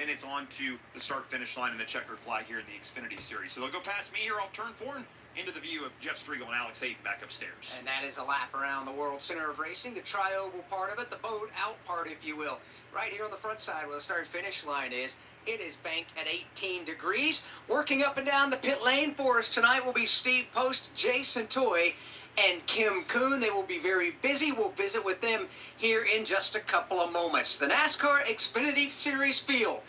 then it's on to the start-finish line and the checkered flag here in the Xfinity Series. So they'll go past me here off turn 4 and into the view of Jeff Striegel and Alex Hayden back upstairs. And that is a lap around the World Center of Racing, the tri-oval part of it, the boat out part, if you will. Right here on the front side where the start-finish line is. It is banked at 18 degrees. Working up and down the pit lane for us tonight will be Steve Post, Jason Toy, and Kim Kuhn. They will be very busy. We'll visit with them here in just a couple of moments. The NASCAR Xfinity Series field,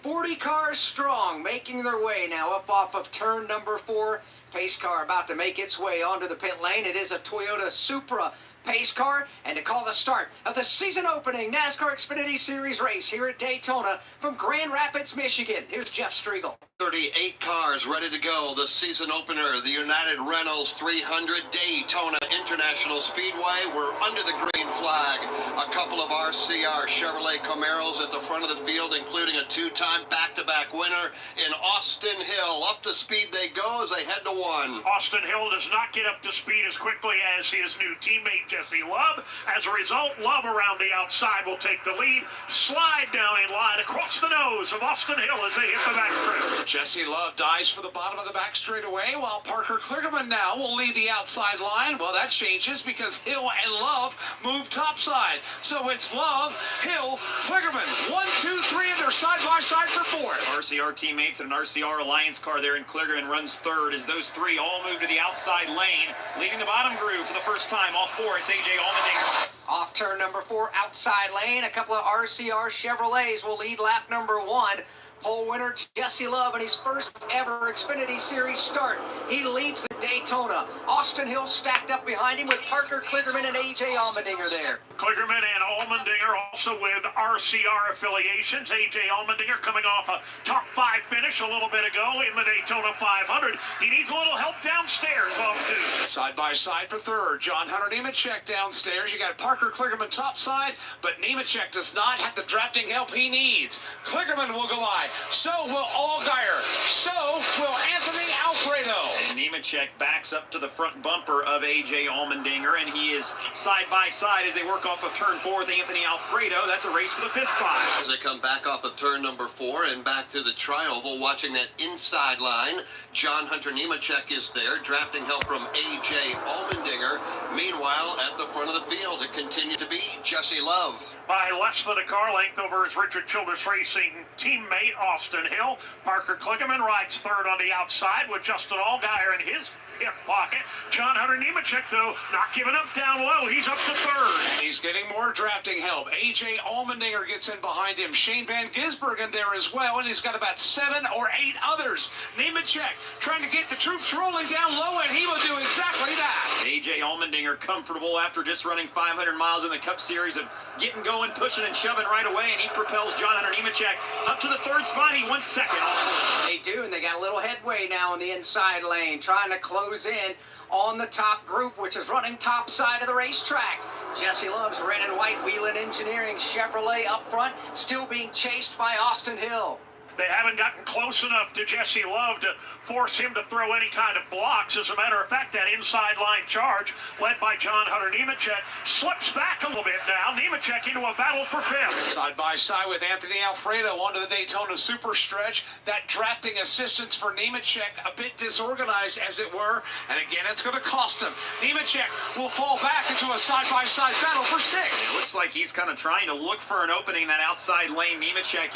40 cars strong, making their way now up off of turn number 4. Pace car about to make its way onto the pit lane. It is a Toyota Supra pace car, and to call the start of the season opening NASCAR Xfinity Series race here at Daytona from Grand Rapids, Michigan. Here's Jeff Striegel. 38 cars ready to go. The season opener, the United Reynolds 300 Daytona International Speedway. We're under the green flag. A couple of RCR Chevrolet Camaros at the front of the field, including a two-time back-to-back winner in Austin Hill. Up to speed they go as they head to 1. Austin Hill does not get up to speed as quickly as his new teammate Jesse Love. As a result, Love around the outside will take the lead. Slide down in line across the nose of Austin Hill as they hit the backstretch. Jesse Love dives for the bottom of the back straightaway, while Parker Kligerman now will lead the outside line. Well, that changes because Hill and Love move topside. So it's Love, Hill, Kligerman. 1, 2, 3, and they're side by side for 4th. RCR teammates and an RCR Alliance car there, and Kligerman runs 3rd as those 3 all move to the outside lane. Leading the bottom groove for the first time off 4, it's A.J. Allmendinger. Off turn number 4, outside lane, a couple of RCR Chevrolets will lead lap number 1. Pole winner Jesse Love in his first ever Xfinity Series start. He leads the Daytona. Austin Hill stacked up behind him with Parker Kligerman and A.J. Allmendinger there. Kligerman and Allmendinger also with RCR affiliations. A.J. Allmendinger coming off a top 5 finish a little bit ago in the Daytona 500. He needs a little help downstairs off 2. Side by side for 3rd. John Hunter Nemechek downstairs. You got Parker Kligerman topside, but Nemechek does not have the drafting help he needs. Kligerman will go by. So will Allgaier. So will Anthony Alfredo. And Nemechek backs up to the front bumper of A.J. Allmendinger, and he is side by side as they work off of turn 4 with Anthony Alfredo. That's a race for the 5th spot. As they come back off of turn number 4 and back to the tri-oval, watching that inside line, John Hunter Nemechek is there, drafting help from A.J. Allmendinger. Meanwhile, at the front of the field, it continues to be Jesse Love. By less than a car length over his Richard Childress Racing teammate, Austin Hill. Parker Kligerman rides 3rd on the outside with Justin Allgaier in his hip pocket. John Hunter Nemechek, though, not giving up down low. He's up to 3rd. He's getting more drafting help. A.J. Allmendinger gets in behind him. Shane Van Gisbergen there as well, and he's got about 7 or 8 others. Nemechek trying to get the troops rolling down low, and he will do exactly that. A.J. Allmendinger comfortable after just running 500 miles in the Cup Series of getting going, pushing and shoving right away, and he propels John Hunter Nemechek up to the 3rd spot. He went 2nd. They do, and they got a little headway now in the inside lane, trying to close in on the top group, which is running top side of the racetrack. Jesse Love's red and white Wheeling Engineering Chevrolet up front, still being chased by Austin Hill. They haven't gotten close enough to Jesse Love to force him to throw any kind of blocks. As a matter of fact, that inside line charge, led by John Hunter Nemechek, slips back a little bit now. Nemechek into a battle for 5th. Side by side with Anthony Alfredo onto the Daytona Super Stretch. That drafting assistance for Nemechek, a bit disorganized as it were, and again it's going to cost him. Nemechek will fall back into a side-by-side battle for 6th. It looks like he's kind of trying to look for an opening in that outside lane. Nemechek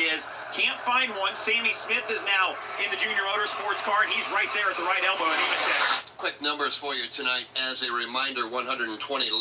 can't find one. Sammy Smith is now in the Junior Motorsports car, and he's right there at the right elbow of Nemechek. Quick numbers for you tonight. As a reminder, 120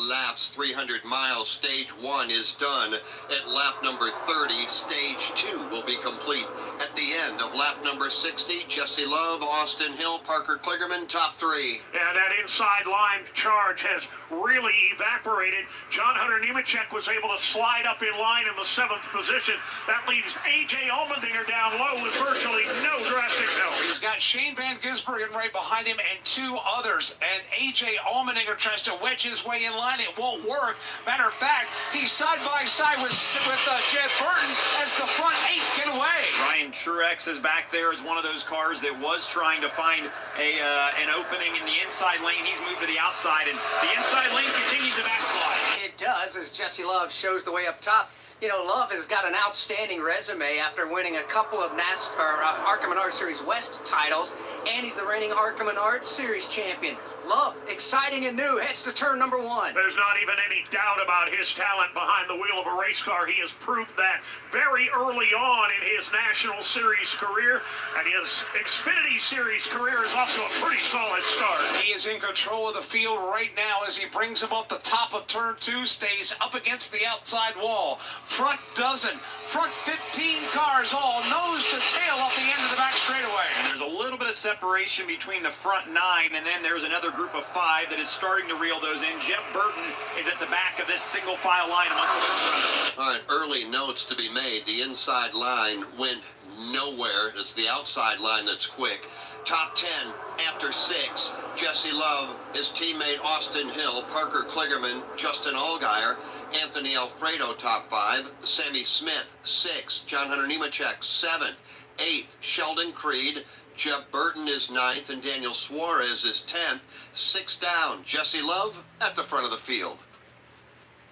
laps, 300 miles. Stage 1 is done. At lap number 30, stage 2 will be complete. At the end of lap number 60, Jesse Love, Austin Hill, Parker Kligerman, top 3. And that inside line charge has really evaporated. John Hunter Nemechek was able to slide up in line in the 7th position. That leaves A.J. Allmendinger down low with virtually no drafting help. He's got Shane Van Gisbergen right behind him and 2 others, and A.J. Allmendinger tries to wedge his way in line. It won't work. Matter of fact, he's side by side with Jed Burton as the front 8 get away. Ryan Truex is back there as one of those cars that was trying to find an opening in the inside lane. He's moved to the outside, and the inside lane continues to backslide. It does, as Jesse Love shows the way up top. You know, Love has got an outstanding resume after winning a couple of ARCA Menard Series West titles, and he's the reigning ARCA Menard Series champion. Love, exciting and new, heads to turn number 1. There's not even any doubt about his talent behind the wheel of a race car. He has proved that very early on in his National Series career, and his Xfinity Series career is off to a pretty solid start. He is in control of the field right now as he brings him up the top of turn 2, stays up against the outside wall. Front dozen, front 15 cars, all nose to tail off the end of the back straightaway. And there's a little bit of separation between the front 9, and then there's another group of 5 that is starting to reel those in. Jeff Burton is at the back of this single file line amongst the front runners. All right, early notes to be made. The inside line went nowhere. It's the outside line that's quick. Top 10 after 6. Jesse Love, his teammate Austin Hill, Parker Kligerman, Justin Allgaier, Anthony Alfredo top 5. Sammy Smith 6. John Hunter Nemechek 7th. 8th, Sheldon Creed. Jeff Burton is 9th, and Daniel Suarez is 10th. 6 down, Jesse Love at the front of the field.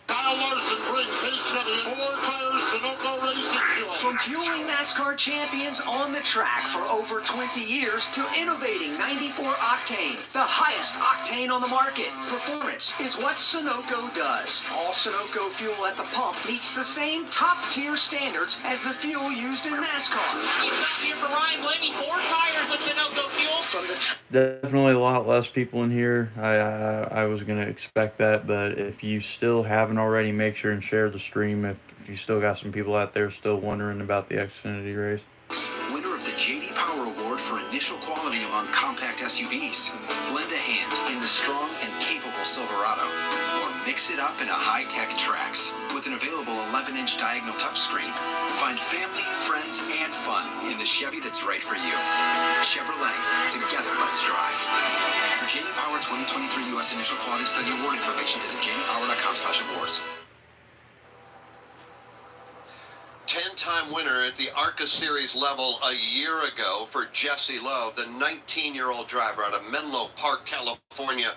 Kyle Larson brings his Chevy 4 tires Sunoco Racing Fuel. From fueling NASCAR champions on the track for over 20 years to innovating 94 octane, the highest octane on the market. Performance is what Sunoco does. All Sunoco fuel at the pump meets the same top-tier standards as the fuel used in NASCAR. He's back here for Ryan Blaney, 4 tires with Sunoco fuel. From the Definitely a lot less people in here. I was going to expect that, but if you still haven't already, make sure and share the stream if you still got some people out there still wondering about the Xfinity race. Winner of the J.D. Power Award for initial quality among compact SUVs. Lend a hand in the strong and capable Silverado, or mix it up in a high-tech Trax with an available 11-inch diagonal touchscreen. Find family, friends, and fun in the Chevy that's right for you. Chevrolet, together let's drive. For J.D. Power 2023 U.S. Initial Quality Study Award information, visit jdpower.com/awards. 10-time winner at the ARCA Series level a year ago for Jesse Love, the 19-year-old driver out of Menlo Park, California.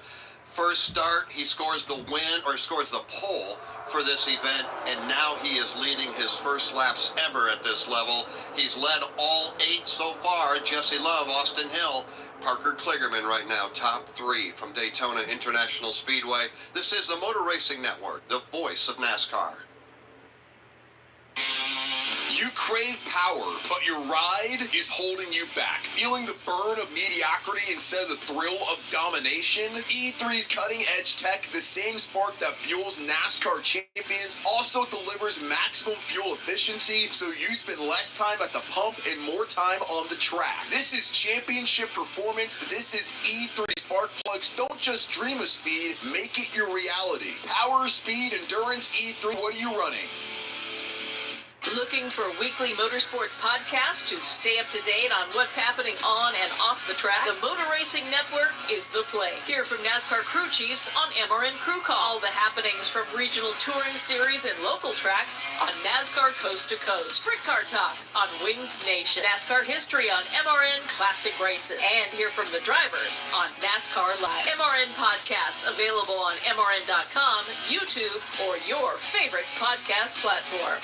First start, he scores the win, or scores the pole for this event, and now he is leading his first laps ever at this level. He's led all 8 so far. Jesse Love, Austin Hill, Parker Kligerman right now, top 3 from Daytona International Speedway. This is the Motor Racing Network, the voice of NASCAR. You crave power, but your ride is holding you back. Feeling the burn of mediocrity instead of the thrill of domination? E3's cutting-edge tech, the same spark that fuels NASCAR champions, also delivers maximum fuel efficiency, so you spend less time at the pump and more time on the track. This is championship performance. This is E3 spark plugs. Don't just dream of speed, make it your reality. Power, speed, endurance, E3, what are you running? Looking for weekly motorsports podcasts to stay up to date on what's happening on and off the track? The Motor Racing Network is the place. Hear from NASCAR crew chiefs on MRN Crew Call. All the happenings from regional touring series and local tracks on NASCAR Coast to Coast. Sprint Car Talk on Winged Nation. NASCAR history on MRN Classic Races. And hear from the drivers on NASCAR Live. MRN podcasts available on MRN.com, YouTube, or your favorite podcast platform.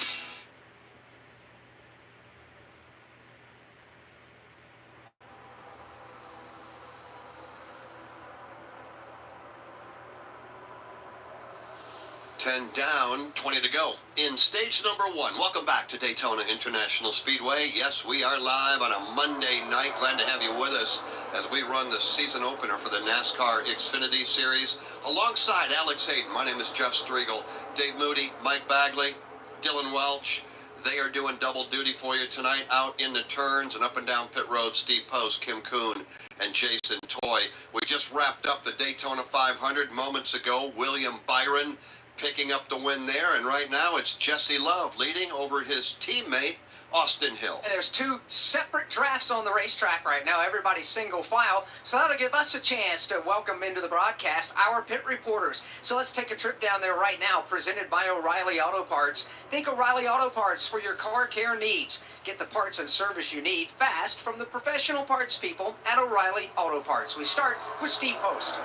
Down, 20 to go in stage number 1. Welcome back to Daytona International Speedway. Yes, we are live on a Monday night. Glad to have you with us as we run the season opener for the NASCAR Xfinity Series. Alongside Alex Hayden, my name is Jeff Striegel, Dave Moody, Mike Bagley, Dylan Welch. They are doing double duty for you tonight out in the turns and up and down pit road. Steve Post, Kim Kuhn, and Jason Toy. We just wrapped up the Daytona 500 moments ago. William Byron picking up the win there, and right now it's Jesse Love leading over his teammate Austin Hill. And there's 2 separate drafts on the racetrack right now. Everybody's single file, so that'll give us a chance to welcome into the broadcast our pit reporters. So let's take a trip down there right now, presented by O'Reilly Auto Parts. Think O'Reilly Auto Parts for your car care needs. Get the parts and service you need fast from the professional parts people at O'Reilly Auto Parts. We start with Steve Post.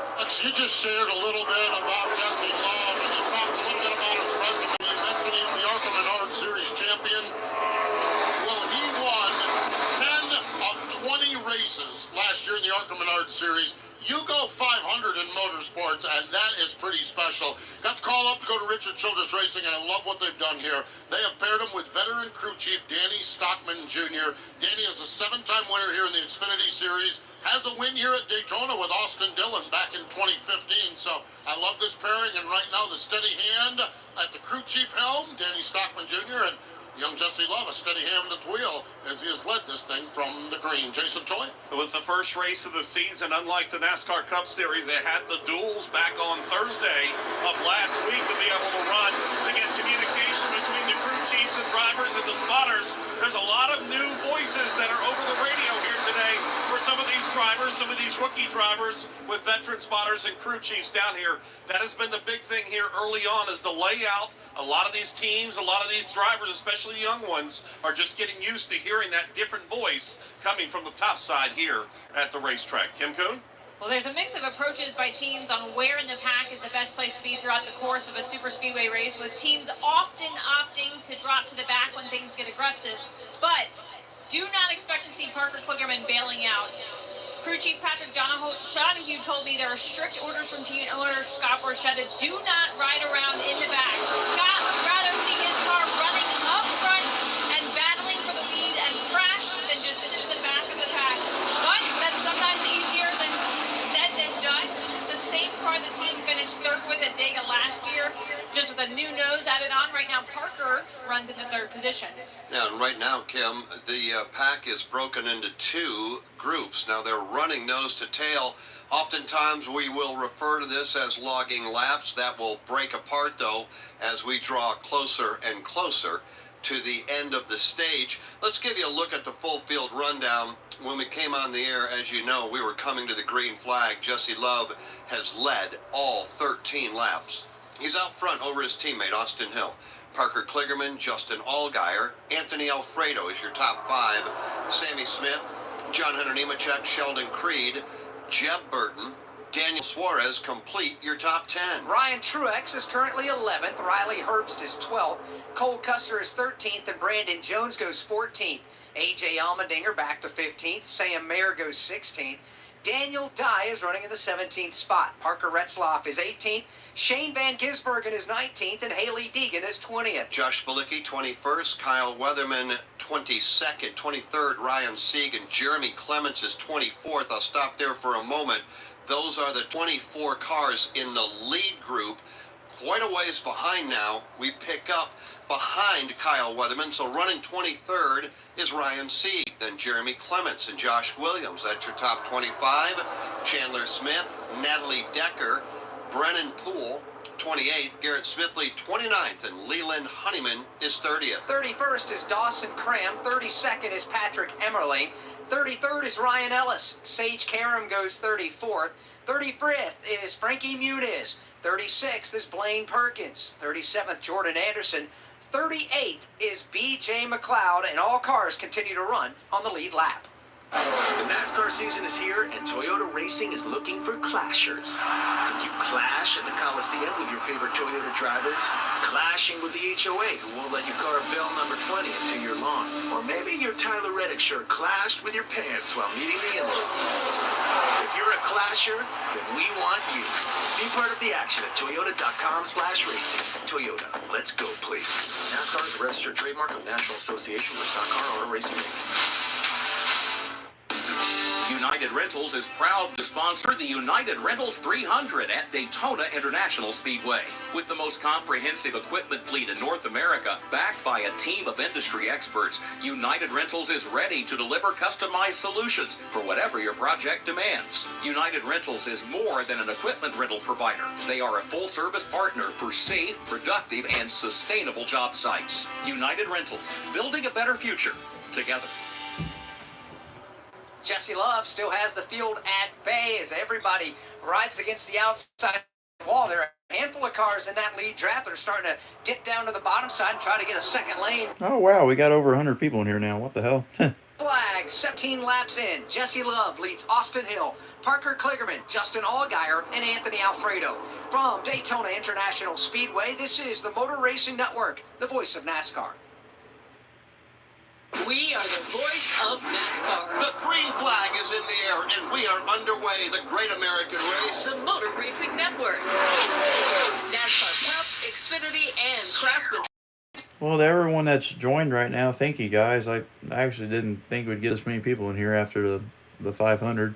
You just shared a little bit about Jesse Love, and you talked a little bit about his resume. You mentioned he's the ARCA Menard Series champion. Well, he won 10 of 20 races last year in the ARCA Menard Series. You go 500 in motorsports, and that is pretty special. Got the call up to go to Richard Childress Racing, and I love what they've done here. They have paired him with veteran crew chief Danny Stockman Jr. Danny is a 7-time winner here in the Xfinity Series. Has a win here at Daytona with Austin Dillon back in 2015. So I love this pairing, and right now the steady hand at the crew chief helm, Danny Stockman Jr., and young Jesse Love, a steady hand at the wheel as he has led this thing from the green. Jason Toy. It was the first race of the season. Unlike the NASCAR Cup Series, they had the duels back on Thursday of last week to be able to run to get communication between the crew chiefs and drivers and the spotters. There's a lot of new voices that are over the radio here today for some of these drivers, some of these rookie drivers with veteran spotters and crew chiefs down here. That has been the big thing here early on is the layout. A lot of these teams, a lot of these drivers, especially young ones, are just getting used to hearing that different voice coming from the top side here at the racetrack. Kim Kuhn? Well, there's a mix of approaches by teams on where in the pack is the best place to be throughout the course of a super speedway race, with teams often opting to drop to the back when things get aggressive. But do not expect to see Parker Kligerman bailing out. Crew Chief Patrick Donahue told me there are strict orders from team owner Scott Borchetta. Do not ride around in the back. Scott would rather see his car running up front and battling for the lead and crash than just sit to the back of the pack. But that's sometimes easier than said than done. This is the same car the team finished third with at Dega last year, just with a new nose added on. Right now, Parker runs in the third position. Yeah, and right now, Kim, the pack is broken into 2 groups. Now they're running nose to tail. Oftentimes we will refer to this as logging laps. That will break apart, though, as we draw closer and closer to the end of the stage. Let's give you a look at the full field rundown. When we came on the air, as you know, we were coming to the green flag. Jesse Love has led all 13 laps. He's out front over his teammate, Austin Hill. Parker Kligerman, Justin Allgaier, Anthony Alfredo is your top 5. Sammy Smith, John Hunter Nemechek, Sheldon Creed, Jeb Burton, Daniel Suarez complete your top 10. Ryan Truex is currently 11th. Riley Herbst is 12th. Cole Custer is 13th, and Brandon Jones goes 14th. A.J. Allmendinger back to 15th. Sam Mayer goes 16th. Daniel Dye is running in the 17th spot. Parker Retzlaff is 18th. Shane Van Gisbergen is 19th, and Haley Deegan is 20th. Josh Bilicki, 21st. Kyle Weatherman, 22nd. 23rd, Ryan Sieg, and Jeremy Clements is 24th. I'll stop there for a moment. Those are the 24 cars in the lead group. Quite a ways behind now. We pick up behind Kyle Weatherman, so running 23rd is Ryan Sieg, then Jeremy Clements and Josh Williams. That's your top 25. Chandler Smith, Natalie Decker, Brennan Poole, 28th, Garrett Smithley, 29th, and Leland Honeyman is 30th. 31st is Dawson Cram. 32nd is Patrick Emmerling. 33rd is Ryan Ellis. Sage Karam goes 34th. 35th is Frankie Muniz. 36th is Blaine Perkins. 37th, Jordan Anderson. 38th is B.J. McLeod, and all cars continue to run on the lead lap. The NASCAR season is here, and Toyota Racing is looking for clashers. Think you clash at the Coliseum with your favorite Toyota drivers? Clashing with the HOA, who won't let you car bill number 20 into your lawn? Or maybe your Tyler Reddick shirt clashed with your pants while meeting the in-laws? If you're a clasher, then we want you. Be part of the action at toyota.com/racing. Toyota, let's go places. NASCAR is a registered trademark of National Association for Stock Car Auto Racing Inc. United Rentals is proud to sponsor the United Rentals 300 at Daytona International Speedway. With the most comprehensive equipment fleet in North America, backed by a team of industry experts, United Rentals is ready to deliver customized solutions for whatever your project demands. United Rentals is more than an equipment rental provider. They are a full-service partner for safe, productive, and sustainable job sites. United Rentals, building a better future together. Jesse Love still has the field at bay as everybody rides against the outside wall. There are a handful of cars in that lead draft that are starting to dip down to the bottom side and try to get a second lane. Oh, wow. We got over 100 people in here now. What the hell? Flag, 17 laps in. Jesse Love leads Austin Hill, Parker Kligerman, Justin Allgaier, and Anthony Alfredo. From Daytona International Speedway, this is the Motor Racing Network, the voice of NASCAR. We are the voice of NASCAR. The green flag is in the air, and we are underway. The Great American Race. The Motor Racing Network. NASCAR Cup, Xfinity, and Craftsman. Well, to everyone that's joined right now, thank you guys. I actually didn't think we'd get this many people in here after the 500.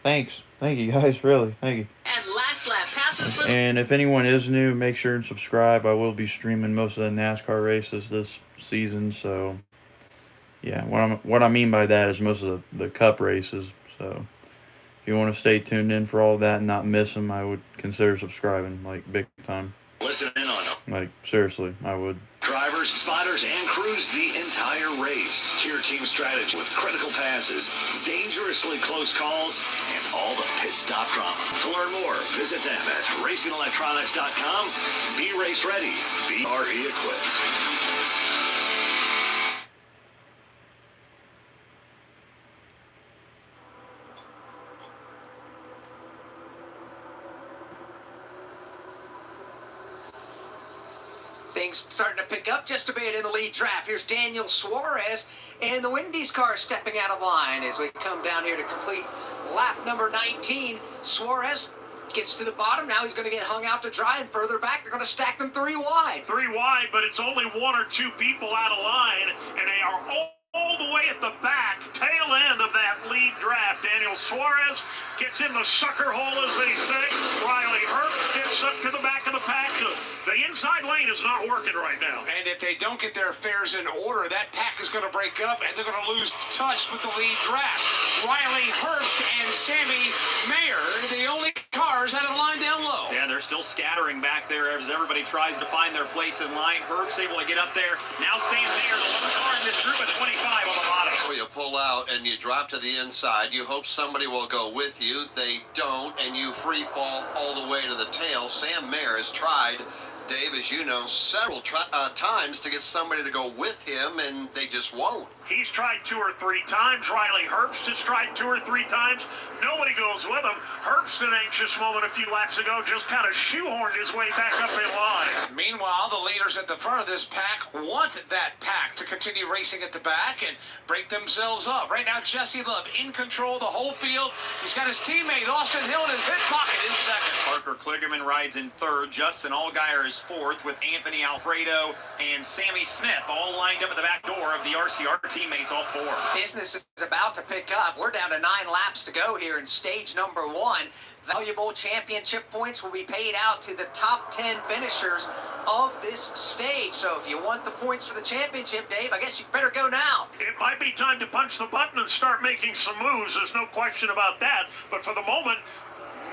Thanks. Thank you guys, really. Thank you. And last lap passes for And if anyone is new, make sure and subscribe. I will be streaming most of the NASCAR races this season, so yeah, what I mean by that is most of the Cup races. So if you want to stay tuned in for all of that and not miss them, I would consider subscribing, like, big time. Listen in on them. Like, seriously, I would. Drivers, spotters, and crews the entire race. Hear team strategy with critical passes, dangerously close calls, and all the pit stop drama. To learn more, visit them at racingelectronics.com. Be race ready. Be RE equipped. Things starting to pick up just a bit in the lead draft. Here's Daniel Suarez and the Wendy's car stepping out of line as we come down here to complete lap number 19. Suarez gets to the bottom. Now he's going to get hung out to dry, and further back they're going to stack them 3 wide. 3 wide, but it's only 1 or 2 people out of line, and they are all the way at the back, tail end of that lead draft. Daniel Suarez gets in the sucker hole, as they say. Riley Herbst gets up to the back of the pack. The inside lane is not working right now. And if they don't get their affairs in order, that pack is going to break up, and they're going to lose touch with the lead draft. Riley Herbst and Sammy Mayer, the only cars out of line down low. Yeah, they're still scattering back there as everybody tries to find their place in line. Herbst's able to get up there. Now Sam Mayer, the one car in this group at 25 on the bottom. Before you pull out and you drop to the inside, you hope somebody will go with you. They don't, and you free fall all the way to the tail. Sam Mayer has tried, Dave, as you know, several times to get somebody to go with him, and they just won't. He's tried 2 or 3 times. Riley Herbst has tried 2 or 3 times. Nobody goes with him. Herbst, an anxious moment a few laps ago, just kind of shoehorned his way back up in line. Meanwhile, the leaders at the front of this pack want that pack to continue racing at the back and break themselves up. Right now, Jesse Love in control of the whole field. He's got his teammate Austin Hill in his hip pocket in second. Parker Kligerman rides in third. Justin Allgaier is fourth, with Anthony Alfredo and Sammy Smith all lined up at the back door of the RCR teammates, all 4. Business is about to pick up. We're down to 9 laps to go here in stage number 1. Valuable championship points will be paid out to the top 10 finishers of this stage. So if you want the points for the championship, Dave, I guess you better go now. It might be time to punch the button and start making some moves. There's no question about that. But for the moment,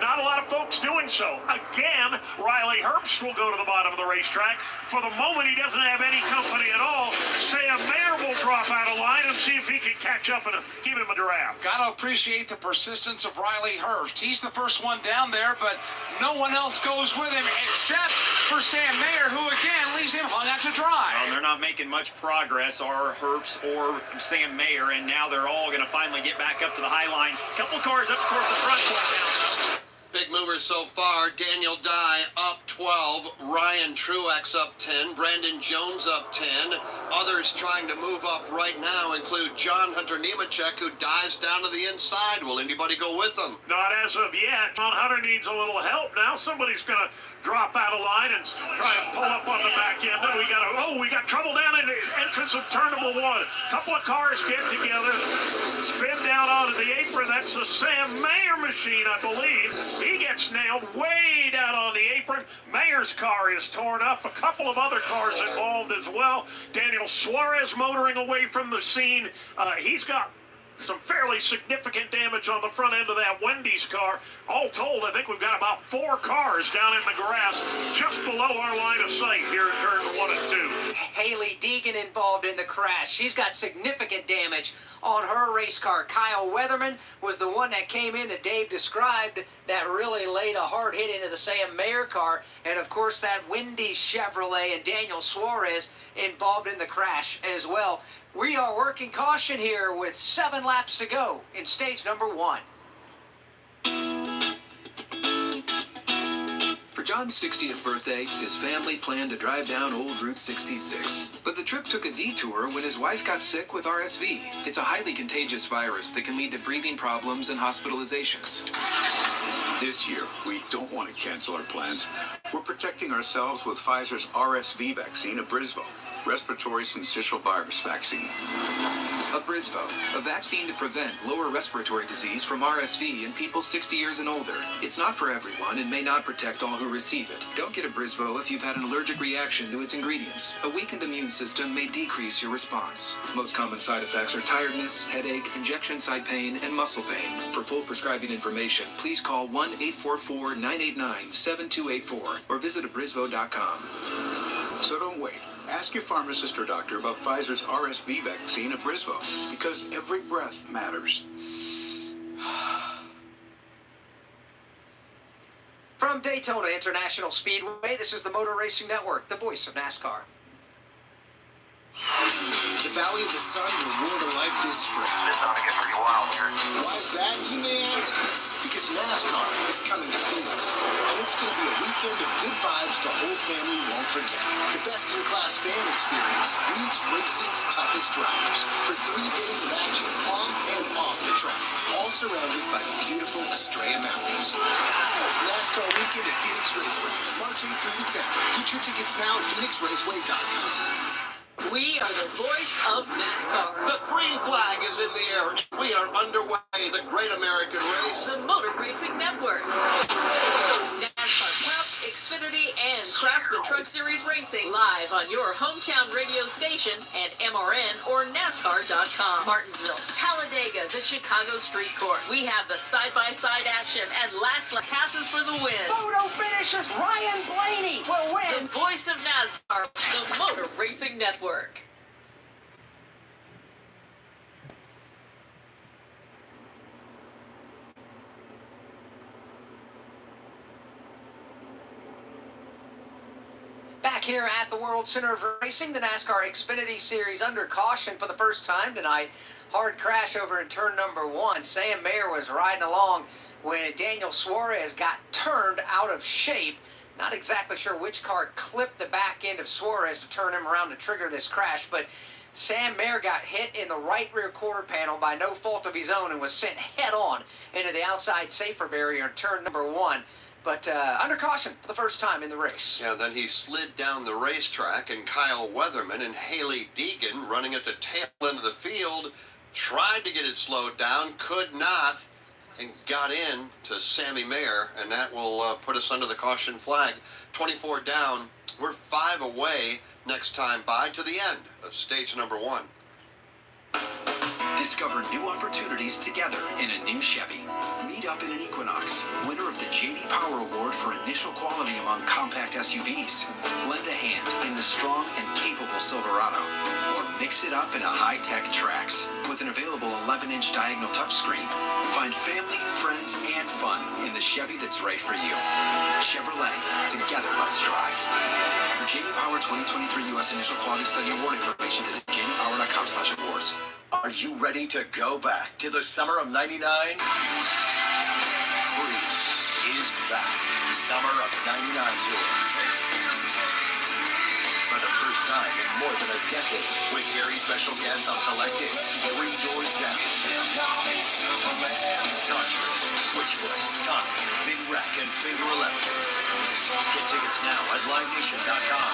not a lot of folks doing so. Again, Riley Herbst will go to the bottom of the racetrack. For the moment, he doesn't have any company at all. Sam Mayer will drop out of line and see if he can catch up and give him a draft. Got to appreciate the persistence of Riley Herbst. He's the first one down there, but no one else goes with him except for Sam Mayer, who again leaves him hung out to dry. They're not making much progress, or Herbst or Sam Mayer, and now they're all going to finally get back up to the high line. Couple cars up towards the front now. Big movers so far. Daniel Dye up 12. Ryan Truex up 10. Brandon Jones up 10. Others trying to move up right now include John Hunter Nemechek, who dives down to the inside. Will anybody go with him? Not as of yet. John Hunter needs a little help now. Somebody's going to drop out of line and try and pull up on the back end. And we got trouble down in the entrance of turn number 1. Couple of cars get together, spin down onto the apron. That's the Sam Mayer machine, I believe. He gets nailed way down on the apron. Mayer's car is torn up. A couple of other cars involved as well. Daniel Suarez motoring away from the scene. He's got some fairly significant damage on the front end of that Wendy's car. All told, I think we've got about 4 cars down in the grass just below our line of sight here in turn 1 and 2. Haley Deegan involved in the crash. She's got significant damage on her race car. Kyle Weatherman was the one that came in that Dave described that really laid a hard hit into the Sam Mayer car. And of course that Wendy's Chevrolet and Daniel Suarez involved in the crash as well. We are working caution here with 7 laps to go in stage number 1. For John's 60th birthday, his family planned to drive down old Route 66. But the trip took a detour when his wife got sick with RSV. It's a highly contagious virus that can lead to breathing problems and hospitalizations. This year, we don't want to cancel our plans. We're protecting ourselves with Pfizer's RSV vaccine, Abrysvo, respiratory syncytial virus vaccine. Abrysvo, a vaccine to prevent lower respiratory disease from RSV in people 60 years and older. It's not for everyone and may not protect all who receive it. Don't get Abrysvo if you've had an allergic reaction to its ingredients. A weakened immune system may decrease your response. Most common side effects are tiredness, headache, injection site pain, and muscle pain. For full prescribing information, please call 1-844-989-7284 or visit abrysvo.com. So don't wait. Ask your pharmacist or doctor about Pfizer's RSV vaccine, Abrysvo, because every breath matters. From Daytona International Speedway, this is the Motor Racing Network, the voice of NASCAR. The Valley of the Sun will roar to life this spring. It's going to get pretty wild here. Why is that, you may ask? Because NASCAR is coming to Phoenix, and it's going to be a weekend of good vibes the whole family won't forget. The best-in-class fan experience meets racing's toughest drivers for 3 days of action on and off the track, all surrounded by the beautiful Estrella Mountains. NASCAR Weekend at Phoenix Raceway, March 8th through the 10th. Get your tickets now at phoenixraceway.com. We are the voice of NASCAR. The green flag is in the air. We are underway. The Great American Race. The Motor Racing Network. NASCAR Cup, Xfinity, and Craftsman Truck Series Racing live on your hometown radio station and MRN or NASCAR.com. Martinsville, Talladega, the Chicago Street Course. We have the side-by-side action and last lap passes for the win. Photo finishes, Ryan Blaney will win. The voice of NASCAR, the Motor Racing Network. Back here at the World Center of Racing, the NASCAR Xfinity Series under caution for the first time tonight. Hard crash over in turn number 1. Sam Mayer was riding along when Daniel Suarez got turned out of shape. Not exactly sure which car clipped the back end of Suarez to turn him around to trigger this crash, but Sam Mayer got hit in the right rear quarter panel by no fault of his own and was sent head-on into the outside safer barrier in turn number 1. But under caution for the first time in the race. Yeah, then he slid down the racetrack, and Kyle Weatherman and Haley Deegan, running at the tail end of the field, tried to get it slowed down, could not, and got in to Sammy Mayer, and that will put us under the caution flag. 24 down. We're 5 away next time by to the end of stage number 1. Discover new opportunities together in a new Chevy. Meet up in an Equinox, winner of the J.D. Power Award for initial quality among compact SUVs. Lend a hand in the strong and capable Silverado, or mix it up in a high-tech Trax with an available 11-inch diagonal touchscreen. Find family, friends, and fun in the Chevy that's right for you. Chevrolet, together let's drive. For J.D. Power 2023 U.S. Initial Quality Study Award information, visit jdpower.com/awards. Are you ready to go back to the summer of '99? Cruise is back. Summer of '99 tour. For the first time in more than a decade, with very special guests on select days, 3 doors down. Country, Switchfoot, Tommy, Big Rack, and Finger 11. Get tickets now at livenation.com.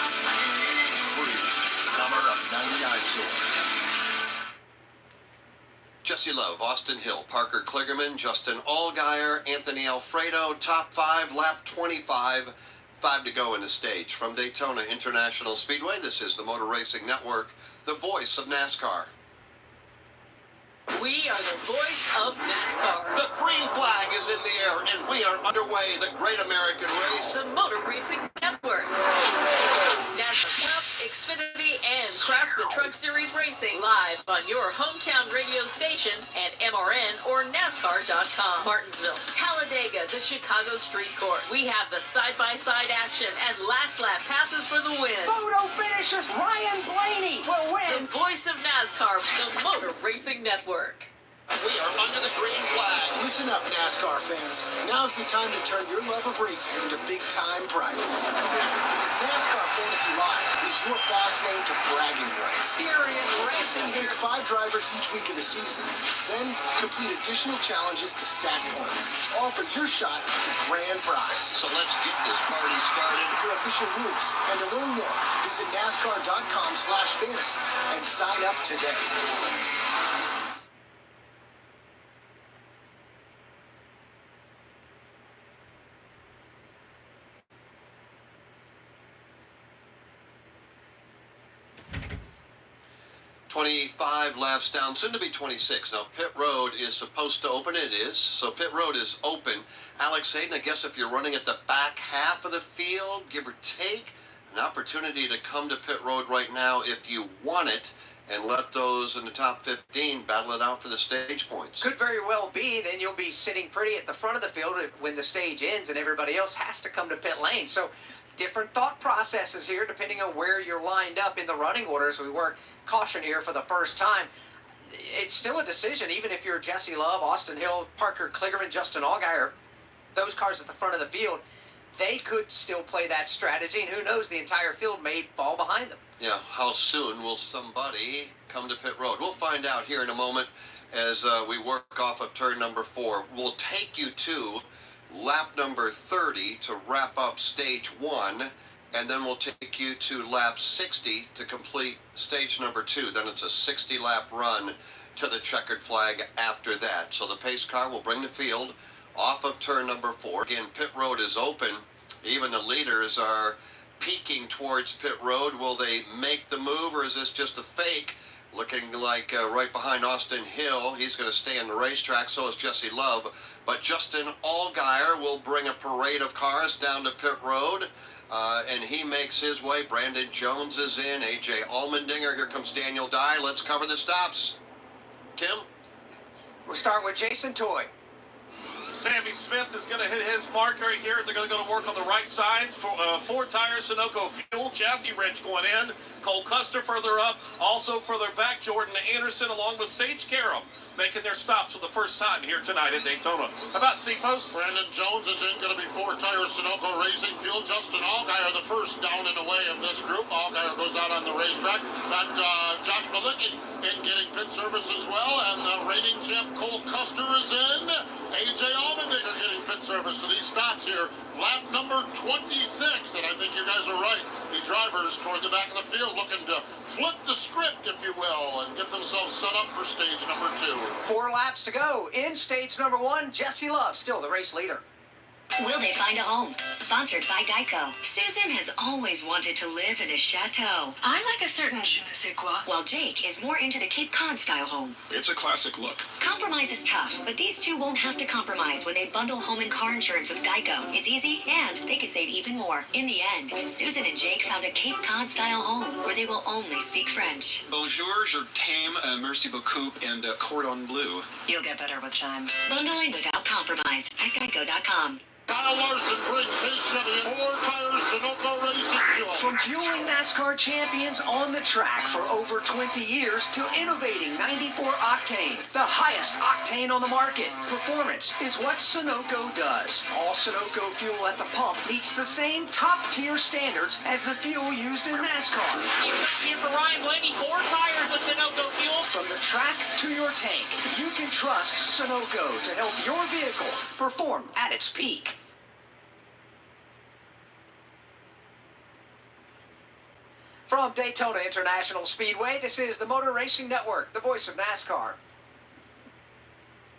Cruise Summer of '99 tour. Jesse Love, Austin Hill, Parker Kligerman, Justin Allgaier, Anthony Alfredo, top 5, lap 25, 5 to go in the stage. From Daytona International Speedway, this is the Motor Racing Network, the voice of NASCAR. We are the voice of NASCAR. The green flag is in the air, and we are underway. The Great American Race. The Motor Racing Network. NASCAR Cup, Xfinity, and Craftsman Truck Series Racing live on your hometown radio station and MRN or NASCAR.com. Martinsville, Talladega, the Chicago Street Course. We have the side-by-side action and last lap passes for the win. Photo finishes, Ryan Blaney will win. The voice of NASCAR, the Motor Racing Network. we are under the green flag. Listen up, NASCAR fans. Now's the time to turn your love of racing into big-time prizes. Because NASCAR Fantasy Live is your fast lane to bragging rights. Furious racing here. Pick 5 drivers each week of the season. Then complete additional challenges to stack points. All for your shot at the grand prize. So let's get this party started. For official rules and to learn more, visit NASCAR.com/fantasy and sign up today. "25 laps down, soon to be 26. Now, pit road is supposed to open. It is. So pit road is open. Alex Hayden, I guess if you're running at the back half of the field, give or take, an opportunity to come to pit road right now if you want it, and let those in the top 15 battle it out for the stage points. Could very well be. Then you'll be sitting pretty at the front of the field when the stage ends and everybody else has to come to pit lane. So different thought processes here depending on where you're lined up in the running orders. We work caution here for the first time. It's still a decision, even if you're Jesse Love, Austin Hill, Parker Kligerman, Justin Allgaier, those cars at the front of the field, they could still play that strategy, and who knows, the entire field may fall behind them. Yeah, how soon will somebody come to pit road? We'll find out here in a moment as we work off of turn number 4. We'll take you to lap number 30 to wrap up stage 1, and then we'll take you to lap 60 to complete stage number 2. Then it's a 60-lap run to the checkered flag after that. So the pace car will bring the field off of turn number 4. Again, pit road is open. Even the leaders are peeking towards pit road. Will they make the move, or is this just a fake? Looking like right behind Austin Hill. He's going to stay on the racetrack. So is Jesse Love. But Justin Allgaier will bring a parade of cars down to pit road. And he makes his way. Brandon Jones is in. A.J. Allmendinger. Here comes Daniel Dye. Let's cover the stops. Kim? We'll start with Jason Toy. Sammy Smith is going to hit his mark right here. They're going to go to work on the right side. For 4 tires, Sunoco Fuel, chassis wrench going in. Cole Custer further up. Also further back, Jordan Anderson along with Sage Karam making their stops for the first time here tonight at Daytona. How about C-Post? Brandon Jones is in, going to be 4 tires, Sunoco Racing Fuel. Justin Allgaier, the first down and away of this group. Allgaier goes out on the racetrack. Got Josh Malicki in getting pit service as well. And the reigning champ Cole Custer is in. A.J. Allmendinger getting pit service. So these stops here, lap number 26. And I think you guys are right. These drivers toward the back of the field looking to flip the script, if you will, and get themselves set up for stage number 2. 4 laps to go. In stage number 1, Jesse Love, still the race leader. Will they find a home? Sponsored by Geico. Susan has always wanted to live in a chateau. I like a certain je ne sais quoi. While Jake is more into the Cape Cod style home. It's a classic look. Compromise is tough, but these two won't have to compromise when they bundle home and car insurance with Geico. It's easy, and they could save even more. In the end, Susan and Jake found a Cape Cod style home where they will only speak French. Bonjour, je t'aime, merci beaucoup, and cordon bleu. You'll get better with time. Bundling without compromise at Geico.com. Kyle Larson brings his Chevy in 4 tires, Sunoco Racing Fuel. From fueling NASCAR champions on the track for over 20 years to innovating 94 octane, the highest octane on the market. Performance is what Sunoco does. All Sunoco fuel at the pump meets the same top-tier standards as the fuel used in NASCAR. Here for Ryan Blaney, 4 tires with Sunoco fuel. From the track to your tank, you can trust Sunoco to help your vehicle perform at its peak. From Daytona International Speedway, this is the Motor Racing Network, the voice of NASCAR.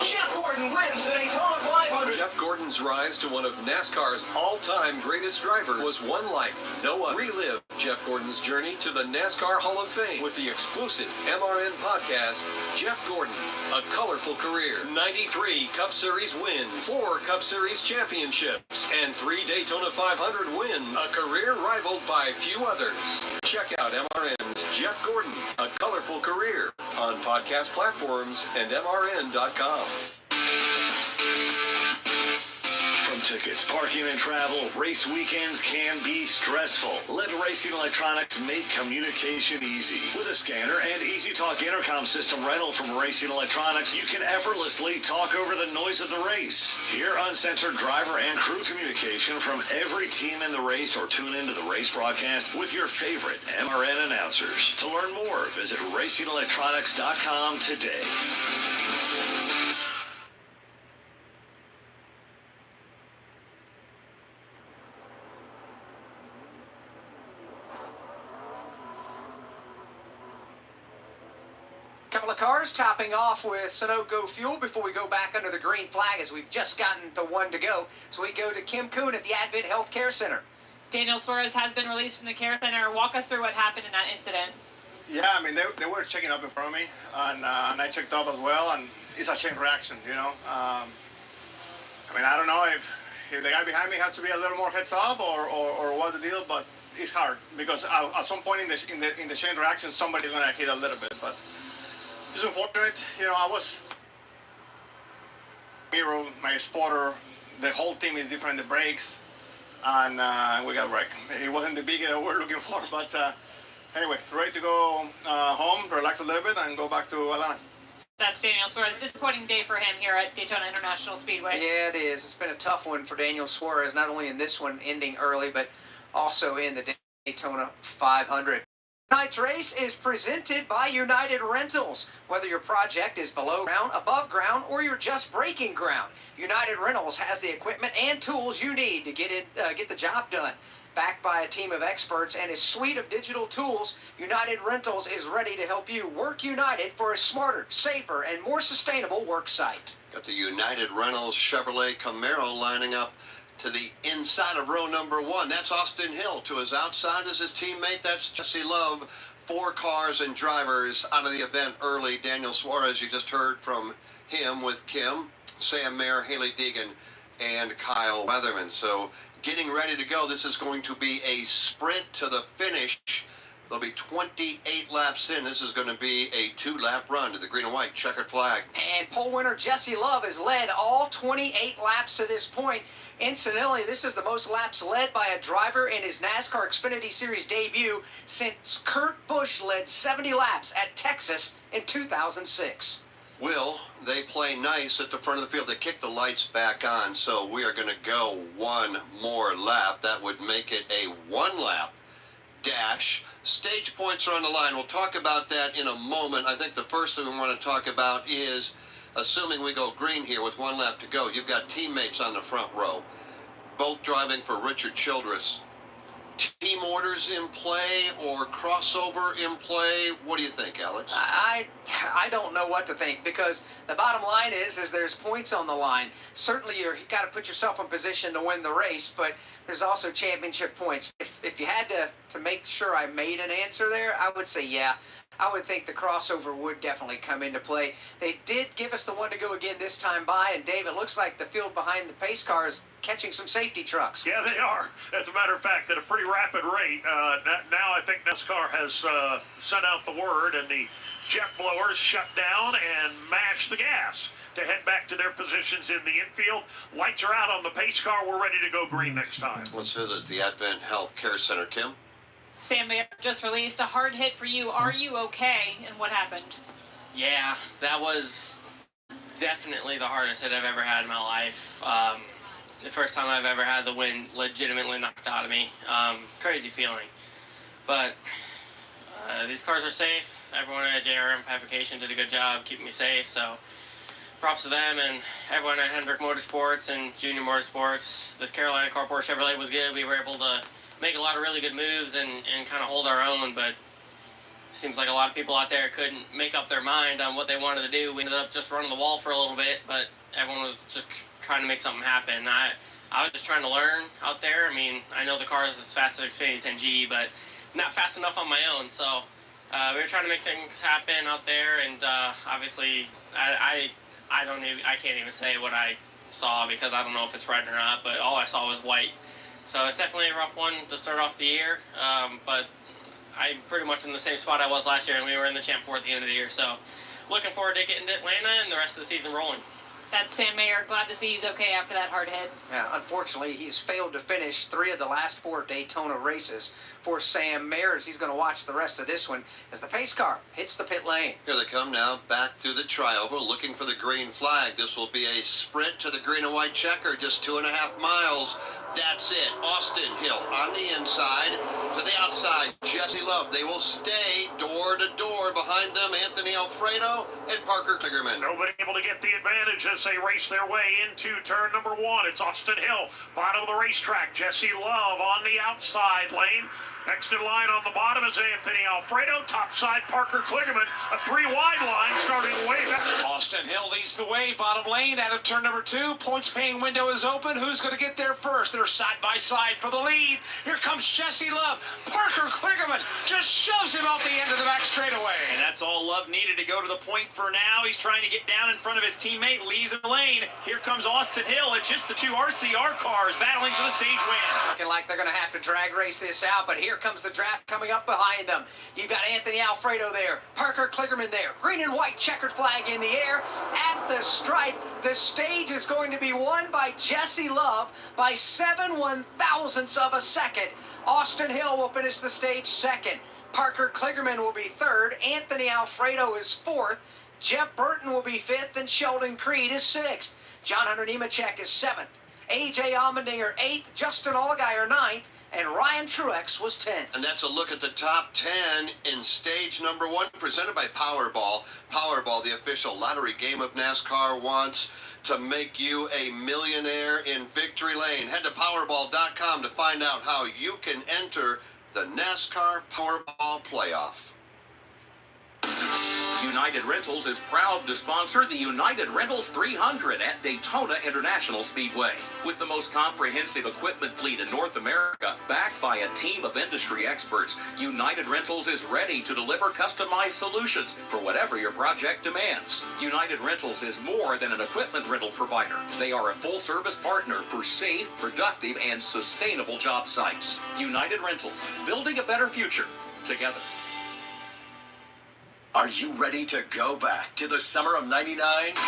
Jeff Gordon wins the Daytona 500. Jeff Gordon's rise to one of NASCAR's all-time greatest drivers was one like no other. Relive Jeff Gordon's journey to the NASCAR Hall of Fame with the exclusive MRN podcast, Jeff Gordon, A Colorful Career. 93 Cup Series wins, 4 Cup Series championships, and 3 Daytona 500 wins. A career rivaled by few others. Check out MRN's Jeff Gordon, A Colorful Career on podcast platforms and MRN.com. from tickets, parking, and travel, race weekends can be stressful. Let Racing Electronics make communication easy. With a scanner and Easy Talk intercom system rental from Racing Electronics, you can effortlessly talk over the noise of the race. Hear uncensored driver and crew communication from every team in the race, or tune into the race broadcast with your favorite MRN announcers. To learn more, visit RacingElectronics.com today. Couple of cars topping off with Sunoco fuel before we go back under the green flag, as we've just gotten to one to go. So we go to Kim Kuhn at the Advent Health Care Center. Daniel Suarez has been released from the care center. Walk us through what happened in that incident. Yeah, I mean, they were checking up in front of me, and I checked up as well, and it's a chain reaction, you know. I mean, I don't know if the guy behind me has to be a little more heads up or what's the deal, but it's hard because at some point in the chain reaction, somebody's gonna hit a little bit, but it's unfortunate. You know, I was Miro, my spotter, the whole team is different, the brakes, and we got wrecked. It wasn't the big that we're looking for, but anyway, ready to go home, relax a little bit, and go back to Atlanta. That's Daniel Suarez. Disappointing day for him here at Daytona International Speedway. Yeah, it is. It's been a tough one for Daniel Suarez, not only in this one ending early, but also in the Daytona 500. Tonight's race is presented by United Rentals. Whether your project is below ground, above ground, or you're just breaking ground, United Rentals has the equipment and tools you need to get the job done. Backed by a team of experts and a suite of digital tools, United Rentals is ready to help you work united for a smarter, safer, and more sustainable work site. Got the United Rentals Chevrolet Camaro lining up to the inside of row number 1. That's Austin Hill. To his outside is his teammate. That's Jesse Love. 4 cars and drivers out of the event early. Daniel Suarez, you just heard from him with Kim, Sam Mayer, Haley Deegan, and Kyle Weatherman. So getting ready to go. This is going to be a sprint to the finish. There'll be 28 laps in. This is going to be a 2-lap run to the green and white checkered flag. And pole winner Jesse Love has led all 28 laps to this point. Incidentally, this is the most laps led by a driver in his NASCAR Xfinity Series debut since Kurt Busch led 70 laps at Texas in 2006. Will they play nice at the front of the field? They kick the lights back on, so we are going to go one more lap. That would make it a 1-lap dash. Stage points are on the line. We'll talk about that in a moment. I think the first thing we want to talk about is, assuming we go green here with 1 lap to go, you've got teammates on the front row, both driving for Richard Childress. Team orders in play or crossover in play? What do you think, Alex? I don't know what to think, because the bottom line is there's points on the line. Certainly you've got to put yourself in position to win the race, but there's also championship points. If you had to make sure I made an answer there, I would say yeah. I would think the crossover would definitely come into play. They did give us the 1 to go again this time by, and Dave, it looks like the field behind the pace car is catching some safety trucks. Yeah, they are. As a matter of fact, at a pretty rapid rate. Now I think NASCAR has sent out the word, and the jet blowers shut down and mash the gas to head back to their positions in the infield. Lights are out on the pace car. We're ready to go green next time. Let's visit the Advent Health Care Center. Kim? Sam Mayer just released. A hard hit for you. Are you okay? And what happened? Yeah, that was definitely the hardest hit I've ever had in my life. The first time I've ever had the wind legitimately knocked out of me. Crazy feeling. But these cars are safe. Everyone at JRM Fabrication did a good job keeping me safe, so props to them and everyone at Hendrick Motorsports and Junior Motorsports. This Carolina Carport Chevrolet was good. We were able to make a lot of really good moves and kind of hold our own, but it seems like a lot of people out there couldn't make up their mind on what they wanted to do. We ended up just running the wall for a little bit, but everyone was just trying to make something happen. I was just trying to learn out there. I mean, I know the car is as fast as Xfinity 10G, but not fast enough on my own, so we were trying to make things happen out there, and obviously I can't even say what I saw because I don't know if it's right or not, but all I saw was white. So it's definitely a rough one to start off the year, but I'm pretty much in the same spot I was last year, and we were in the Champ 4 at the end of the year. So looking forward to getting to Atlanta and the rest of the season rolling. That's Sam Mayer. Glad to see he's okay after that hard hit. Yeah, unfortunately, he's failed to finish 3 of the last 4 Daytona races for Sam Mayer. He's going to watch the rest of this one as the pace car hits the pit lane. Here they come now, back through the trioval, looking for the green flag. This will be a sprint to the green and white checker, just 2.5 miles. That's it. Austin Hill on the inside, to the outside. Jesse Love. They will stay door to door. Behind them, Anthony Alfredo and Parker Kligerman. Nobody able to get the advantage as they race their way into turn number 1. It's Austin Hill, bottom of the racetrack. Jesse Love on the outside lane. Next in line on the bottom is Anthony Alfredo. Top side, Parker Kligerman. A 3-wide line starting way back. Austin Hill leads the way, bottom lane out of turn number 2. Points paying window is open. Who's going to get there first? They're side by side for the lead. Here comes Jesse Love. Parker Kligerman just shoves him off the end of the back straightaway. And that's all Love needed to go to the point for now. He's trying to get down in front of his teammate, leaves the lane. Here comes Austin Hill. It's just the 2 RCR cars battling for the stage win. Looking like they're going to have to drag race this out, but here comes the draft coming up behind them. You've got Anthony Alfredo there, Parker Kligerman there, green and white checkered flag in the air at the stripe. The stage is going to be won by Jesse Love by 7/1000ths of a second. Austin Hill will finish the stage second. Parker Kligerman will be third. Anthony Alfredo is fourth. Jeff Burton will be fifth, and Sheldon Creed is sixth. John Hunter Nemechek is seventh. A.J. Allmendinger eighth. Justin Allgaier ninth. And Ryan Truex was 10th. And that's a look at the top 10 in stage number 1, presented by Powerball. Powerball, the official lottery game of NASCAR, wants to make you a millionaire in victory lane. Head to Powerball.com to find out how you can enter the NASCAR Powerball Playoff. United Rentals is proud to sponsor the United Rentals 300 at Daytona International Speedway. With the most comprehensive equipment fleet in North America, backed by a team of industry experts, United Rentals is ready to deliver customized solutions for whatever your project demands. United Rentals is more than an equipment rental provider. They are a full-service partner for safe, productive, and sustainable job sites. United Rentals, building a better future together. Are you ready to go back to the summer of '99? Cruise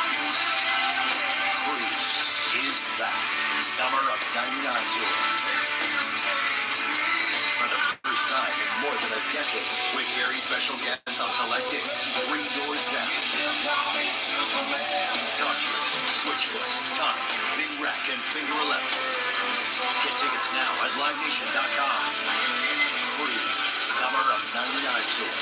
is back. Summer of '99 tour. For the first time in more than a decade, with very special guests on select days, 3 doors down. Country, Switchfoot, Time, Big Rack, and Finger 11. Get tickets now at LiveNation.com. Cruise Summer of '99 tour.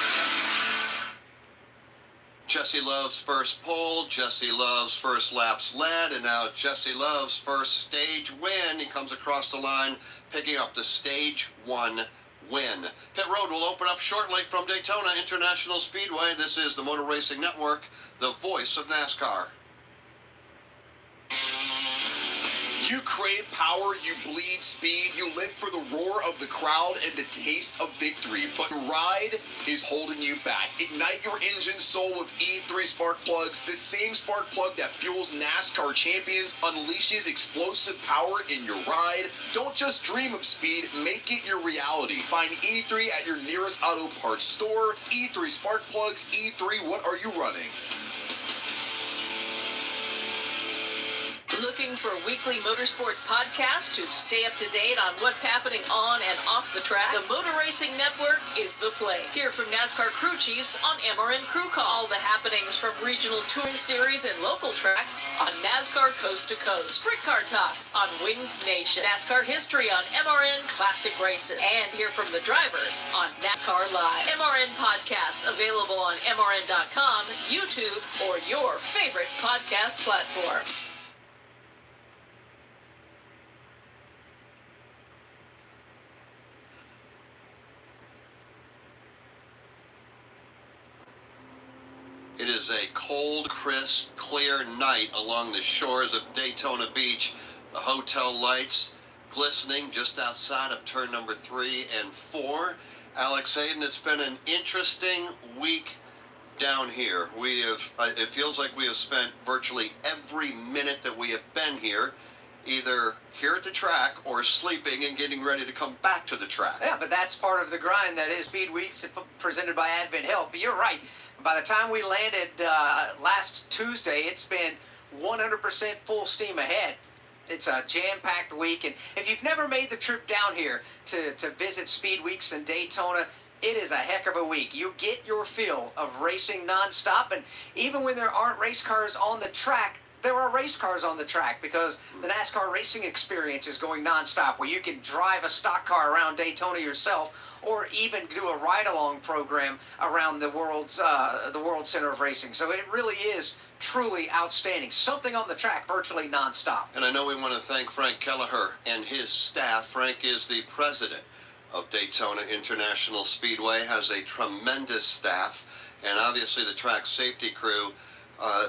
Jesse Love's first pole, Jesse Love's first laps led, and now Jesse Love's first stage win. He comes across the line, picking up the stage 1 win. Pit Road will open up shortly from Daytona International Speedway. This is the Motor Racing Network, the voice of NASCAR. You crave power, you bleed speed, you live for the roar of the crowd and the taste of victory, but your ride is holding you back. Ignite your engine soul with E3 spark plugs. The same spark plug that fuels NASCAR champions unleashes explosive power in your ride. Don't just dream of speed, make it your reality. Find E3 at your nearest auto parts store. E3 spark plugs. E3, what are you running? Looking for weekly motorsports podcasts to stay up to date on what's happening on and off the track? The Motor Racing Network is the place. Hear from NASCAR crew chiefs on MRN Crew Call. All the happenings from regional touring series and local tracks on NASCAR Coast to Coast. Sprint Car Talk on Winged Nation. NASCAR history on MRN Classic Races. And hear from the drivers on NASCAR Live. MRN podcasts available on MRN.com, YouTube, or your favorite podcast platform. It is a cold, crisp, clear night along the shores of Daytona Beach. The hotel lights glistening just outside of turn number 3 and 4. Alex Hayden, it's been an interesting week down here. It feels like we have spent virtually every minute that we have been here either here at the track or sleeping and getting ready to come back to the track. Yeah, but that's part of the grind that is Speed Weeks presented by Advent Health. But you're right. By the time we landed last Tuesday, it's been 100% full steam ahead. It's a jam-packed week, and if you've never made the trip down here to visit Speed Weeks in Daytona, it is a heck of a week. You get your feel of racing nonstop, and even when there aren't race cars on the track, there are race cars on the track because the NASCAR racing experience is going nonstop, where you can drive a stock car around Daytona yourself, or even do a ride-along program around the World Center of Racing. So it really is truly outstanding. Something on the track virtually nonstop. And I know we want to thank Frank Kelleher and his staff. Frank is the president of Daytona International Speedway, has a tremendous staff, and obviously the track safety crew.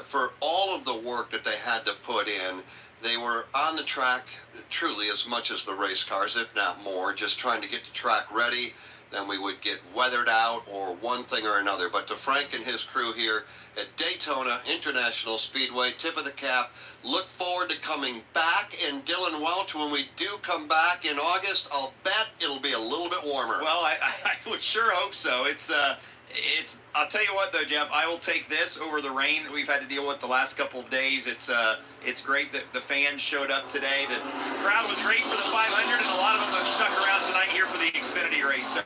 For all of the work that they had to put in, they were on the track truly as much as the race cars, if not more, just trying to get the track ready. Then we would get weathered out or one thing or another. But to Frank and his crew here at Daytona International Speedway, tip of the cap. Look forward to coming back. And Dylan Welch, when we do come back in August, I'll bet it'll be a little bit warmer. Well, I would sure hope so. I'll tell you what though, Jeff, I will take this over the rain that we've had to deal with the last couple of days. It's great that the fans showed up today. The crowd was great for the 500, and a lot of them have stuck around tonight here for the Xfinity race. So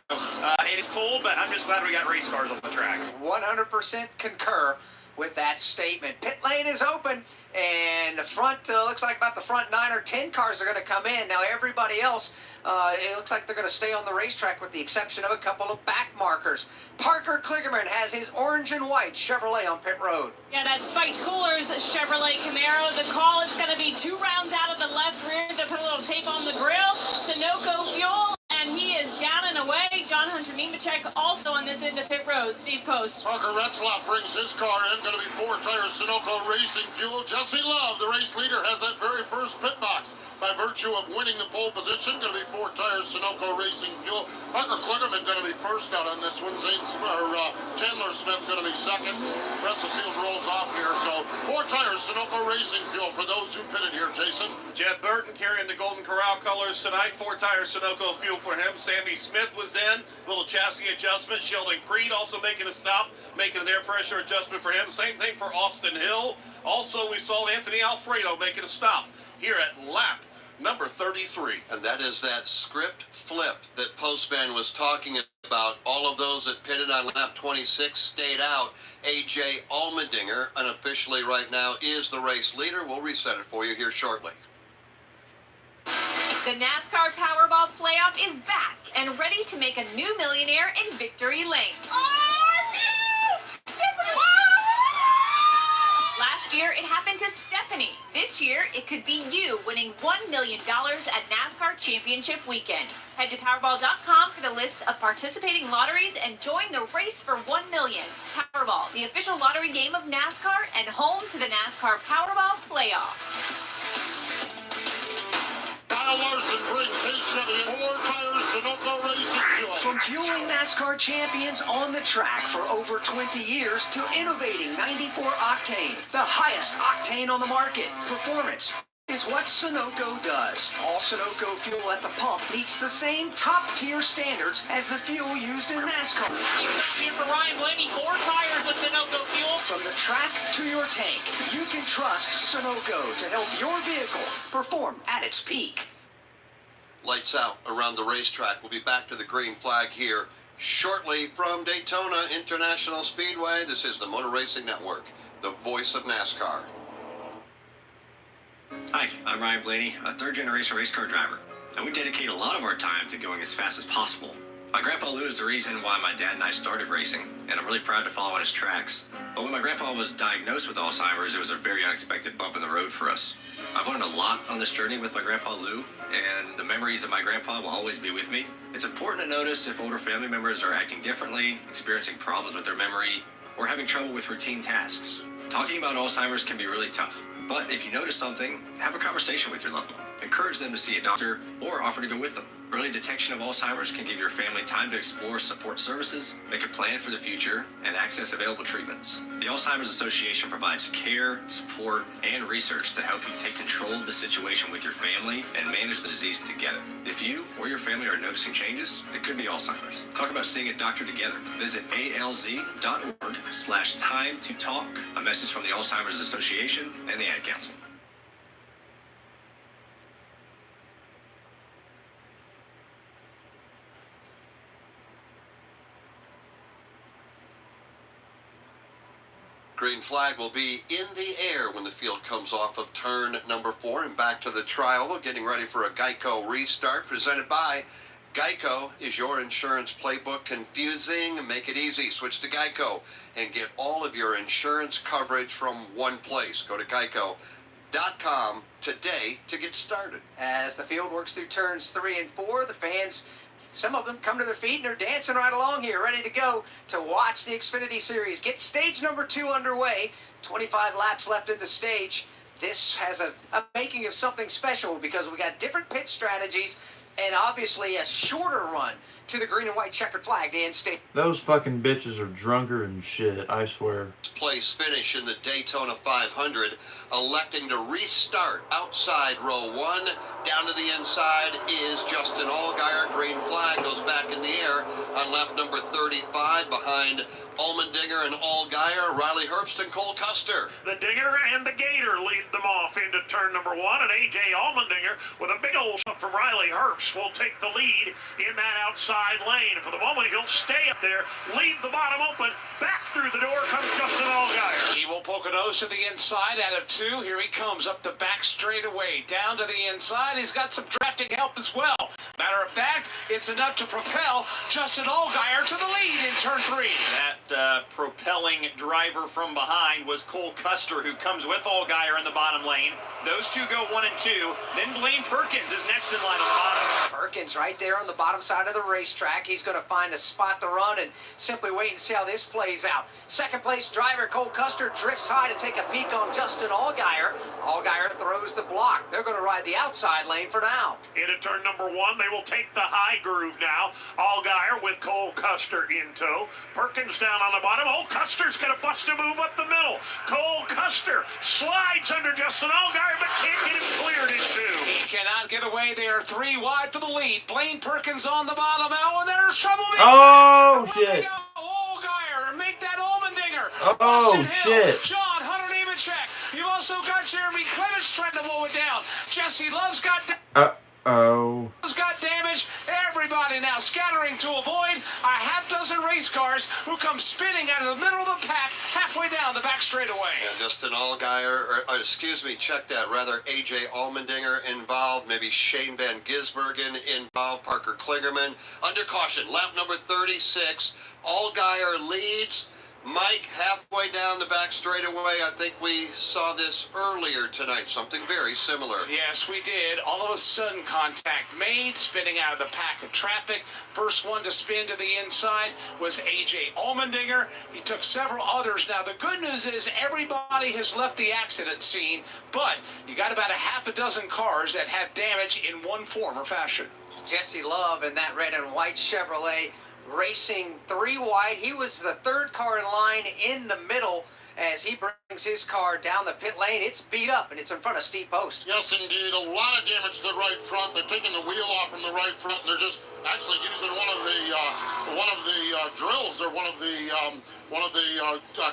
it is cold, but I'm just glad we got race cars on the track. 100% concur with that statement. Pit lane is open, and the front looks like about the front 9 or 10 cars are going to come in. Now everybody else, it looks like they're going to stay on the racetrack with the exception of a couple of back markers. Parker Kligerman has his orange and white Chevrolet on pit road. Yeah, that spiked coolers Chevrolet Camaro. The call, it's going to be 2 rounds out of the left rear. They put a little tape on the grill. Sunoco fuel, and he is down and away. John Hunter Nemechek also on this end of pit road. Steve Post. Parker Retzlaff brings his car in. Going to be 4-tire Sunoco Racing fuel. Jesse Love, the race leader, has that very first pit box by virtue of winning the pole position. Going to be 4-tire Sunoco Racing fuel. Parker Kligerman going to be first out on this one. Chandler Smith going to be second. The rest of the field rolls off here. So 4-tire Sunoco Racing fuel for those who pitted here, Jason. Jed Burton carrying the Golden Corral colors tonight. 4-tire Sunoco fuel for him. Sammy Smith was in. Little chassis adjustment. Sheldon Creed also making a stop, making an air pressure adjustment for him. Same thing for Austin Hill. Also, we saw Anthony Alfredo making a stop here at lap number 33. And that is that script flip that Postman was talking about. All of those that pitted on lap 26 stayed out. A.J. Allmendinger, unofficially right now, is the race leader. We'll reset it for you here shortly. The NASCAR Powerball playoff is back and ready to make a new millionaire in Victory Lane. Last year, it happened to Stephanie. This year, it could be you winning $1 million at NASCAR Championship Weekend. Head to Powerball.com for the list of participating lotteries and join the race for $1 million. Powerball, the official lottery game of NASCAR and home to the NASCAR Powerball playoff. Kyle Larson brings his Chevy 4-tire Sunoco Racing fuel. From fueling NASCAR champions on the track for over 20 years to innovating 94 octane, the highest octane on the market. Performance is what Sunoco does. All Sunoco fuel at the pump meets the same top-tier standards as the fuel used in NASCAR. Here for Ryan Blaney, 4 tires with Sunoco fuel. From the track to your tank, you can trust Sunoco to help your vehicle perform at its peak. Lights out around the racetrack. We'll be back to the green flag here shortly from Daytona International Speedway. This is the Motor Racing Network, the voice of NASCAR. Hi, I'm Ryan Blaney, a third-generation race car driver, and we dedicate a lot of our time to going as fast as possible. My grandpa Lou is the reason why my dad and I started racing, and I'm really proud to follow on his tracks. But when my grandpa was diagnosed with Alzheimer's, it was a very unexpected bump in the road for us. I've learned a lot on this journey with my grandpa Lou, and the memories of my grandpa will always be with me. It's important to notice if older family members are acting differently, experiencing problems with their memory, or having trouble with routine tasks. Talking about Alzheimer's can be really tough, but if you notice something, have a conversation with your loved one. Encourage them to see a doctor or offer to go with them. Early detection of Alzheimer's can give your family time to explore support services, make a plan for the future, and access available treatments. The Alzheimer's Association provides care, support, and research to help you take control of the situation with your family and manage the disease together. If you or your family are noticing changes, it could be Alzheimer's. Talk about seeing a doctor together. Visit alz.org/time to talk. A message from the Alzheimer's Association and the Ad Council. Green flag will be in the air when the field comes off of turn number 4 and back to the tri-oval, getting ready for a Geico restart presented by Geico. Is your insurance playbook confusing? Make it easy. Switch to Geico and get all of your insurance coverage from one place. Go to geico.com today to get started. As the field works through turns 3 and 4, the fans, some of them come to their feet and they're dancing right along here, ready to go to watch the Xfinity Series. Get stage number 2 underway. 25 laps left in the stage. This has a making of something special because we got different pit strategies and obviously a shorter run to the green and white checkered flag to end stage. Those fucking bitches are drunker than shit, I swear. Place finish in the Daytona 500, electing to restart outside row 1. Down to the inside is Justin Allgaier. Green flag goes back in the air on lap number 35 behind Allmendinger and Allgaier, Riley Herbst and Cole Custer. The Dinger and the Gator lead them off into turn number 1, and A.J. Allmendinger with a big old shot from Riley Herbst will take the lead in that outside lane. For the moment, he'll stay up there, leave the bottom open. Back through the door comes Justin Allgaier. He will poke a nose to the inside out of 2. Here he comes up the back straightaway, down to the inside. He's got some drafting help as well. Matter of fact, it's enough to propel Justin Allgaier to the lead in turn 3. That propelling driver from behind was Cole Custer, who comes with Allgaier in the bottom lane. Those two go 1 and 2. Then Blaine Perkins is next in line on the bottom. Perkins right there on the bottom side of the racetrack. He's going to find a spot to run and simply wait and see how this plays out. Second place driver Cole Custer drifts high to take a peek on Justin Allgaier. Allgaier throws the block. They're going to ride the outside lane for now. Into turn number 1, they will take the high groove now. Allgaier with Cole Custer in tow. Perkins down on the bottom. Oh, Custer's going to bust a move up the middle. Cole Custer slides under Justin Allgaier, but can't get him cleared in 2. He cannot get away there. 3 wide for the lead. Blaine Perkins on the bottom. Oh, and there's trouble. Oh, shit. Allgaier, make that Allmendinger. Oh, shit. John Hunter Nemechek. You also got Jeremy Clements trying to mow it down. Jesse Love's got damage. Everybody now scattering to avoid a half dozen race cars who come spinning out of the middle of the pack halfway down the back straightaway. Yeah, Justin Allgaier, check that, rather A.J. Allmendinger involved, maybe Shane Van Gisbergen involved, Parker Kligerman. Under caution, lap number 36, Allgaier leads. Mike, halfway down the back straightaway, I think we saw this earlier tonight, something very similar. Yes, we did. All of a sudden, contact made, spinning out of the pack of traffic. First one to spin to the inside was A.J. Allmendinger. He took several others. Now, the good news is everybody has left the accident scene, but you got about a half a dozen cars that had damage in one form or fashion. Jesse Love in that red and white Chevrolet, racing 3 wide. He was the 3rd car in line in the middle as he brings his car down the pit lane. It's beat up and it's in front of Steve Post. Yes, indeed. A lot of damage to the right front. They're taking the wheel off from the right front, and they're just actually using one of the drills or one of the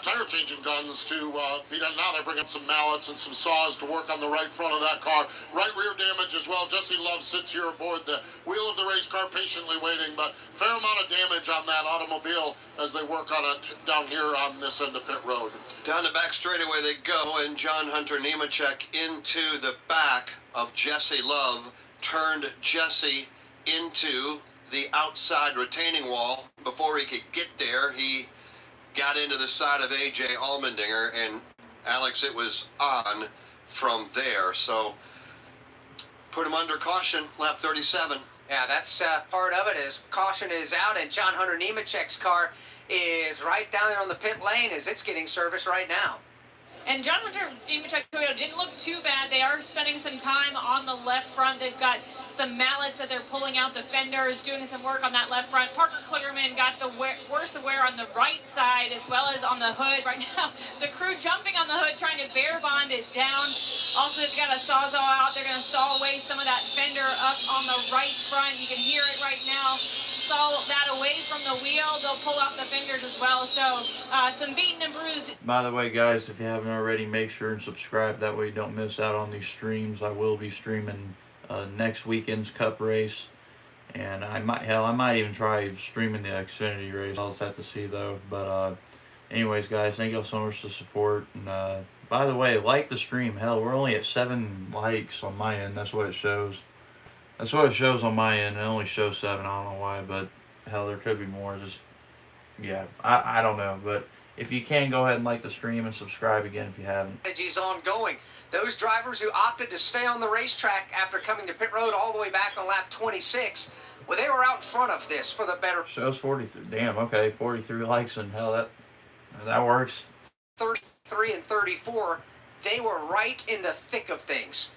tire changing guns to beat up. Now they're bringing some mallets and some saws to work on the right front of that car. Right rear damage as well. Jesse Love sits here aboard the wheel of the race car patiently waiting, but fair amount of damage on that automobile as they work on it down here on this end of pit road. Down the back straightaway they go, and John Hunter Nemechek into the back of Jesse Love, turned Jesse into the outside retaining wall. Before he could get there, he got into the side of A.J. Allmendinger, and Alex, it was on from there. So put him under caution, lap 37. Yeah, that's part of it, as caution is out, and John Hunter Nemechek's car is right down there on the pit lane as it's getting service right now. And John Hunter Nemechek Toyota didn't look too bad. They are spending spending some time on the left front. They've got some mallets that they're pulling out the fenders, doing some work on that left front. Parker Kligerman got the worst of wear on the right side as well as on the hood. Right now, the crew jumping on the hood, trying to bare bond it down. Also, they've got a sawzall out. They're going to saw away some of that fender up on the right front. You can hear it right now. Saw that away from the wheel. They'll pull out the fenders as well. So some beaten and bruised. By the way, guys, if you haven't already, make sure and subscribe. That way you don't miss out on these streams. I will be streaming next weekend's Cup race, and I might even try streaming the Xfinity race. I'll just have to see though. But anyways, guys, thank y'all so much for the support. And by the way, like the stream. Hell, we're only at 7 likes on my end. That's what it shows. That's what it shows on my end. It only shows 7. I don't know why, but hell, there could be more. Just yeah, I don't know, but if you can, go ahead and like the stream and subscribe again if you haven't. Strategies ongoing. Those drivers who opted to stay on the racetrack after coming to pit road all the way back on lap 26, well, they were out front of this for the better. Shows 43. Damn. Okay, 43 likes, and hell, that works. 33 and 34, they were right in the thick of things.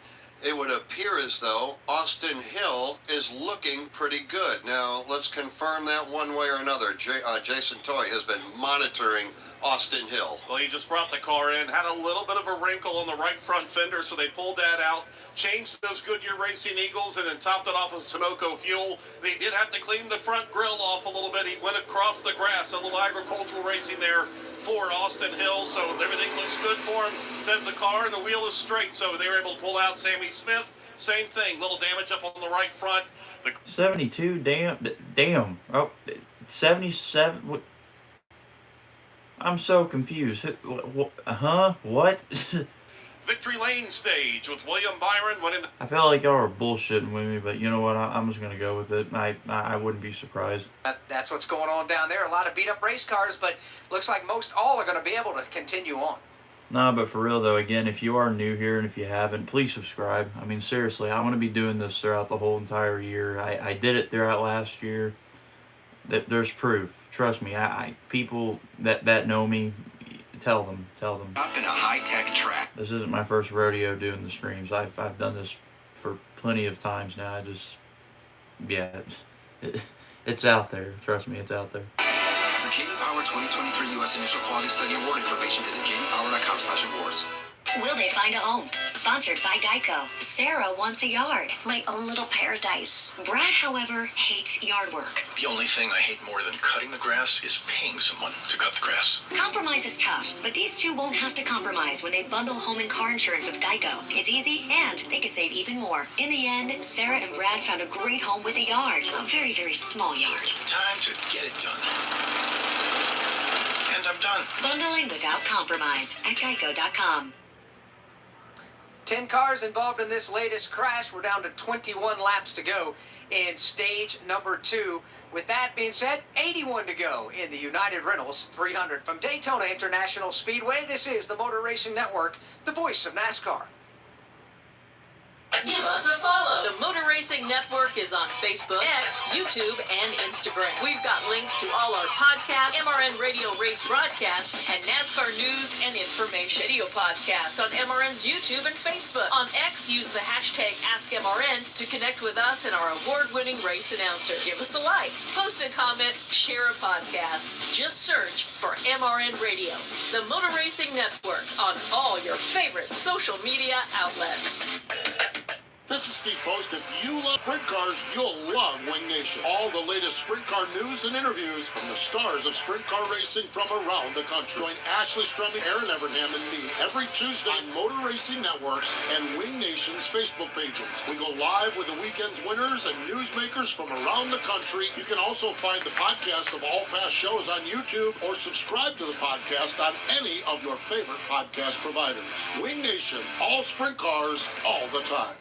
It would appear as though Austin Hill is looking pretty good. Now, let's confirm that one way or another. Jason Toy has been monitoring Austin Hill. Well, he just brought the car in, had a little bit of a wrinkle on the right front fender, so they pulled that out, changed those Goodyear Racing Eagles, and then topped it off with Sunoco fuel. They did have to clean the front grill off a little bit. He went across the grass, a little agricultural racing there for Austin Hill, so everything looks good for him. Says the car and the wheel is straight, so they were able to pull out Sammy Smith. Same thing, little damage up on the right front. 72, damn. Oh, 77. What? I'm so confused. Huh? What? Victory Lane stage with William Byron winning. I feel like y'all are bullshitting with me, but you know what? I'm just gonna go with it. I wouldn't be surprised. That's what's going on down there. A lot of beat up race cars, but looks like most all are going to be able to continue on. Nah, but for real though, again, if you are new here and if you haven't, please subscribe. I mean, seriously, I'm gonna be doing this throughout the whole entire year. I did it throughout last year. There's proof. Trust me. People that know me, tell them. Up in a high-tech track. This isn't my first rodeo doing the streams. I've done this for plenty of times now. It's out there. Trust me, it's out there. For J.D. Power 2023 U.S. Initial Quality Study Award information, visit jdpower.com/awards. Will they find a home? Sponsored by Geico. Sarah wants a yard. My own little paradise. Brad, however, hates yard work. The only thing I hate more than cutting the grass is paying someone to cut the grass. Compromise is tough, but these two won't have to compromise when they bundle home and car insurance with Geico. It's easy, and they could save even more. In the end, Sarah and Brad found a great home with a yard. A very, very small yard. Time to get it done. And I'm done. Bundling without compromise at geico.com. 10 cars involved in this latest crash. We're down to 21 laps to go in stage number 2. With that being said, 81 to go in the United Reynolds 300. From Daytona International Speedway, this is the Motor Racing Network, the voice of NASCAR. Give us a follow. The Motor Racing Network is on Facebook, X, YouTube, and Instagram. We've got links to all our podcasts, MRN Radio Race broadcasts, and NASCAR news and information video podcasts on MRN's YouTube and Facebook. On X, use the hashtag AskMRN to connect with us and our award-winning race announcer. Give us a like, post a comment, share a podcast. Just search for MRN Radio. The Motor Racing Network on all your favorite social media outlets. This is Steve Post. If you love sprint cars, you'll love Wing Nation. All the latest sprint car news and interviews from the stars of sprint car racing from around the country. Join Ashley Strumming, Aaron Evernham, and me every Tuesday on Motor Racing Networks and Wing Nation's Facebook pages. We go live with the weekend's winners and newsmakers from around the country. You can also find the podcast of all past shows on YouTube or subscribe to the podcast on any of your favorite podcast providers. Wing Nation, all sprint cars, all the time.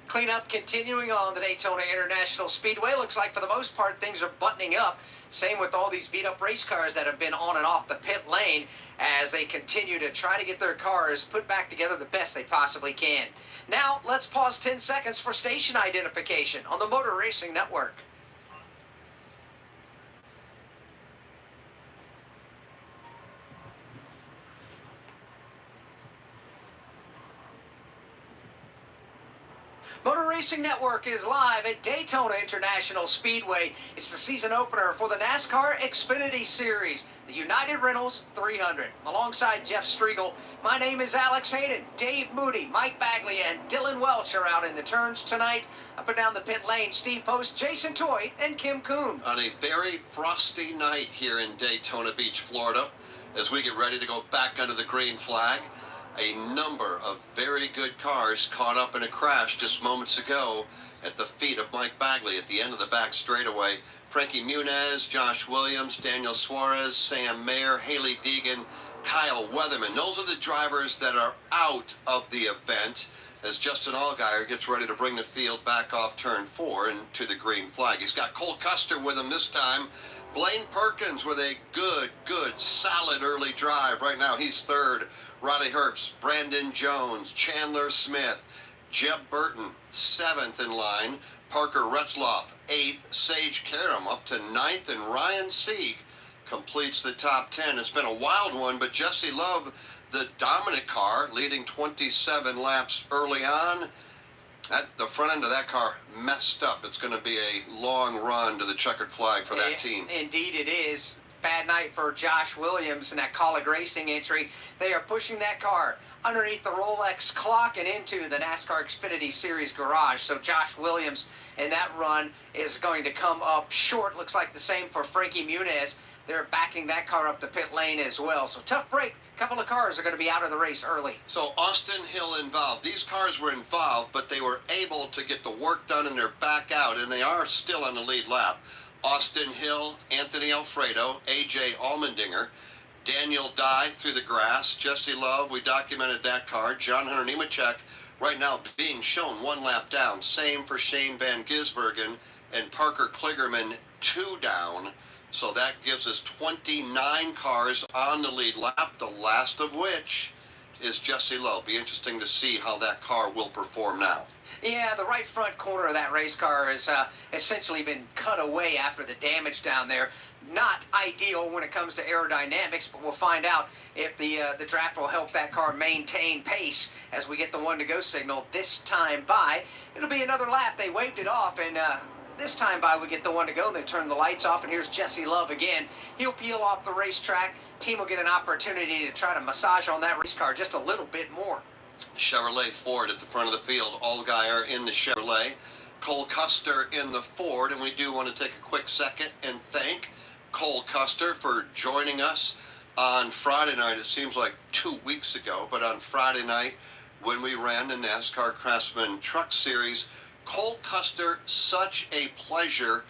Clean cleanup continuing on the Daytona International Speedway. Looks like for the most part things are buttoning up. Same with all these beat up race cars that have been on and off the pit lane as they continue to try to get their cars put back together the best they possibly can. Now let's pause 10 seconds for station identification on the Motor Racing Network. Motor Racing Network is live at Daytona International Speedway. It's the season opener for the NASCAR Xfinity Series, the United Rentals 300. Alongside Jeff Striegel, my name is Alex Hayden. Dave Moody, Mike Bagley, and Dylan Welch are out in the turns tonight. Up and down the pit lane, Steve Post, Jason Toy, and Kim Kuhn. On a very frosty night here in Daytona Beach, Florida, as we get ready to go back under the green flag, a number of very good cars caught up in a crash just moments ago at the feet of Mike Bagley at the end of the back straightaway. Frankie Muniz, Josh Williams, Daniel Suarez, Sam Mayer, Haley Deegan, Kyle Weatherman. Those are the drivers that are out of the event as Justin Allgaier gets ready to bring the field back off turn 4 into the green flag. He's got Cole Custer with him this time. Blaine Perkins with a good, solid early drive. Right now he's third. Riley Herbst, Brandon Jones, Chandler Smith, Jeb Burton, 7th in line. Parker Retzloff, 8th. Sage Karam up to 9th. And Ryan Sieg completes the top 10. It's been a wild one, but Jesse Love, the dominant car, leading 27 laps early on. The front end of that car messed up. It's going to be a long run to the checkered flag for that team. Indeed it is. Bad night for Josh Williams in that Colleague Racing entry. They are pushing that car underneath the Rolex clock and into the NASCAR Xfinity Series garage. So Josh Williams in that run is going to come up short. Looks like the same for Frankie Muniz. They're backing that car up the pit lane as well. So tough break. A couple of cars are going to be out of the race early. So Austin Hill involved. These cars were involved, but they were able to get the work done and they're back out, and they are still on the lead lap. Austin Hill, Anthony Alfredo, A.J. Allmendinger, Daniel Dye through the grass, Jesse Love, we documented that car, John Hunter Nemechek right now being shown 1 lap down. Same for Shane Van Gisbergen and Parker Kligerman 2 down. So that gives us 29 cars on the lead lap, the last of which is Jesse Love. Be interesting to see how that car will perform now. Yeah, the right front corner of that race car has essentially been cut away after the damage down there. Not ideal when it comes to aerodynamics, but we'll find out if the draft will help that car maintain pace as we get the 1-to-go signal this time by. It'll be another lap. They waved it off, and this time by we get the 1-to-go. They turn the lights off, and here's Jesse Love again. He'll peel off the racetrack. Team will get an opportunity to try to massage on that race car just a little bit more. Chevrolet Ford at the front of the field. Allgaier in the Chevrolet. Cole Custer in the Ford. And we do want to take a quick second and thank Cole Custer for joining us on Friday night. It seems like 2 weeks ago, but on Friday night when we ran the NASCAR Craftsman Truck Series. Cole Custer, such a pleasure.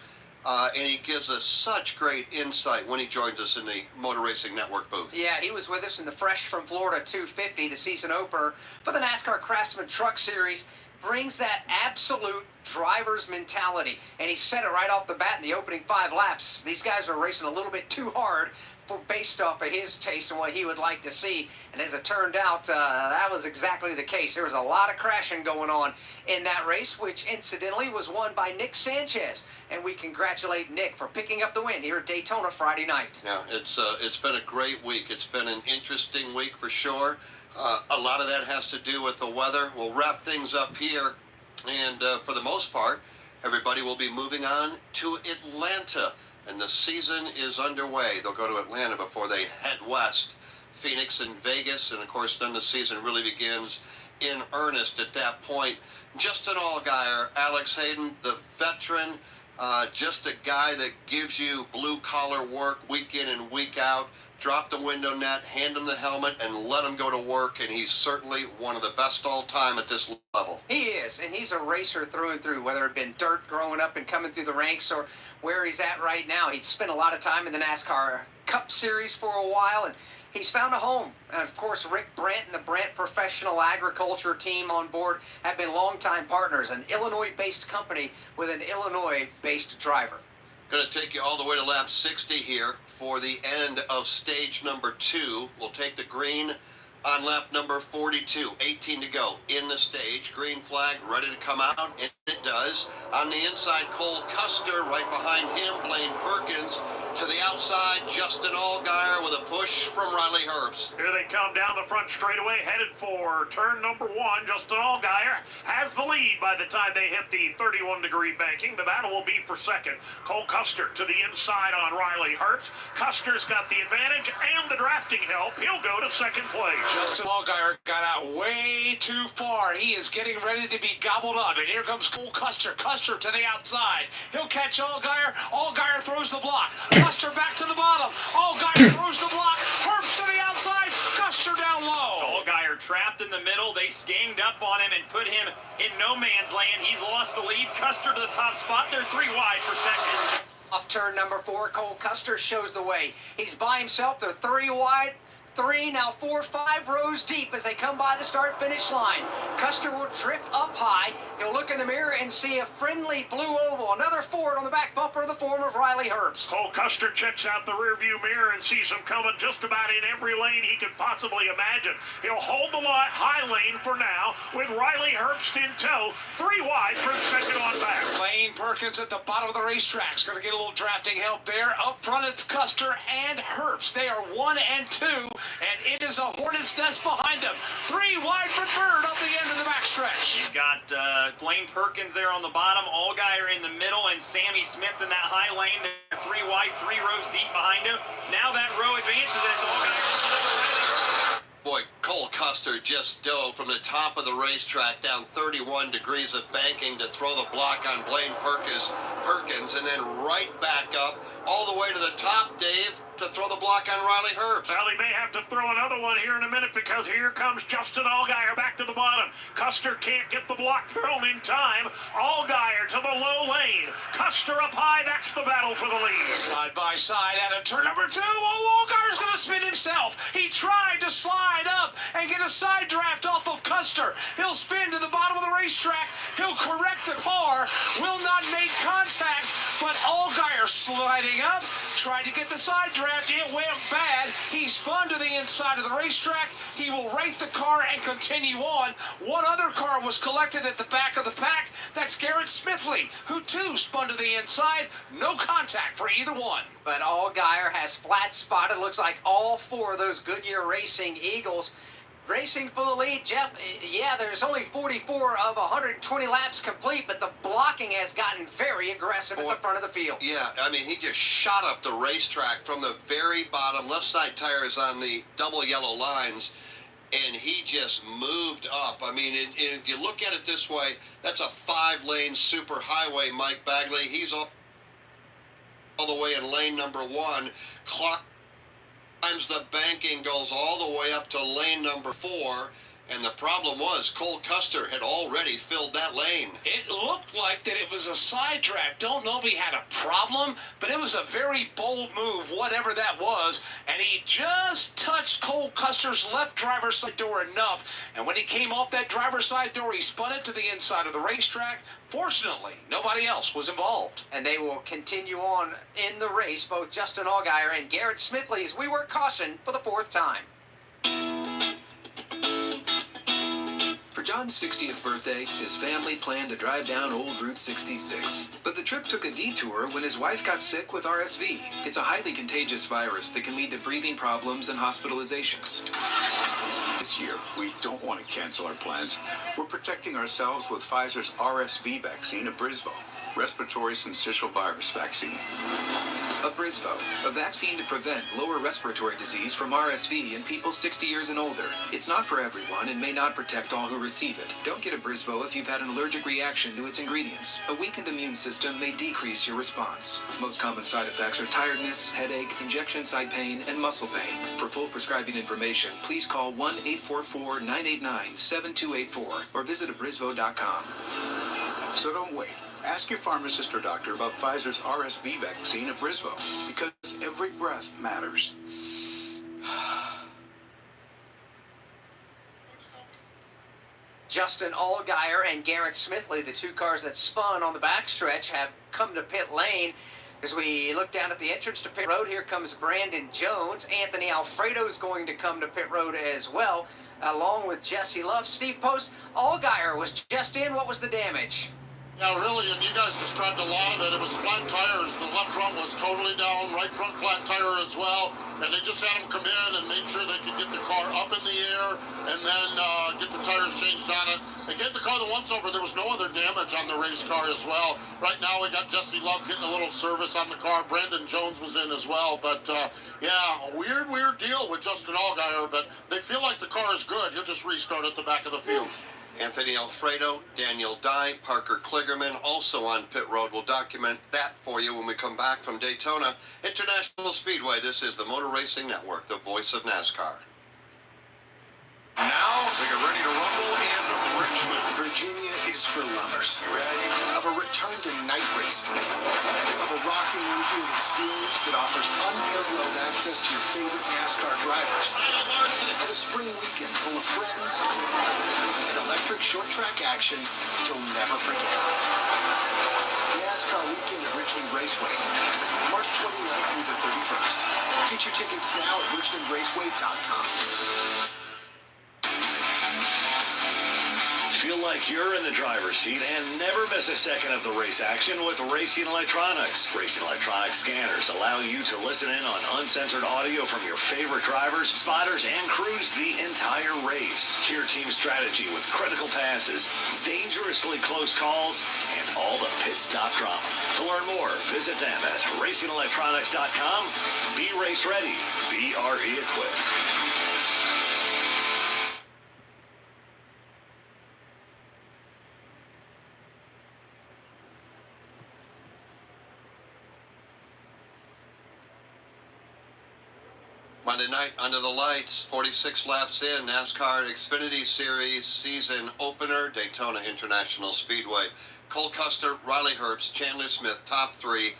And he gives us such great insight when he joins us in the Motor Racing Network booth. Yeah, he was with us in the Fresh from Florida 250, the season opener for the NASCAR Craftsman Truck Series. Brings that absolute driver's mentality, and he said it right off the bat in the opening 5 laps. These guys are racing a little bit too hard based off of his taste and what he would like to see. And as it turned out, that was exactly the case. There was a lot of crashing going on in that race, which incidentally was won by Nick Sanchez. And we congratulate Nick for picking up the win here at Daytona Friday night. Yeah, it's been a great week. It's been an interesting week for sure. A lot of that has to do with the weather. We'll wrap things up here. And for the most part, everybody will be moving on to Atlanta. And the season is underway. They'll go to Atlanta before they head west. Phoenix and Vegas. And, of course, then the season really begins in earnest at that point. Justin Allgaier, Alex Hayden, the veteran, just a guy that gives you blue-collar work week in and week out. drop the window net, hand him the helmet, and let him go to work, and he's certainly one of the best all time at this level. He is, and he's a racer through and through, whether it been dirt growing up and coming through the ranks or where he's at right now. He's spent a lot of time in the NASCAR Cup Series for a while, and he's found a home. And of course, Rick Brandt and the Brandt Professional Agriculture team on board have been longtime partners, an Illinois-based company with an Illinois-based driver. Going to take you all the way to lap 60 here for the end of stage number 2. We'll take the green on lap number 42. 18 to go in the stage. Green flag ready to come out, and it does. On the inside, Cole Custer. Right behind him, Blaine Perkins. To the outside, Justin Allgaier with a push from Riley Herbst. Here they come down the front straightaway, headed for turn number 1. Justin Allgaier has the lead by the time they hit the 31-degree banking. The battle will be for second. Cole Custer to the inside on Riley Herbst. Custer's got the advantage and the drafting help. He'll go to second place. Justin Allgaier got out way too far. He is getting ready to be gobbled up. And here comes Cole Custer. Custer to the outside. He'll catch Allgaier. Allgaier throws the block. Custer back to the bottom. Allgaier throws the block. Herbst to the outside. Custer down low. Allgaier trapped in the middle. They ganged up on him and put him in no man's land. He's lost the lead. Custer to the top spot. They're 3 wide for second. Off turn number 4, Cole Custer shows the way. He's by himself. They're 3 wide. 3, now 4, 5 rows deep as they come by the start-finish line. Custer will drift up high. He'll look in the mirror and see a friendly blue oval. Another Ford on the back bumper in the form of Riley Herbst. Cole Custer checks out the rearview mirror and sees him coming just about in every lane he could possibly imagine. He'll hold the high lane for now with Riley Herbst in tow. 3 wide for second on back. Blaine Perkins at the bottom of the racetrack is going to get a little drafting help there. Up front, it's Custer and Herbst. They are 1 and 2. And it is a hornet's nest behind them. 3 wide for third up the end of the backstretch. You've got Blaine Perkins there on the bottom, Allgaier in the middle, and Sammy Smith in that high lane. They're 3 wide, 3 rows deep behind him. Now that row advances as Allgaier. Boy, Cole Custer just dove from the top of the racetrack down 31 degrees of banking to throw the block on Blaine Perkins, and then right back up all the way to the top, Dave, to throw the block on Riley Herbst. Well, he may have to throw another one here in a minute because here comes Justin Allgaier back to the bottom. Custer can't get the block thrown in time. Allgaier to the low lane. Custer up high. That's the battle for the lead. Side by side out of turn number 2. Oh, Allgaier's going to spin himself. He tried to slide up and get a side draft off of Custer. He'll spin to the bottom of the racetrack. He'll correct the car. Will not make contact, but Allgaier sliding up. Tried to get the side draft. It went bad. He spun to the inside of the racetrack. He will rate the car and continue on. One other car was collected at the back of the pack. That's Garrett Smithley, who too spun to the inside. No contact for either one. But Allgaier has flat spotted. Looks like all 4 of those Goodyear Racing Eagles racing for the lead. Jeff, yeah, there's only 44 of 120 laps complete, but the blocking has gotten very aggressive at the front of the field. Yeah, I mean, he just shot up the racetrack from the very bottom. Left side tire is on the double yellow lines, and he just moved up. I mean, and if you look at it this way, that's a 5-lane super highway, Mike Bagley. He's all the way in lane number 1. Climbs the banking, goes all the way up to lane number 4, and the problem was Cole Custer had already filled that lane. It looked like that it was a side draft. Don't know if he had a problem, but it was a very bold move, whatever that was, and he just touched Cole Custer's left driver's side door enough, and when he came off that driver's side door, he spun it to the inside of the racetrack. Fortunately, nobody else was involved. And they will continue on in the race, both Justin Allgaier and Garrett Smithley, as we were cautioned for the 4th time. For John's 60th birthday, his family planned to drive down Old Route 66. But the trip took a detour when his wife got sick with RSV. It's a highly contagious virus that can lead to breathing problems and hospitalizations. This year, we don't want to cancel our plans. We're protecting ourselves with Pfizer's RSV vaccine, Abrysvo, respiratory syncytial virus vaccine. Abrysvo, a vaccine to prevent lower respiratory disease from RSV in people 60 years and older. It's not for everyone and may not protect all who receive it. Don't get Abrysvo if you've had an allergic reaction to its ingredients. A weakened immune system may decrease your response. Most common side effects are tiredness, headache, injection site pain, and muscle pain. For full prescribing information, please call 1-844-989-7284 or visit abrysvo.com. So don't wait. Ask your pharmacist or doctor about Pfizer's RSV vaccine, Abrysvo, because every breath matters. Justin Allgaier and Garrett Smithley, the two cars that spun on the backstretch, have come to pit lane. As we look down at the entrance to pit road, here comes Brandon Jones. Anthony Alfredo's going to come to pit road as well, along with Jesse Love. Steve Post, Allgaier was just in. What was the damage? Yeah, really, and you guys described a lot of it. It was flat tires. The left front was totally down, right front flat tire as well. And they just had them come in and made sure they could get the car up in the air and then get the tires changed on it. They gave the car the once-over. There was no other damage on the race car as well. Right now we got Jesse Love getting a little service on the car. Brandon Jones was in as well. But, yeah, a weird deal with Justin Allgaier. But they feel like the car is good. He'll just restart at the back of the field. Anthony Alfredo, Daniel Dye, Parker Kligerman also on pit road. We'll document that for you when we come back from Daytona International Speedway. This is the Motor Racing Network, the voice of NASCAR. Now, they get ready to rumble in Richmond. Virginia is for lovers. Of a return to night racing. Of a rocking infield experience that offers unparalleled access to your favorite NASCAR drivers. Of a spring weekend full of friends and electric short track action you'll never forget. NASCAR Weekend at Richmond Raceway, March 29th through the 31st. Get your tickets now at richmondraceway.com. Feel like you're in the driver's seat and never miss a second of the race action with Racing Electronics. Racing Electronics scanners allow you to listen in on uncensored audio from your favorite drivers, spotters, and crews the entire race. Hear team strategy with critical passes, dangerously close calls, and all the pit stop drama. To learn more, visit them at racingelectronics.com. Be race ready. Be RE equipped. Monday night, under the lights, 46 laps in, NASCAR Xfinity Series season opener, Daytona International Speedway. Cole Custer, Riley Herbst, Chandler Smith, top three.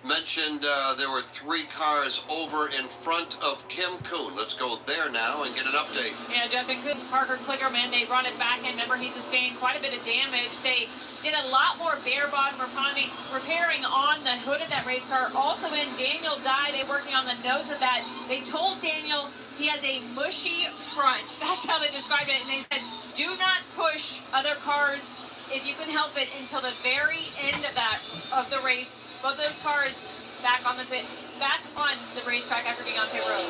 Mentioned there were three cars over in front of Kim Kuhn. Let's go there now and get an update. Yeah, Jeff, including Parker Kligerman, they brought it back in. Remember, he sustained quite a bit of damage. They did a lot more bare bottom repairing on the hood of that race car. Also in Daniel Dye, they're working on the nose of that. They told Daniel he has a mushy front. That's how they described it. And they said, do not push other cars if you can help it until the very end of the race. Both those cars back on the racetrack after being on pit road.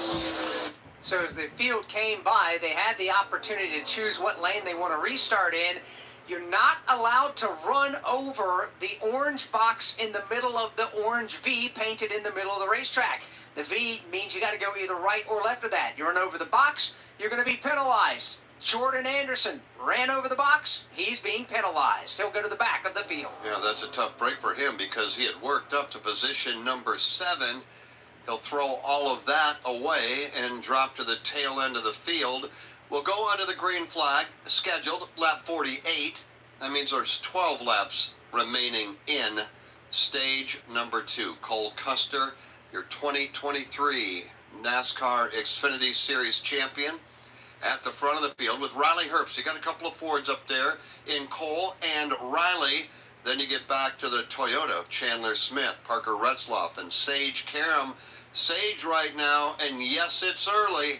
So as the field came by, they had the opportunity to choose what lane they want to restart in. You're not allowed to run over the orange box in the middle of the orange V painted in the middle of the racetrack. The V means you got to go either right or left of that. You run over the box, you're going to be penalized. Jordan Anderson ran over the box. He's being penalized. He'll go to the back of the field. Yeah, that's a tough break for him because he had worked up to position number 7. He'll throw all of that away and drop to the tail end of the field. We'll go under the green flag, scheduled, lap 48. That means there's 12 laps remaining in stage number 2. Cole Custer, your 2023 NASCAR Xfinity Series champion, at the front of the field with Riley Herbst. You got a couple of Fords up there in Cole and Riley. Then you get back to the Toyota of Chandler Smith, Parker Retzloff, and Sage Karam. Sage right now, and yes, it's early,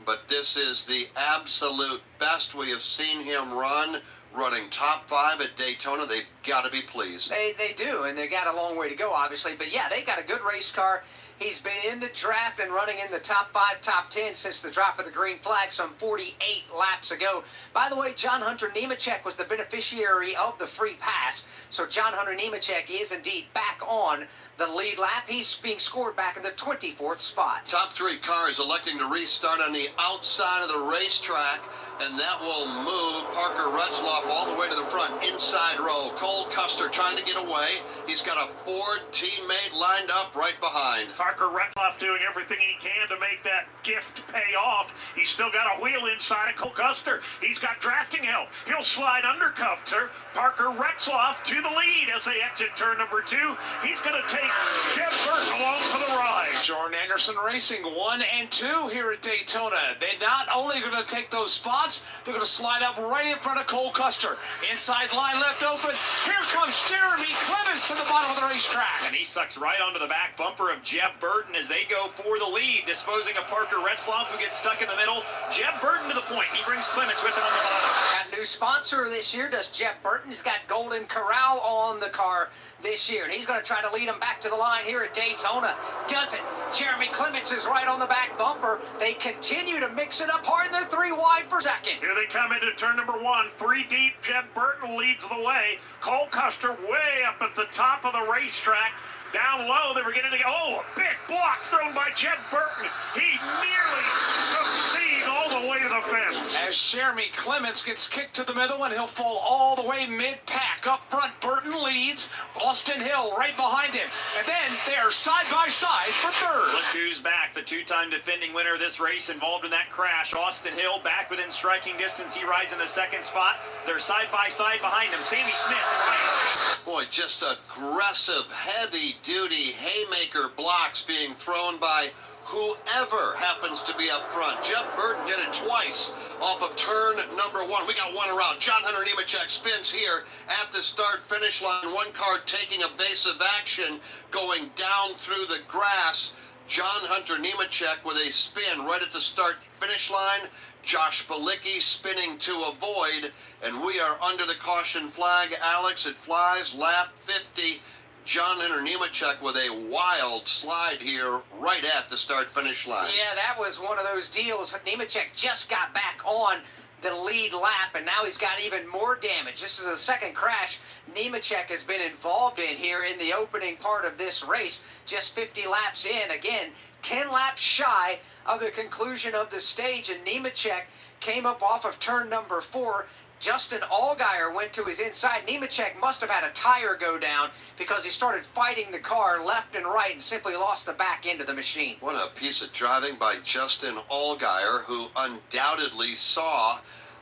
but this is the absolute best we have seen him run, running top 5 at Daytona. They've got to be pleased. They do, and they got a long way to go, obviously. But yeah, they've got a good race car. He's been in the draft and running in the top 5, top 10 since the drop of the green flag some 48 laps ago. By the way, John Hunter Nemechek was the beneficiary of the free pass. So John Hunter Nemechek is indeed back on the lead lap. He's being scored back in the 24th spot. Top 3 cars electing to restart on the outside of the racetrack, and that will move Parker Retzlaff all the way to the front. Inside row, Cole Custer trying to get away. He's got a Ford teammate lined up right behind. Parker Retzlaff doing everything he can to make that gift pay off. He's still got a wheel inside of Cole Custer. He's got drafting help. He'll slide under Custer. Parker Retzlaff to the lead as they exit turn number 2. He's going to take Jeff Burton along for the ride. Jordan Anderson Racing 1 and 2 here at Daytona. They're not only going to take those spots, they're going to slide up right in front of Cole Custer. Inside line left open. Here comes Jeremy Clemens to the bottom of the racetrack. And he sucks right onto the back bumper of Jeff Burton as they go for the lead, disposing of Parker Retzlaff, who gets stuck in the middle. Jeff Burton to the point. He brings Clemens with him on the bottom. Got a new sponsor this year, does Jeff Burton. He's got Golden Corral on the car this year, and he's going to try to lead him back to the line here at Daytona. Doesn't. Jeremy Clemens is right on the back bumper. They continue to mix it up hard. They're 3 wide for second. Here they come into turn number 1. 3 deep. Jeff Burton leads the way. Cole Custer way up at the top of the racetrack. Down low, they were getting to go. Oh, a big block thrown by Jeff Burton. He nearly took Steve all the way to the fence. As Jeremy Clements gets kicked to the middle, and he'll fall all the way mid-pack. Up front, Burton leads. Austin Hill right behind him. And then they are side by side for third. Look who's back. The 2-time defending winner of this race involved in that crash. Austin Hill back within striking distance. He rides in the 2nd spot. They're side by side behind him. Sammy Smith right. Boy, just aggressive, heavy-duty haymaker blocks being thrown by whoever happens to be up front. Jeff Burton did it twice off of turn number 1. We got one around. John Hunter Nemechek spins here at the start-finish line. One car taking evasive action, going down through the grass. John Hunter Nemechek with a spin right at the start-finish line. Josh Balicki spinning to avoid, and we are under the caution flag. Alex, it flies lap 50. John Hunter Nemechek with a wild slide here right at the start-finish line. Yeah, that was one of those deals. Nemechek just got back on the lead lap, and now he's got even more damage. This is the 2nd crash Nemechek has been involved in here in the opening part of this race. Just 50 laps in. Again, 10 laps shy of the conclusion of the stage, and Nemechek came up off of turn number 4. Justin Allgaier went to his inside. Nemechek must have had a tire go down because he started fighting the car left and right and simply lost the back end of the machine. What a piece of driving by Justin Allgaier, who undoubtedly saw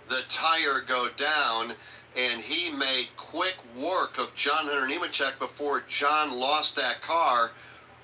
the tire go down, and he made quick work of John Hunter Nemechek before John lost that car,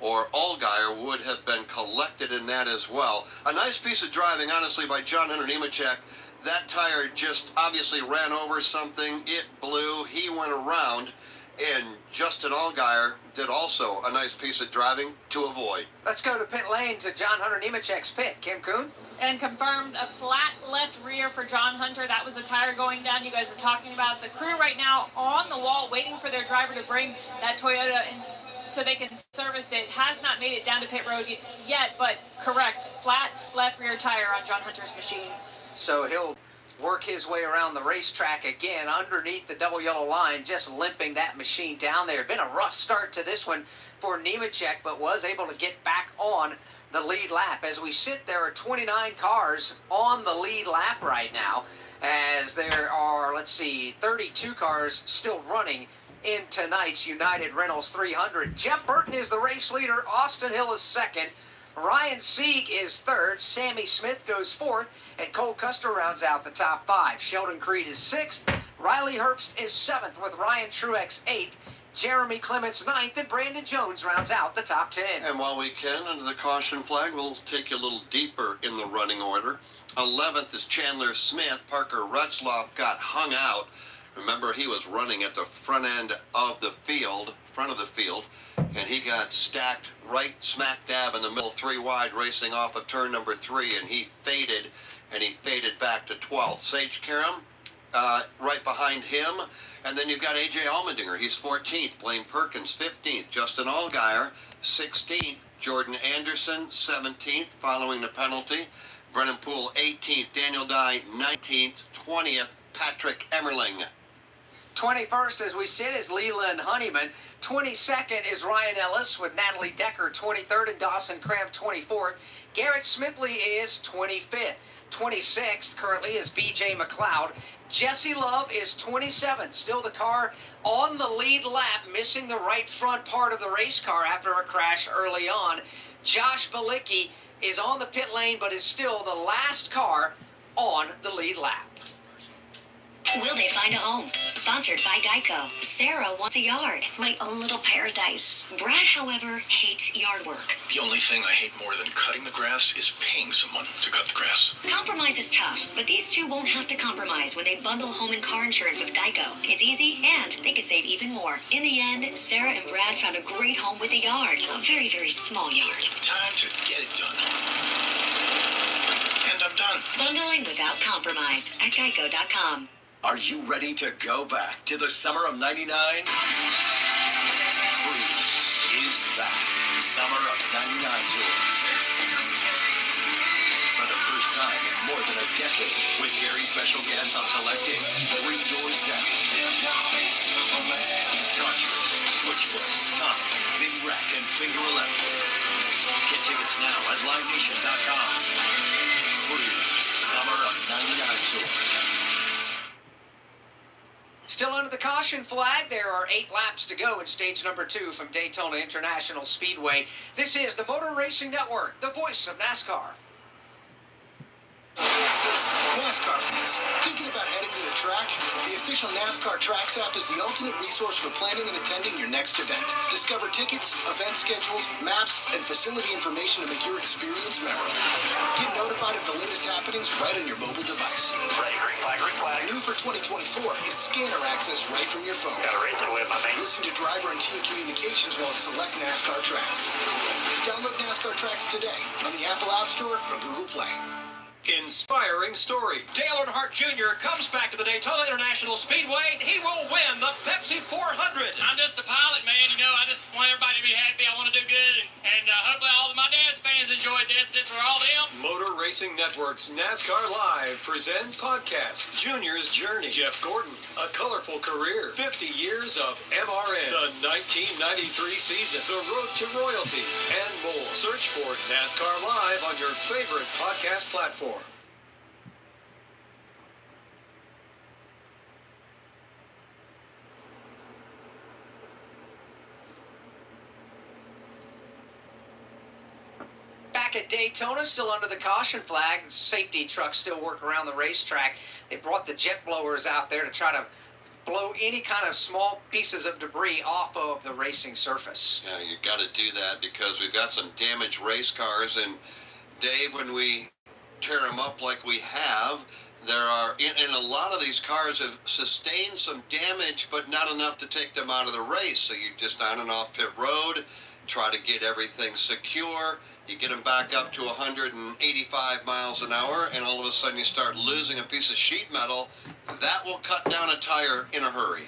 or Allgaier would have been collected in that as well. A nice piece of driving, honestly, by John Hunter Nemechek. That tire just obviously ran over something. It blew. He went around. And Justin Allgaier did also a nice piece of driving to avoid. Let's go to pit lane to John Hunter Nemechek's pit. Kim Kuhn? And confirmed a flat left rear for John Hunter. That was the tire going down you guys were talking about. The crew right now on the wall waiting for their driver to bring that Toyota in so they can service it. Has not made it down to pit road yet, but correct. Flat left rear tire on John Hunter's machine. So he'll work his way around the racetrack again underneath the double yellow line, just limping that machine down there. Been a rough start to this one for Nemechek, but was able to get back on the lead lap. As we sit, there are 29 cars on the lead lap right now, as there are, 32 cars still running in tonight's United Rentals 300. Jeff Burton is the race leader. Austin Hill is 2nd. Ryan Sieg is 3rd. Sammy Smith goes 4th. And Cole Custer rounds out the top 5. Sheldon Creed is 6th. Riley Herbst is 7th with Ryan Truex 8th. Jeremy Clements 9th. And Brandon Jones rounds out the top 10. And while we can, under the caution flag, we'll take you a little deeper in the running order. 11th is Chandler Smith. Parker Retzlaff got hung out. Remember, he was running at the front end of the field, and he got stacked right smack dab in the middle, 3 wide, racing off of turn number 3, and he faded back to 12th. Sage Karam, right behind him. And then you've got A.J. Allmendinger. He's 14th. Blaine Perkins, 15th. Justin Allgaier, 16th. Jordan Anderson, 17th, following the penalty. Brennan Poole, 18th. Daniel Dye, 19th. 20th, Patrick Emmerling. 21st, as we sit, is Leland Honeyman. 22nd is Ryan Ellis with Natalie Decker, 23rd, and Dawson Cramp, 24th. Garrett Smithley is 25th. 26th currently is B.J. McLeod. Jesse Love is 27th. Still the car on the lead lap, missing the right front part of the race car after a crash early on. Josh Balicki is on the pit lane, but is still the last car on the lead lap. Will they find a home? Sponsored by Geico. Sarah wants a yard. My own little paradise. Brad, however, hates yard work. The only thing I hate more than cutting the grass is paying someone to cut the grass. Compromise is tough, but these two won't have to compromise when they bundle home and car insurance with Geico. It's easy, and they could save even more. In the end, Sarah and Brad found a great home with a yard. A very, very small yard. Time to get it done. And I'm done. Bundling without compromise at Geico.com. Are you ready to go back to the summer of '99? Cruise is back. Summer of '99 tour. For the first time in more than a decade, with very special guests on select days, 3 doors down. Country, Switchfoot, Tommy, Big Rack, and Finger 11. Get tickets now at LiveNation.com. Cruise Summer of '99 tour. Still under the caution flag, there are 8 laps to go in stage number 2 from Daytona International Speedway. This is the Motor Racing Network, the voice of NASCAR. NASCAR fans, thinking about heading to the track? The official NASCAR Tracks app is the ultimate resource for planning and attending your next event. Discover tickets, event schedules, maps, and facility information to make your experience memorable. Get notified of the latest happenings right on your mobile device. Ready, green flag, green flag. New for 2024 is scanner access right from your phone. Got a race with my man. Listen to driver and team communications while at select NASCAR tracks. Download NASCAR Tracks today on the Apple App Store or Google Play. Inspiring story. Dale Earnhardt Jr. comes back to the Daytona International Speedway. He will win the Pepsi 400. I'm just a pilot, man. You know, I just want everybody to be happy. I want to do good. And hopefully all of my dad's fans enjoyed this. This for all them. Motor Racing Network's NASCAR Live presents podcast Junior's Journey. Jeff Gordon, a colorful career, 50 years of MRN, the 1993 season, the road to royalty, and more. Search for NASCAR Live on your favorite podcast platform. Back at Daytona, still under the caution flag. The safety trucks still work around the racetrack. They brought the jet blowers out there to try to blow any kind of small pieces of debris off of the racing surface. Yeah, you got to do that because we've got some damaged race cars. And Dave, when we tear them up like we have, there are, and a lot of these cars have sustained some damage, but not enough to take them out of the race. So you just on and off pit road, try to get everything secure. You get them back up to 185 miles an hour, and all of a sudden you start losing a piece of sheet metal. That will cut down a tire in a hurry.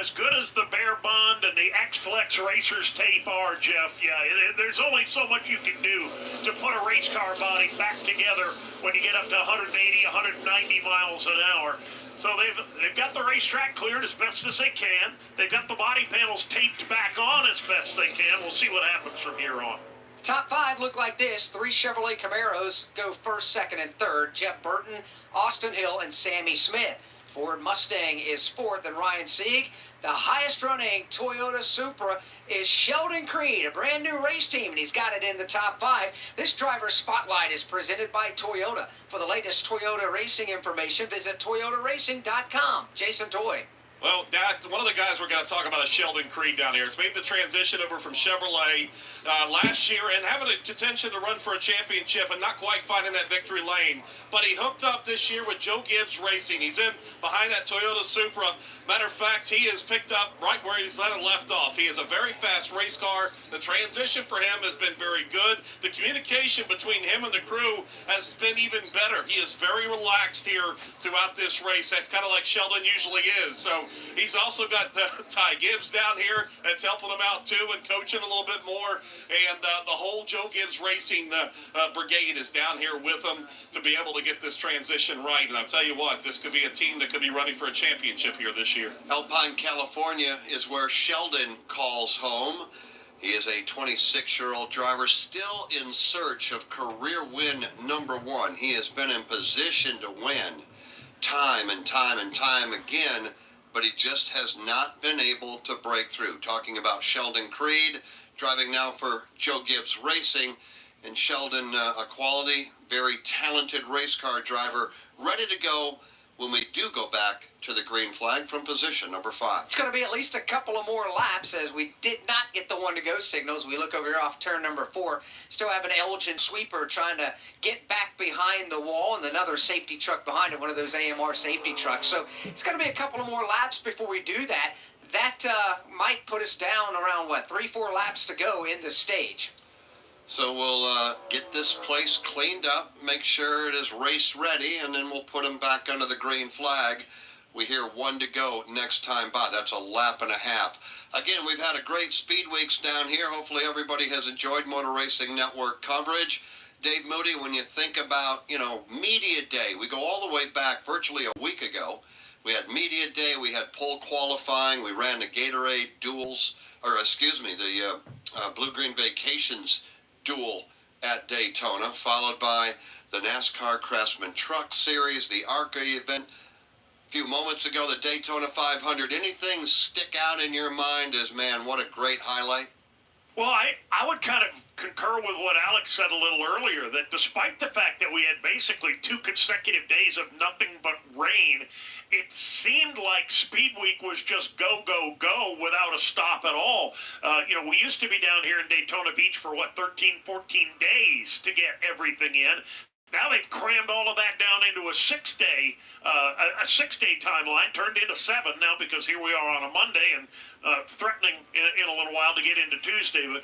As good as the Bear Bond and the X-Flex Racers tape are, Jeff, yeah, there's only so much you can do to put a race car body back together when you get up to 180, 190 miles an hour. So they've got the racetrack cleared as best as they can. They've got the body panels taped back on as best they can. We'll see what happens from here on. Top 5 look like this. 3 Chevrolet Camaros go first, second, and third. Jeff Burton, Austin Hill, and Sammy Smith. Ford Mustang is fourth, and Ryan Sieg. The highest running Toyota Supra is Sheldon Creed, a brand new race team, and he's got it in the top 5. This driver's spotlight is presented by Toyota. For the latest Toyota racing information, visit toyotaracing.com. Jason Toy. Well, one of the guys we're going to talk about is Sheldon Creed down here. He's made the transition over from Chevrolet last year and having a contention to run for a championship and not quite finding that victory lane. But he hooked up this year with Joe Gibbs Racing. He's in behind that Toyota Supra. Matter of fact, he has picked up right where he's left off. He is a very fast race car. The transition for him has been very good. The communication between him and the crew has been even better. He is very relaxed here throughout this race. That's kind of like Sheldon usually is. So he's also got Ty Gibbs down here that's helping him out too and coaching a little bit more. And the whole Joe Gibbs Racing brigade is down here with him to be able to get this transition right. And I'll tell you what, this could be a team that could be running for a championship here this year. Alpine, California is where Sheldon calls home. He is a 26-year-old driver still in search of career win number one. He has been in position to win time and time and time again, but he just has not been able to break through. Talking about Sheldon Creed, driving now for Joe Gibbs Racing. And Sheldon, a quality, very talented race car driver, ready to go when we do go back to the green flag from position number 5. It's going to be at least a couple of more laps as we did not get the one-to-go signals. We look over here off turn number 4. Still have an Elgin sweeper trying to get back behind the wall and another safety truck behind it, one of those AMR safety trucks. So it's going to be a couple of more laps before we do that. That might put us down around, 3-4 laps to go in the stage. So we'll get this place cleaned up, make sure it is race ready, and then we'll put them back under the green flag. We hear 1 to go next time by. That's a lap and a half. Again, we've had a great speed weeks down here. Hopefully everybody has enjoyed Motor Racing Network coverage. Dave Moody, when you think about, media day, we go all the way back virtually a week ago. We had media day, we had pole qualifying, we ran the Gatorade duels, the Blue-Green Vacations duel at Daytona, followed by the NASCAR Craftsman Truck Series, the ARCA event. A few moments ago, the Daytona 500. Anything stick out in your mind as, man, what a great highlight? Well, I would kind of concur with what Alex said a little earlier, that despite the fact that we had basically 2 consecutive days of nothing but rain, it seemed like Speed Week was just go, go, go without a stop at all. We used to be down here in Daytona Beach for, 13, 14 days to get everything in. Now they've crammed all of that down into a 6-day timeline, turned into 7 now because here we are on a Monday and threatening in a little while to get into Tuesday. But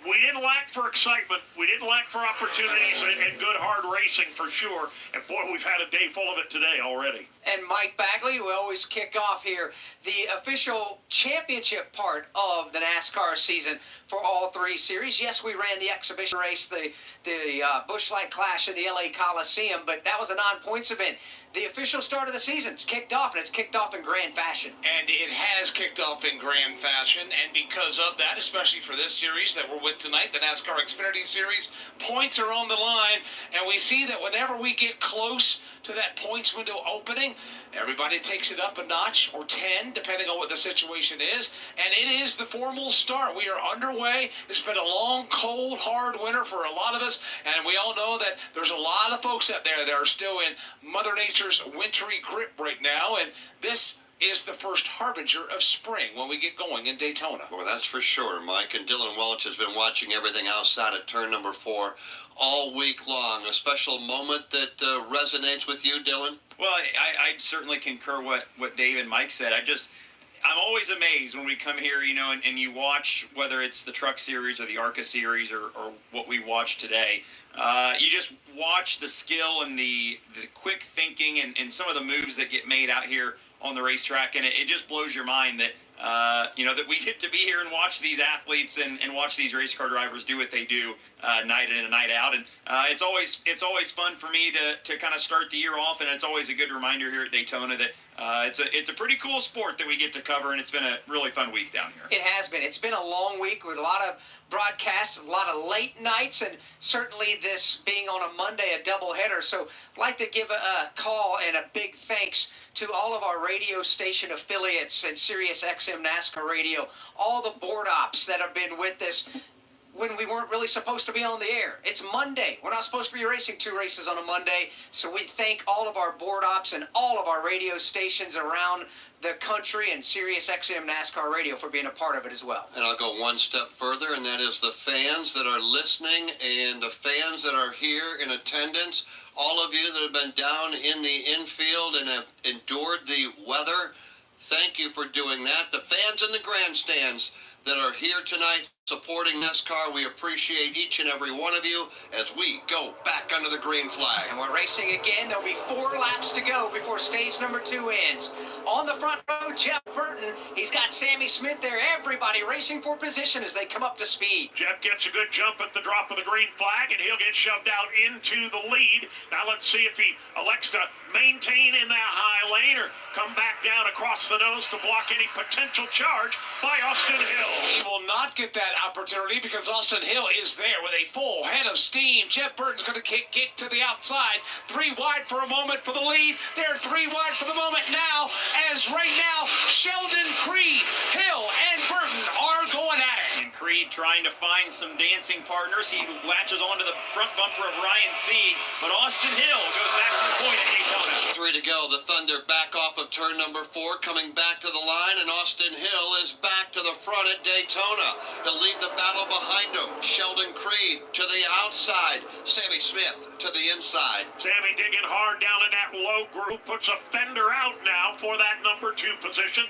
we didn't lack for excitement. We didn't lack for opportunities and good hard racing for sure. And boy, we've had a day full of it today already. And Mike Bagley, we always kick off here the official championship part of the NASCAR season for all 3 series. Yes, we ran the exhibition race, the Busch Light Clash in the LA Coliseum, but that was a non-points event. The official start of the season's kicked off, and it's kicked off in grand fashion. And it has kicked off in grand fashion, and because of that, especially for this series that we're with tonight, the NASCAR Xfinity Series, points are on the line, and we see that whenever we get close to that points window opening, everybody takes it up a notch, or 10, depending on what the situation is, and it is the formal start. We are underway. It's been a long, cold, hard winter for a lot of us, and we all know that there's a lot of folks out there that are still in Mother Nature's wintry grip right now, and this is the first harbinger of spring when we get going in Daytona. Well, that's for sure, Mike. And Dylan Welch has been watching everything outside at turn number 4 all week long. A special moment that resonates with you, Dylan? Well, I certainly concur what Dave and Mike said. I'm always amazed when we come here, and you watch, whether it's the Truck Series or the ARCA Series or what we watched today. You just watch the skill and the quick thinking and some of the moves that get made out here on the racetrack, and it just blows your mind that that we get to be here and watch these athletes and watch these race car drivers do what they do night in and night out. And it's always fun for me to kind of start the year off, and it's always a good reminder here at Daytona that it's a pretty cool sport that we get to cover, and it's been a really fun week down here. It has been. It's been a long week with a lot of broadcasts, a lot of late nights, and certainly this being on a Monday, a doubleheader. So I'd like to give a call and a big thanks to all of our radio station affiliates and Sirius XM NASCAR Radio, all the board ops that have been with us. when we weren't really supposed to be on the air. It's Monday. We're not supposed to be racing 2 races on a Monday, so we thank all of our board ops and all of our radio stations around the country and Sirius XM NASCAR Radio for being a part of it as well. And I'll go one step further, and that is the fans that are listening and the fans that are here in attendance, all of you that have been down in the infield and have endured the weather, thank you for doing that. The fans in the grandstands that are here tonight supporting NASCAR, we appreciate each and every one of you as we go back under the green flag. And we're racing again. There'll be 4 laps to go before stage number 2 ends. On the front row, Jeff Burton. He's got Sammy Smith there. Everybody racing for position as they come up to speed. Jeff gets a good jump at the drop of the green flag, and he'll get shoved out into the lead. Now let's see if he elects to maintain in that high lane or come back down across the nose to block any potential charge by Austin Hill. He will not get that opportunity because Austin Hill is there with a full head of steam. Jeff Burton's going to kick to the outside. 3 wide for a moment for the lead. They're 3 wide for the moment now, as right now Sheldon Creed, Hill, and Burton are going at it. And Creed trying to find some dancing partners. He latches onto the front bumper of Ryan Sieg, but Austin Hill goes back to the point at Daytona. 3 to go. The Thunder back off of turn number 4, coming back to the line, and Austin Hill is back to the front at Daytona to lead the battle behind him. Sheldon Creed to the outside, Sammy Smith to the inside. Sammy digging hard down in that low group, puts a fender out now for that number 2 position.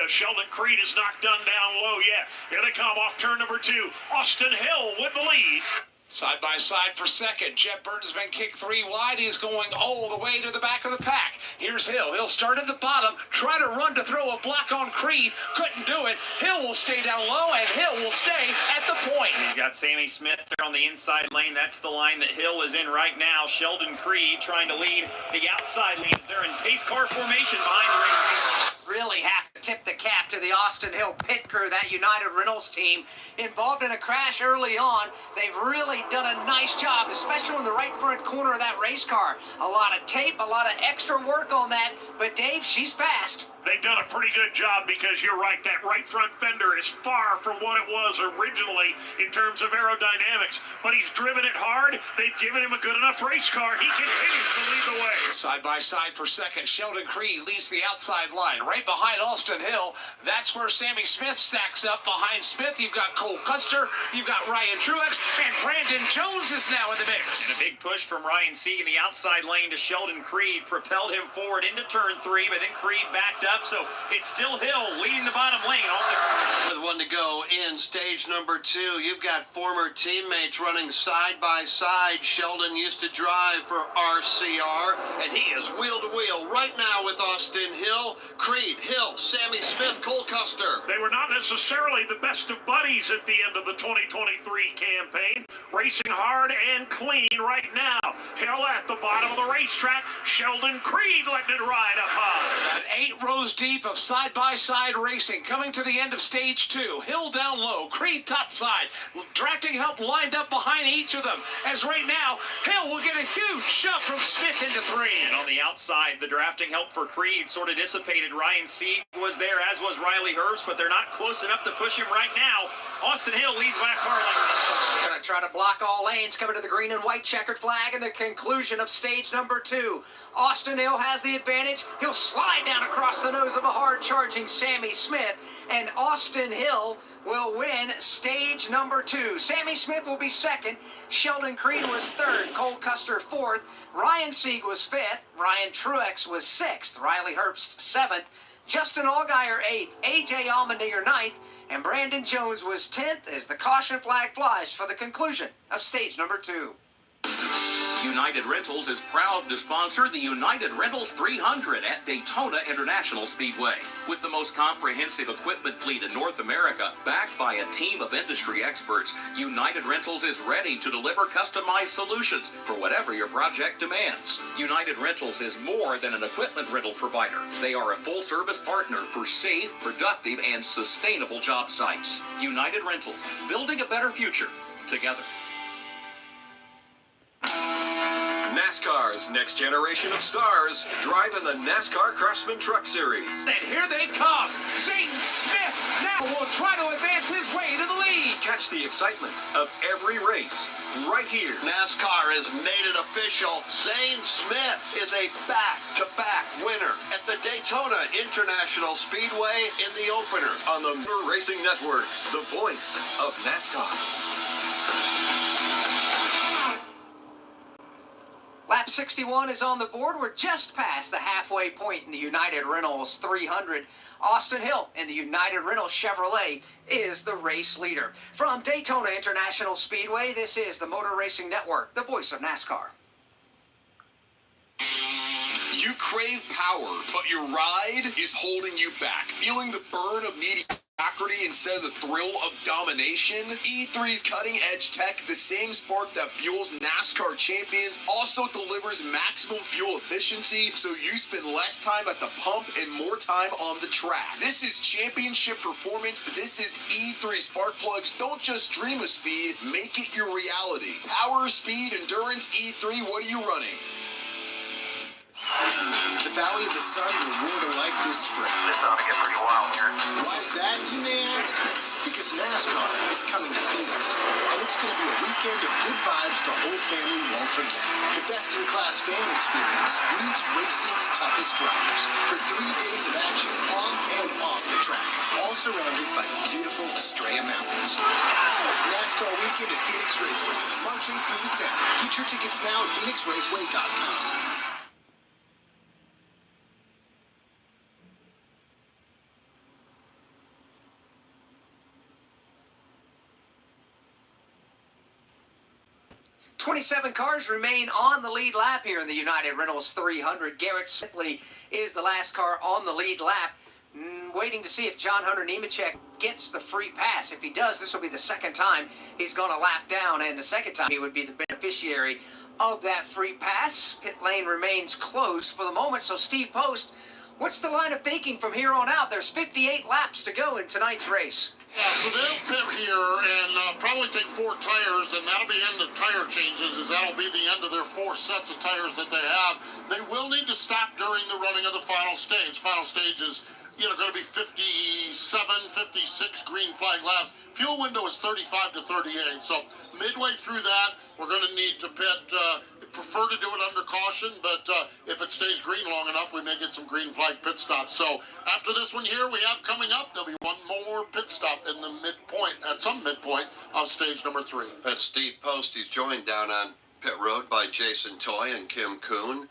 Sheldon Creed is not done down low yet. Here they come off turn number 2. Austin Hill with the lead. Side by side for second. Jeff Burton's been kicked 3 wide. He's going all the way to the back of the pack. Here's Hill. He'll start at the bottom, try to run to throw a block on Creed. Couldn't do it. Hill will stay down low, and Hill will stay at the point. He's got Sammy Smith there on the inside lane. That's the line that Hill is in right now. Sheldon Creed trying to lead the outside lanes. They're in pace car formation behind the race. Really have to tip the cap to the Austin Hill pit crew, that United Rentals team, involved in a crash early on. They've really done a nice job, especially in the right front corner of that race car. A lot of tape, a lot of extra work on that, but Dave, she's fast. They've done a pretty good job because you're right, that right front fender is far from what it was originally in terms of aerodynamics, but he's driven it hard. They've given him a good enough race car. He continues to lead the way. Side by side for second. Sheldon Creed leads the outside line. Right behind Austin Hill, that's where Sammy Smith stacks up. Behind Smith, you've got Cole Custer, you've got Ryan Truex, and Brandon Jones is now in the mix. And a big push from Ryan Sieg in the outside lane to Sheldon Creed propelled him forward into turn 3, but then Creed backed up. So it's still Hill leading the bottom lane. With 1 to go in stage number 2, you've got former teammates running side by side. Sheldon used to drive for RCR, and he is wheel to wheel right now with Austin Hill, Creed, Hill, Sammy Smith, Cole Custer. They were not necessarily the best of buddies at the end of the 2023 campaign. Racing hard and clean right now. Hill at the bottom of the racetrack. Sheldon Creed letting it ride up high. 8 rows deep of side-by-side racing coming to the end of stage 2. Hill down low, Creed topside, directing help lined up behind each of them, as right now Hill will get a huge shove from Smith into 3. And on the outside, the drafting help for Creed sort of dissipated. Ryan Sieg was there, as was Riley Herbst, but they're not close enough to push him right now. Austin Hill leads by a car length. Going to try to block all lanes, coming to the green and white checkered flag in the conclusion of stage number 2. Austin Hill has the advantage. He'll slide down across the nose of a hard-charging Sammy Smith, and Austin Hill will win stage number 2. Sammy Smith will be second. Sheldon Creed was third. Cole Custer fourth. Ryan Sieg was fifth. Ryan Truex was sixth. Riley Herbst seventh. Justin Allgaier eighth. A.J. Allmendinger ninth. And Brandon Jones was 10th as the caution flag flies for the conclusion of stage number 2. United Rentals is proud to sponsor the United Rentals 300 at Daytona International Speedway. With the most comprehensive equipment fleet in North America, backed by a team of industry experts, United Rentals is ready to deliver customized solutions for whatever your project demands. United Rentals is more than an equipment rental provider. They are a full-service partner for safe, productive, and sustainable job sites. United Rentals, building a better future together. NASCAR's next generation of stars drive in the NASCAR Craftsman Truck Series. And here they come. Zayden Smith now will try to advance his way to the lead. Catch the excitement of every race right here. NASCAR has made it official. Zane Smith is a back-to-back winner at the Daytona International Speedway in the opener. On the Motor Racing Network, the voice of NASCAR. Lap 61 is on the board. We're just past the halfway point in the United Rentals 300. Austin Hill in the United Rentals Chevrolet is the race leader. From Daytona International Speedway, this is the Motor Racing Network, the voice of NASCAR. You crave power, but your ride is holding you back. Feeling the burn of mediocrity instead of the thrill of domination? E3's cutting-edge tech, the same spark that fuels NASCAR champions, also delivers maximum fuel efficiency, so you spend less time at the pump and more time on the track. This is championship performance. This is E3 spark plugs. Don't just dream of speed, make it your reality. Power, speed, endurance, E3, what are you running? The Valley of the Sun will roar to life this spring. This ought to get pretty wild here. Why is that, you may ask? Because NASCAR is coming to Phoenix, and it's going to be a weekend of good vibes the whole family won't forget. The best-in-class fan experience meets racing's toughest drivers for 3 days of action on and off the track, all surrounded by the beautiful Estrella Mountains. NASCAR Weekend at Phoenix Raceway, March 8th through the 10th. Get your tickets now at PhoenixRaceway.com. 27 cars remain on the lead lap here in the United Rentals 300. Garrett Smithley is the last car on the lead lap, waiting to see if John Hunter Nemechek gets the free pass. If he does, this will be the second time he's gone a lap down, and the second time he would be the beneficiary of that free pass. Pit lane remains closed for the moment, so Steve Post, what's the line of thinking from here on out? There's 58 laps to go in tonight's race. Yeah, so they'll pit here and probably take 4 tires, and that'll be end of tire changes, as that'll be the end of their 4 sets of tires that they have. They will need to stop during the running of the final stage. Final stage is, going to be 57, 56 green flag laps. Fuel window is 35 to 38, so midway through that, we're going to need to pit. Prefer to do it under caution, but if it stays green long enough, we may get some green flag pit stops. So after this one here we have coming up, there'll be one more pit stop in the midpoint of stage number 3. That's Steve Post. He's joined down on pit road by Jason Toy and Kim Kuhn.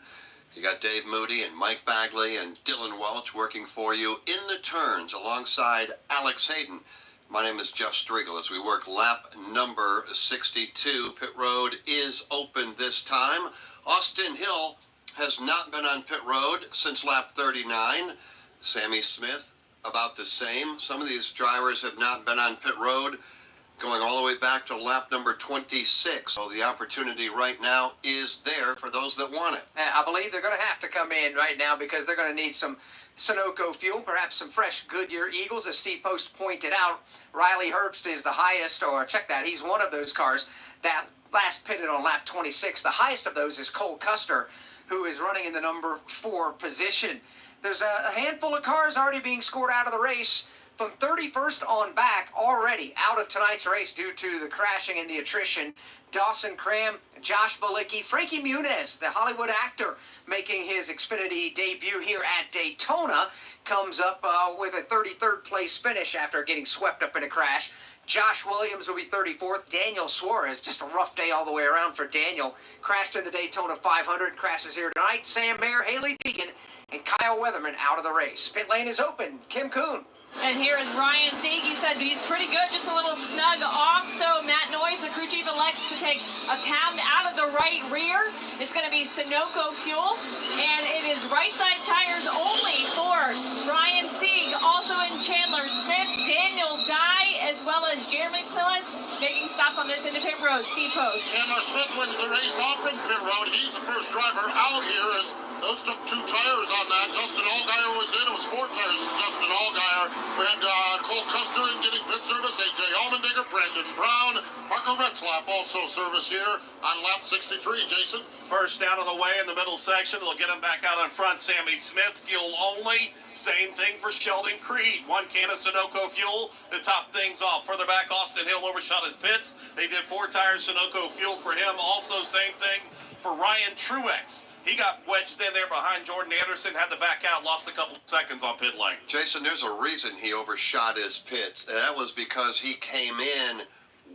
You got Dave Moody and Mike Bagley and Dylan Welch working for you in the turns alongside Alex Hayden. My name is Jeff Striegel as we work lap number 62. Pit road is open this time. Austin Hill has not been on pit road since lap 39. Sammy Smith, about the same. Some of these drivers have not been on pit road going all the way back to lap number 26. So the opportunity right now is there for those that want it. I believe they're going to have to come in right now because they're going to need some Sunoco fuel, perhaps some fresh Goodyear Eagles. As Steve Post pointed out, Riley Herbst is the highest, or check that, he's one of those cars that last pitted on lap 26. The highest of those is Cole Custer, who is running in the number 4 position. There's a handful of cars already being scored out of the race. From 31st on back, already out of tonight's race due to the crashing and the attrition. Dawson Cram, Josh Balicki, Frankie Muniz, the Hollywood actor, making his Xfinity debut here at Daytona, comes up with a 33rd place finish after getting swept up in a crash. Josh Williams will be 34th. Daniel Suarez, just a rough day all the way around for Daniel. Crashed in the Daytona 500, crashes here tonight. Sam Mayer, Haley Deegan, and Kyle Weatherman out of the race. Pit lane is open. Kim Kuhn. And here is Ryan Sieg. He said he's pretty good, just a little snug off. So Matt Noyes, the crew chief, elects to take a pound out of the right rear. It's going to be Sunoco fuel, and it is right side tires only for Ryan Sieg. Also in Chandler Smith, Daniel Dye, as well as Jeremy Pillants making stops on this into pit road. Steve Post. Chandler Smith wins the race off from pit road. He's the first driver out here as those took 2 tires on that. Justin Allgaier was in. It was 4 tires for Justin Allgaier. We had Cole Custer in getting pit service. A.J. Allmendinger, Brendan Brown, Parker Retzlaff also service here on lap 63. Jason? First down on the way in the middle section. They'll get him back out in front. Sammy Smith, fuel only. Same thing for Sheldon Creed. 1 can of Sunoco fuel to top things off. Further back Austin Hill overshot his pits. They did 4 tires Sunoco fuel for him. Also, same thing for Ryan Truex. He got wedged in there behind Jordan Anderson, had to back out, lost a couple seconds on pit lane. Jason, there's a reason he overshot his pits. That was because he came in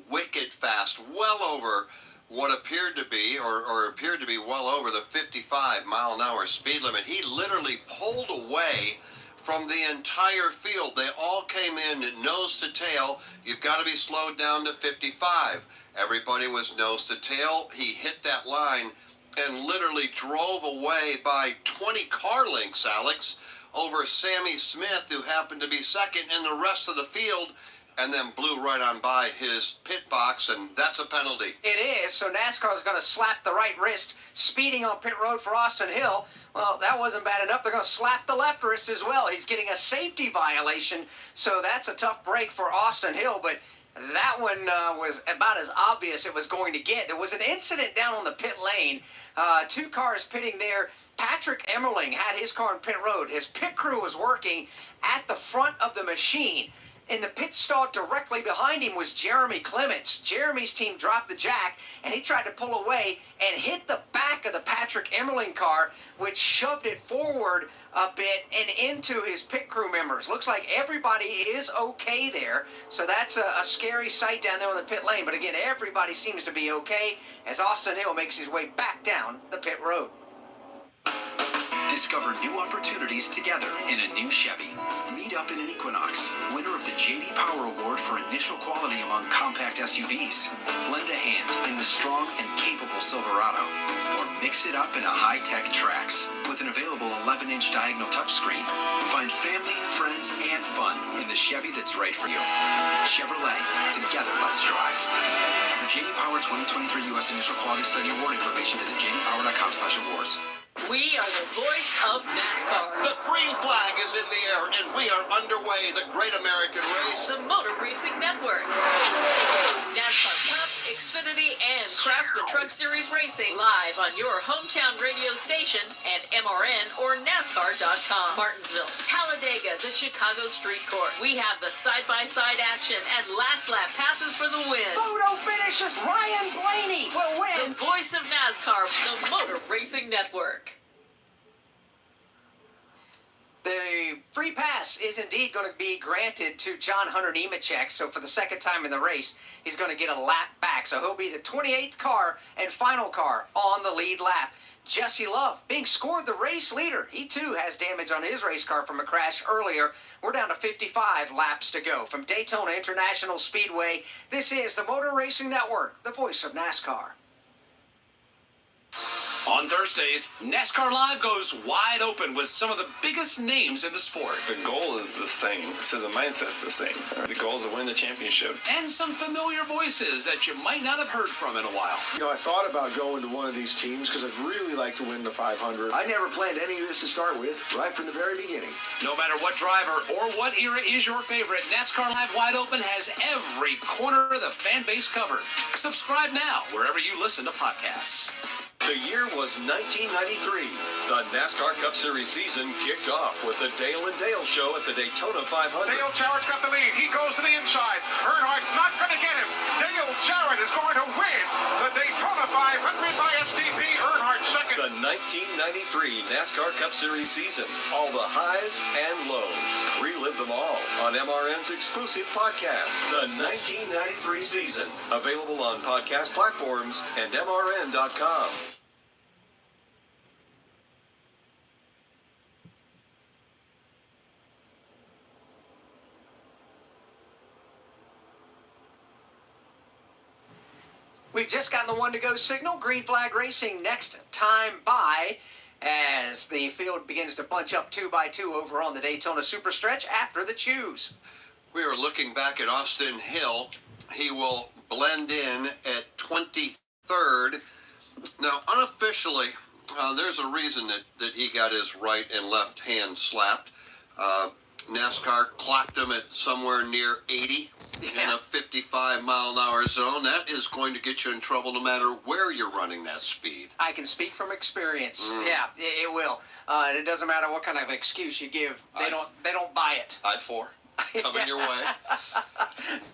wicked fast, well over what appeared to be, or appeared to be well over the 55-mile-an-hour speed limit. He literally pulled away from the entire field. They all came in nose to tail. You've got to be slowed down to 55. Everybody was nose to tail. He hit that line and literally drove away by 20 car lengths, Alex, over Sammy Smith, who happened to be second in the rest of the field, and then blew right on by his pit box, and that's a penalty. It is, so NASCAR is going to slap the right wrist, speeding on pit road for Austin Hill. Well, that wasn't bad enough. They're going to slap the left wrist as well. He's getting a safety violation, so that's a tough break for Austin Hill, but that one was about as obvious it was going to get. There was an incident down on the pit lane. 2 cars pitting there. Patrick Emmerling had his car in pit road. His pit crew was working at the front of the machine. In the pit stall directly behind him was Jeremy Clements. Jeremy's team dropped the jack, and he tried to pull away and hit the back of the Patrick Emmerling car, which shoved it forward a bit and into his pit crew members. Looks like everybody is okay there, so that's a scary sight down there on the pit lane. But again, everybody seems to be okay as Austin Hill makes his way back down the pit road. Discover new opportunities together in a new Chevy. Meet up in an Equinox, winner of the J.D. Power Award for initial quality among compact SUVs. Lend a hand in the strong and capable Silverado. Or mix it up in a high-tech Trax with an available 11-inch diagonal touchscreen. Find family, friends, and fun in the Chevy that's right for you. Chevrolet. Together, let's drive. For J.D. Power 2023 U.S. Initial Quality Study Award information, visit jdpower.com/awards. We are the voice of NASCAR. The green flag is in the air, and we are underway. The Great American Race. The Motor Racing Network. NASCAR Cup, Xfinity, and Craftsman Truck Series Racing live on your hometown radio station and MRN or NASCAR.com. Martinsville, Talladega, the Chicago Street Course. We have the side-by-side action and last lap passes for the win. Photo finishes. Ryan Blaney will win. The voice of NASCAR, the Motor Racing Network. The free pass is indeed going to be granted to John Hunter Nemechek. So for the second time in the race, he's going to get a lap back. So he'll be the 28th car and final car on the lead lap. Jesse Love being scored the race leader. He too has damage on his race car from a crash earlier. We're down to 55 laps to go. From Daytona International Speedway, this is the Motor Racing Network, the voice of NASCAR. On Thursdays, NASCAR Live goes wide open with some of the biggest names in the sport. The goal is the same, so the mindset's the same. The goal is to win the championship. And some familiar voices that you might not have heard from in a while. You know, I thought about going to one of these teams because I'd really like to win the 500. I never planned any of this to start with, right from the very beginning. No matter what driver or what era is your favorite, NASCAR Live Wide Open has every corner of the fan base covered. Subscribe now wherever you listen to podcasts. The year was 1993. The NASCAR Cup Series season kicked off with the Dale and Dale show at the Daytona 500. Dale Jarrett's got the lead. He goes to the inside. Earnhardt's not going to get him. Dale Jarrett is going to win the Daytona 500 by SDP. Earnhardt second. The 1993 NASCAR Cup Series season. All the highs and lows. Relive them all on MRN's exclusive podcast, The 1993 Season. Available on podcast platforms and MRN.com. We've just gotten the one-to-go signal. Green flag racing next time by as the field begins to bunch up 2 by 2 over on the Daytona Superstretch after the chews. We are looking back at Austin Hill. He will blend in at 23rd. Now, unofficially, there's a reason that he got his right and left hand slapped. NASCAR clocked him at somewhere near 80 in a 55-mile-an-hour zone. That is going to get you in trouble no matter where you're running that speed. I can speak from experience. Yeah, it will. And it doesn't matter what kind of excuse you give. They don't buy it. I-4 coming your way.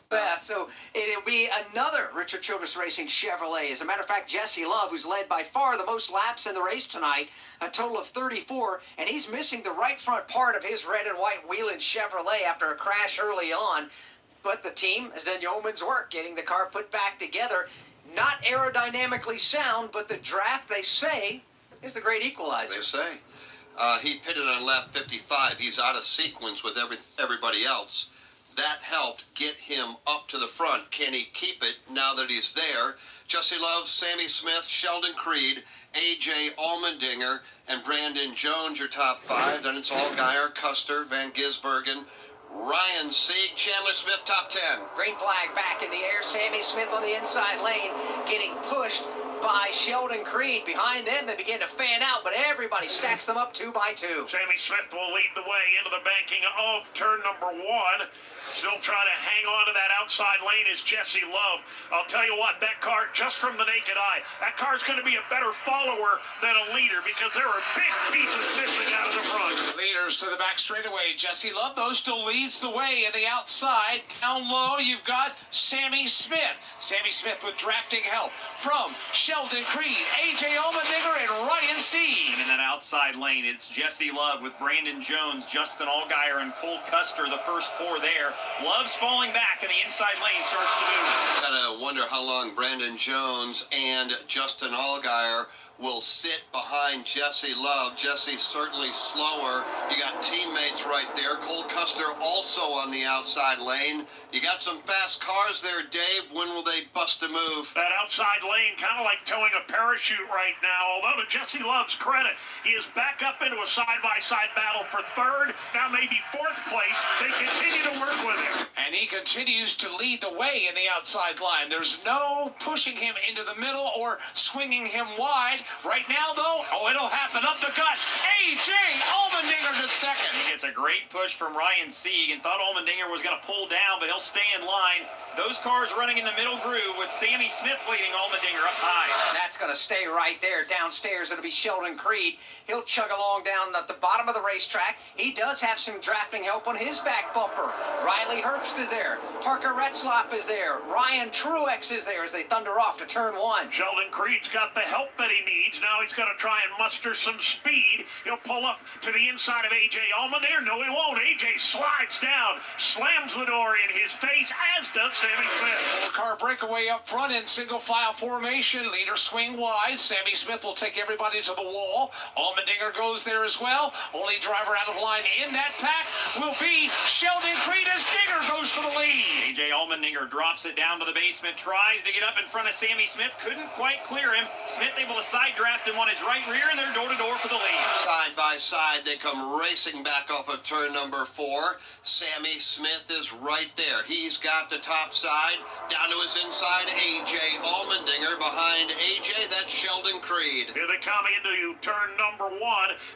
Yes. So it'll be another Richard Childress Racing Chevrolet. As a matter of fact, Jesse Love, who's led by far the most laps in the race tonight, a total of 34, and he's missing the right front part of his red and white Whelen Chevrolet after a crash early on. But the team has done yeoman's work getting the car put back together. Not aerodynamically sound, but the draft, they say, is the great equalizer. They say. He pitted on lap 55. He's out of sequence with everybody else. That helped get him up to the front. Can he keep it now that he's there? Jesse Love, Sammy Smith, Sheldon Creed, A.J. Allmendinger, and Brandon Jones, your top five. Then it's Allgaier, Custer, Van Gisbergen, Ryan Sieg, Chandler Smith, top 10. Green flag back in the air. Sammy Smith on the inside lane getting pushed by Sheldon Creed. Behind them, they begin to fan out, but everybody stacks them up 2 by 2. Sammy Smith will lead the way into the banking of turn number 1. Still trying to hang on to that outside lane is Jesse Love. I'll tell you what, that car, just from the naked eye, that car's going to be a better follower than a leader because there are big pieces missing out of the front. Leaders to the back straightaway. Jesse Love, though, still leads the way in the outside. Down low, you've got Sammy Smith. Sammy Smith with drafting help from Sheldon Creed, A.J. Allmendinger, and Ryan Sieg. And in that outside lane, it's Jesse Love with Brandon Jones, Justin Allgaier, and Cole Custer, the first 4 there. Love's falling back, and the inside lane starts to move. Gotta wonder how long Brandon Jones and Justin Allgaier will sit behind Jesse Love. Jesse's certainly slower. You got teammates right there. Cole Custer also on the outside lane. You got some fast cars there, Dave. When will they bust a move? That outside lane, kind of like towing a parachute right now. Although to Jesse Love's credit, he is back up into a side-by-side battle for 3rd, now maybe 4th place. They continue to work with him. And he continues to lead the way in the outside line. There's no pushing him into the middle or swinging him wide. Right now, though, it'll happen up the gut. A.J. Allmendinger to 2nd. He gets a great push from Ryan Sieg and thought Allmendinger was going to pull down, but he'll stay in line. Those cars running in the middle groove with Sammy Smith leading Allmendinger up high. That's going to stay right there. Downstairs, it'll be Sheldon Creed. He'll chug along down at the bottom of the racetrack. He does have some drafting help on his back bumper. Riley Herbst is there. Parker Retzlaff is there. Ryan Truex is there as they thunder off to turn 1. Sheldon Creed's got the help that he needs. Now he's got to try and muster some speed. He'll pull up to the inside of A.J. Allmendinger. No, he won't. A.J. slides down, slams the door in his face, as does Sammy Smith. 4-car breakaway up front in single file formation. Leader swing wide. Sammy Smith will take everybody to the wall. Allmendinger goes there as well. Only driver out of line in that pack will be Sheldon Creed as Dinger goes for the lead. A.J. Allmendinger drops it down to the basement, tries to get up in front of Sammy Smith, couldn't quite clear him. Smith able to side draft him on his right rear, and they're door-to-door for the lead. Side by side, they come racing back off of turn number 4. Sammy Smith is right there. He's got the top side. Down to his inside, A.J. Allmendinger. Behind A.J., that's Sheldon Creed. Here they come into turn number 1,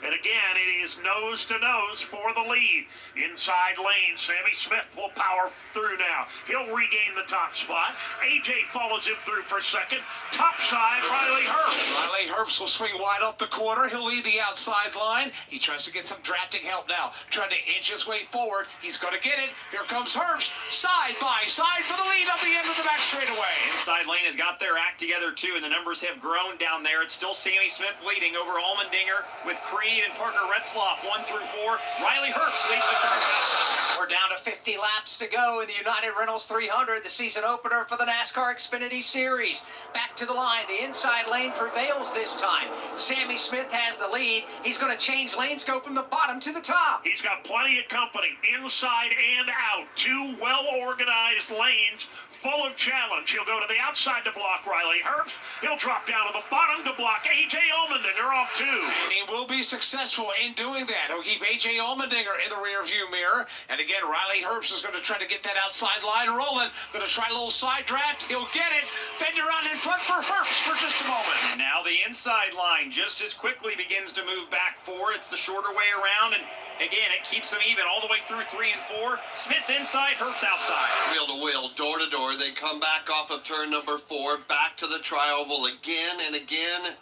and again, it is nose to nose for the lead. Inside lane, Sammy Smith will power through now. He'll regain the top spot. A.J. follows him through for 2nd. Top side, Riley Herbst. Riley Herbst will swing wide up the corner. He'll lead the outside line. He tries to get some drafting help now. Trying to inch his way forward. He's going to get it. Here comes Herbst. Side by side for the lead up the end of the back straightaway. Inside lane has got their act together, too, and the numbers have grown down there. It's still Sammy Smith leading over Allmendinger with Creed and Parker Retzlaff 1 through 4. Riley Herbst leads the third. We're down to 50 laps to go in the United Rentals 300, the season opener for the NASCAR Xfinity Series. Back to the line. The inside lane prevails this time. Sammy Smith has the lead. He's going to change lanes, go from the bottom to the top. He's got plenty of company inside and out. 2 well-organized lanes full of challenge. He'll go to the outside to block Riley Herbst. He'll drop down to the bottom to block A.J. Allmendinger off 2. And he will be successful in doing that. He'll keep A.J. Allmendinger in the rearview mirror. And again, Riley Herbst is going to try to get that outside line rolling. Going to try a little side draft. He'll get it. Fender on in front for Herbst for just a moment. And now the inside line just as quickly begins to move back 4. It's the shorter way around, and again, it keeps them even all the way through 3 and 4. Smith inside, Herbst outside. Wheel to wheel, door to door. They come back off of turn number 4, back to the tri-oval again and again,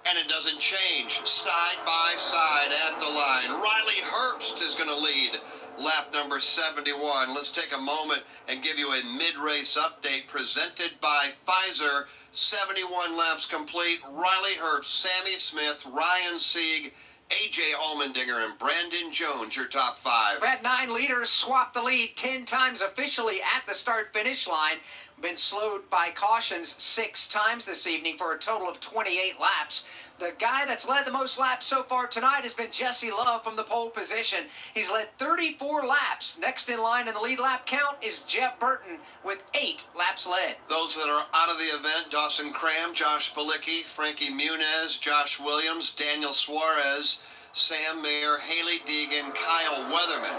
and it doesn't change. Side by side at the line. Riley Herbst is going to lead. lap number 71. Let's take a moment and give you a mid-race update presented by Pfizer. 71 laps complete. Riley Herbst, Sammy Smith, Ryan Sieg, A.J. Allmendinger, and Brandon Jones, your top 5. We've had 9 leaders swap the lead 10 times officially at the start-finish line. Been slowed by cautions 6 times this evening for a total of 28 laps. The guy that's led the most laps so far tonight has been Jesse Love from the pole position. He's led 34 laps. Next in line in the lead lap count is Jeff Burton with 8 laps led. Those that are out of the event: Dawson Cram, Josh Balicki, Frankie Muniz, Josh Williams, Daniel Suarez, Sam Mayer, Haley Deegan, Kyle Weatherman.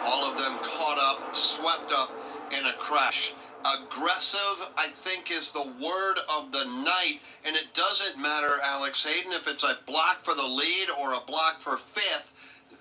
All of them caught up, swept up in a crash. Aggressive, I think, is the word of the night, and it doesn't matter, Alex Hayden, if it's a block for the lead or a block for 5th.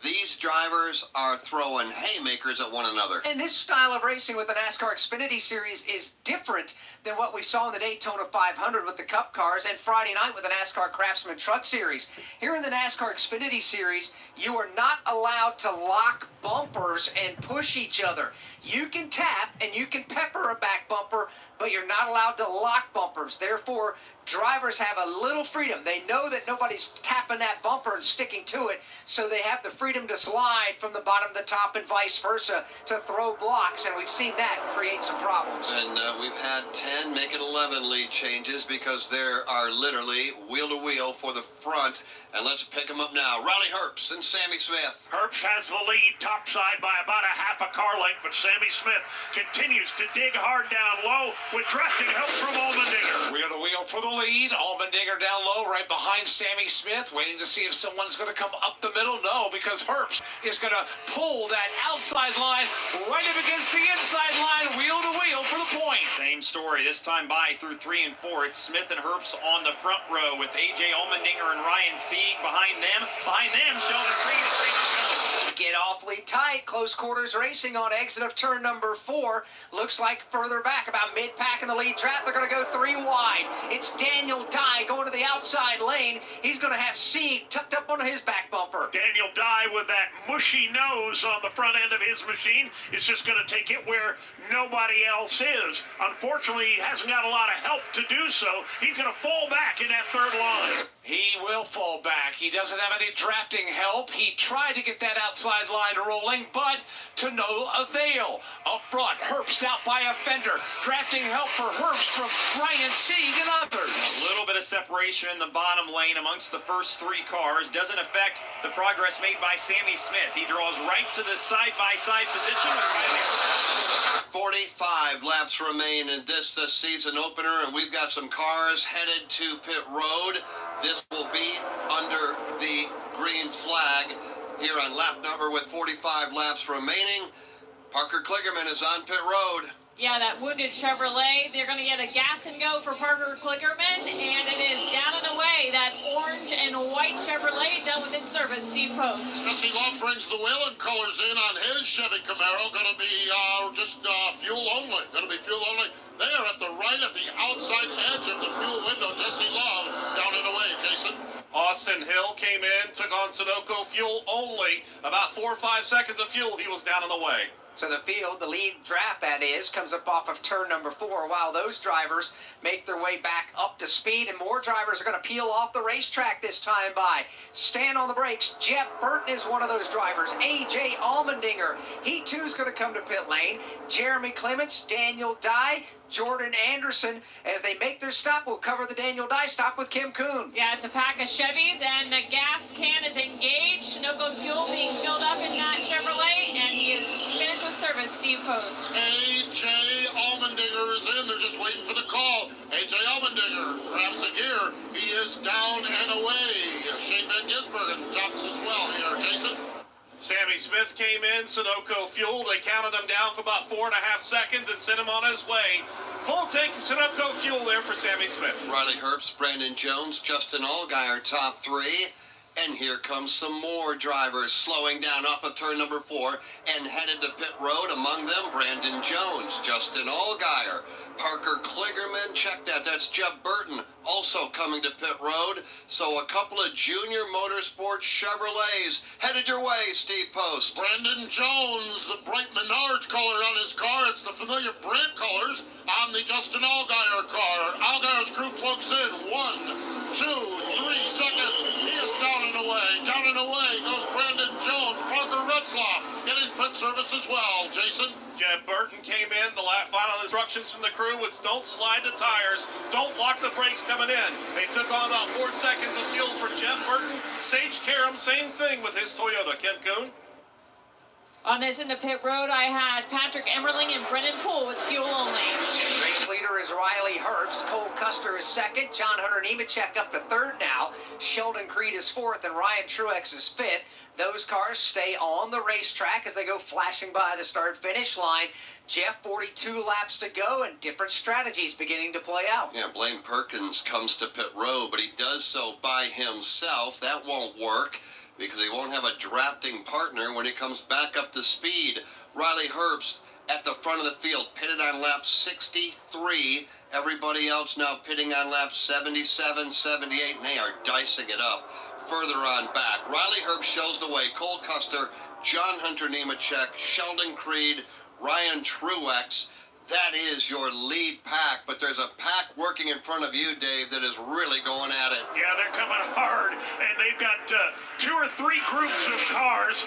These drivers are throwing haymakers at one another. And this style of racing with the NASCAR Xfinity Series is different than what we saw in the Daytona 500 with the Cup cars and Friday night with the NASCAR Craftsman Truck Series. Here in the NASCAR Xfinity Series, you are not allowed to lock bumpers and push each other. You can tap and you can pepper a back bumper, but you're not allowed to lock bumpers. Therefore, drivers have a little freedom. They know that nobody's tapping that bumper and sticking to it, so they have the freedom to slide from the bottom to the top and vice versa to throw blocks, and we've seen that create some problems. And we've had 10, make it 11 lead changes because there are literally wheel-to-wheel for the front. And let's pick them up now. Riley Herbst and Sammy Smith. Herbst has the lead topside by about a half a car length, but Sammy Smith continues to dig hard down low with drafting help from Allmendinger. Wheel to wheel for the lead. Allmendinger down low right behind Sammy Smith, waiting to see if someone's going to come up the middle. No, because Herbst is going to pull that outside line right up against the inside line, wheel to wheel for the point. Same story, this time by through 3 and 4. It's Smith and Herbst on the front row with A.J. Allmendinger and Ryan Sieg behind them. Behind them, Sheldon Creed and Frankie Jones. Get awfully tight. Close quarters racing on exit of turn number 4. Looks like further back, about mid-pack in the lead trap. They're going to go 3 wide. It's Daniel Dye going to the outside lane. He's going to have Sieg tucked up on his back bumper. Daniel Dye with that mushy nose on the front end of his machine is just going to take it where nobody else is. Unfortunately, he hasn't got a lot of help to do so. He's going to fall back in that third line. He will fall back. He doesn't have any drafting help. He tried to get that outside line rolling, but to no avail. Up front, Herbst out by a fender. Drafting help for Herbst from Ryan Sieg and others. A little bit of separation in the bottom lane amongst the first 3 cars. Doesn't affect the progress made by Sammy Smith. He draws right to the side-by-side position with Riley Herbst. 45 laps remain in the season opener, and we've got some cars headed to pit road. This will be under the green flag here on lap number with 45 laps remaining. Parker Kligerman is on pit road. Yeah, that wounded Chevrolet. They're going to get a gas and go for Parker Kligerman, and it is down and away. That orange and white Chevrolet done with in service. Steve Post. Jesse Love brings the wheel and colors in on his Chevy Camaro. Going to be just fuel only. Going to be fuel only. There at the right, at the outside edge of the fuel window. Jesse Love down and away. Jason. Austin Hill came in, took on Sunoco, fuel only. About 4 or 5 seconds of fuel, he was down on the way. So the field, the lead draft that is, comes up off of turn number 4 while those drivers make their way back up to speed, and more drivers are going to peel off the racetrack this time by. Stand on the brakes. Jeff Burton is one of those drivers. A.J. Allmendinger, he too is going to come to pit lane. Jeremy Clements, Daniel Dye, Jordan Anderson, as they make their stop, we'll cover the Daniel Dye stop with Kim Kuhn. Yeah, it's a pack of Chevys, and the gas can is engaged. Sunoco fuel being filled up in that Chevrolet, and he is finished with service. Steve Post. A.J. Allmendinger is in. They're just waiting for the call. A.J. Allmendinger grabs the gear. He is down and away. Shane Van Gisbergen jumps as well here. Jason? Sammy Smith came in, Sunoco fuel. They counted him down for about 4.5 seconds and sent him on his way. Full tank of Sunoco fuel there for Sammy Smith. Riley Herbst, Brandon Jones, Justin Allgaier, top 3. And here comes some more drivers slowing down off of turn number 4 and headed to pit road. Among them, Brandon Jones, Justin Allgaier, Parker Kligerman, check that. That's Jeff Burton also coming to pit road. So a couple of junior motorsports Chevrolets headed your way, Steve Post. Brandon Jones, the bright Menards color on his car. It's the familiar brand colors on the Justin Allgaier car. Allgaier's crew plugs in. 1, 2, 3 seconds. He is down and away. Down and away goes Brandon Jones. Parker Retzlaff getting pit service as well. Jason? Jeff Burton came in. The final instructions from the crew was don't slide the tires, don't lock the brakes coming in. They took on about 4 seconds of fuel for Jeff Burton. Sage Karam, same thing with his Toyota. Kim Kuhn? On this in the pit road, I had Patrick Emmerling and Brennan Poole with fuel only. Race leader is Riley Herbst. Cole Custer is second. John Hunter Nemechek up to third now. Sheldon Creed is fourth, and Ryan Truex is fifth. Those cars stay on the racetrack as they go flashing by the start-finish line. Jeff, 42 laps to go, and different strategies beginning to play out. Yeah, Blaine Perkins comes to pit road, but he does so by himself. That won't work because he won't have a drafting partner when he comes back up to speed. Riley Herbst at the front of the field, pitted on lap 63. Everybody else now pitting on laps 77, 78, and they are dicing it up. Further on back, Riley Herbst shows the way. Cole Custer, John Hunter Nemechek, Sheldon Creed, Ryan Truex. That is your lead pack, but there's a pack working in front of you, Dave, that is really going at it. Yeah, they're coming hard, and they've got 2 or 3 groups of cars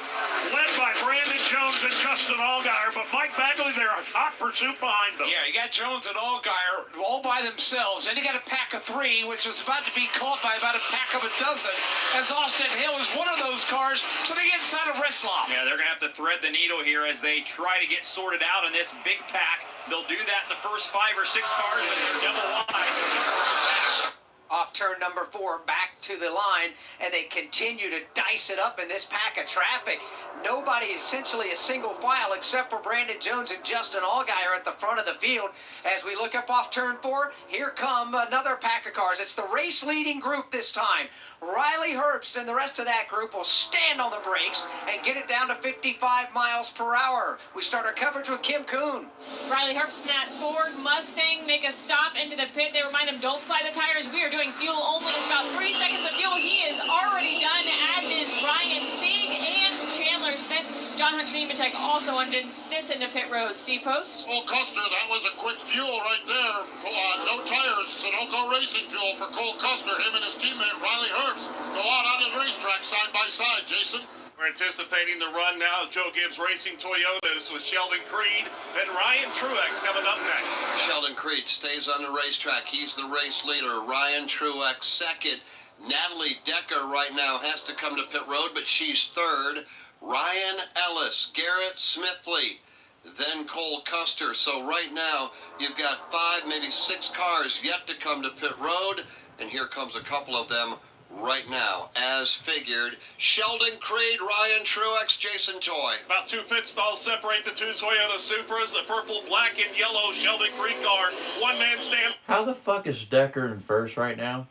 led by Brandon Jones and Justin Allgaier, but Mike Bagley, they're a hot pursuit behind them. Yeah, you got Jones and Allgaier all by themselves, and you got a pack of 3, which is about to be caught by about a pack of a dozen, as Austin Hill is one of those cars to the inside of Retzlaff. Yeah, they're going to have to thread the needle here as they try to get sorted out in this big pack. They'll do that in the first 5 or 6 cars, but they're double wide. Off turn number 4, back to the line, and they continue to dice it up in this pack of traffic. Nobody, essentially a single file, except for Brandon Jones and Justin Allgaier at the front of the field. As we look up off turn 4, here come another pack of cars. It's the race-leading group this time. Riley Herbst and the rest of that group will stand on the brakes and get it down to 55 miles per hour. We start our coverage with Kim Kuhn. Riley Herbst and that Ford Mustang make a stop into the pit. They remind him, don't slide the tires. We are doing fuel only. It's about 3 seconds of fuel. He is already done, as is Ryan Sieg and Chandler Smith. John Hunter Nemechek also under this into pit road. Steve Post. Well, Custer, that was a quick fuel right there. No tires, Sunoco Racing fuel for Cole Custer. Him and his teammate Riley Herbst go out on the racetrack side by side. Jason? We're anticipating the run now of Joe Gibbs Racing Toyotas with Sheldon Creed and Ryan Truex coming up next. Sheldon Creed stays on the racetrack. He's the race leader. Ryan Truex second. Natalie Decker right now has to come to pit road, but she's third. Ryan Ellis, Garrett Smithley, then Cole Custer. So right now you've got 5, maybe 6 cars yet to come to pit road, and here comes a couple of them right now, as figured. Sheldon Creed, Ryan Truex, Jason Toy. About 2 pit stalls separate the 2 Toyota Supras, the purple, black, and yellow Sheldon Creed car. One man stands. How the fuck is Decker in first right now?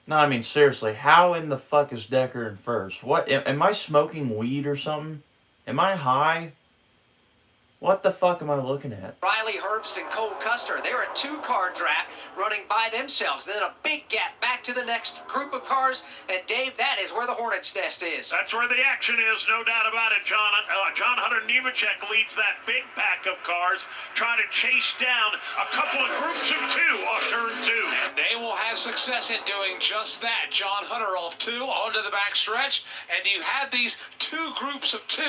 No, I mean, seriously, how in the fuck is Decker in first? What, am I smoking weed or something? Am I high? What the fuck am I looking at? Riley Herbst and Cole Custer, they're a 2-car draft running by themselves. Then a big gap back to the next group of cars. And Dave, that is where the Hornet's Nest is. That's where the action is, no doubt about it. John Hunter Nemechek leads that big pack of cars, trying to chase down a couple of groups of 2 off turn 2. And they will have success in doing just that. John Hunter off 2 onto the backstretch, and you have these 2 groups of 2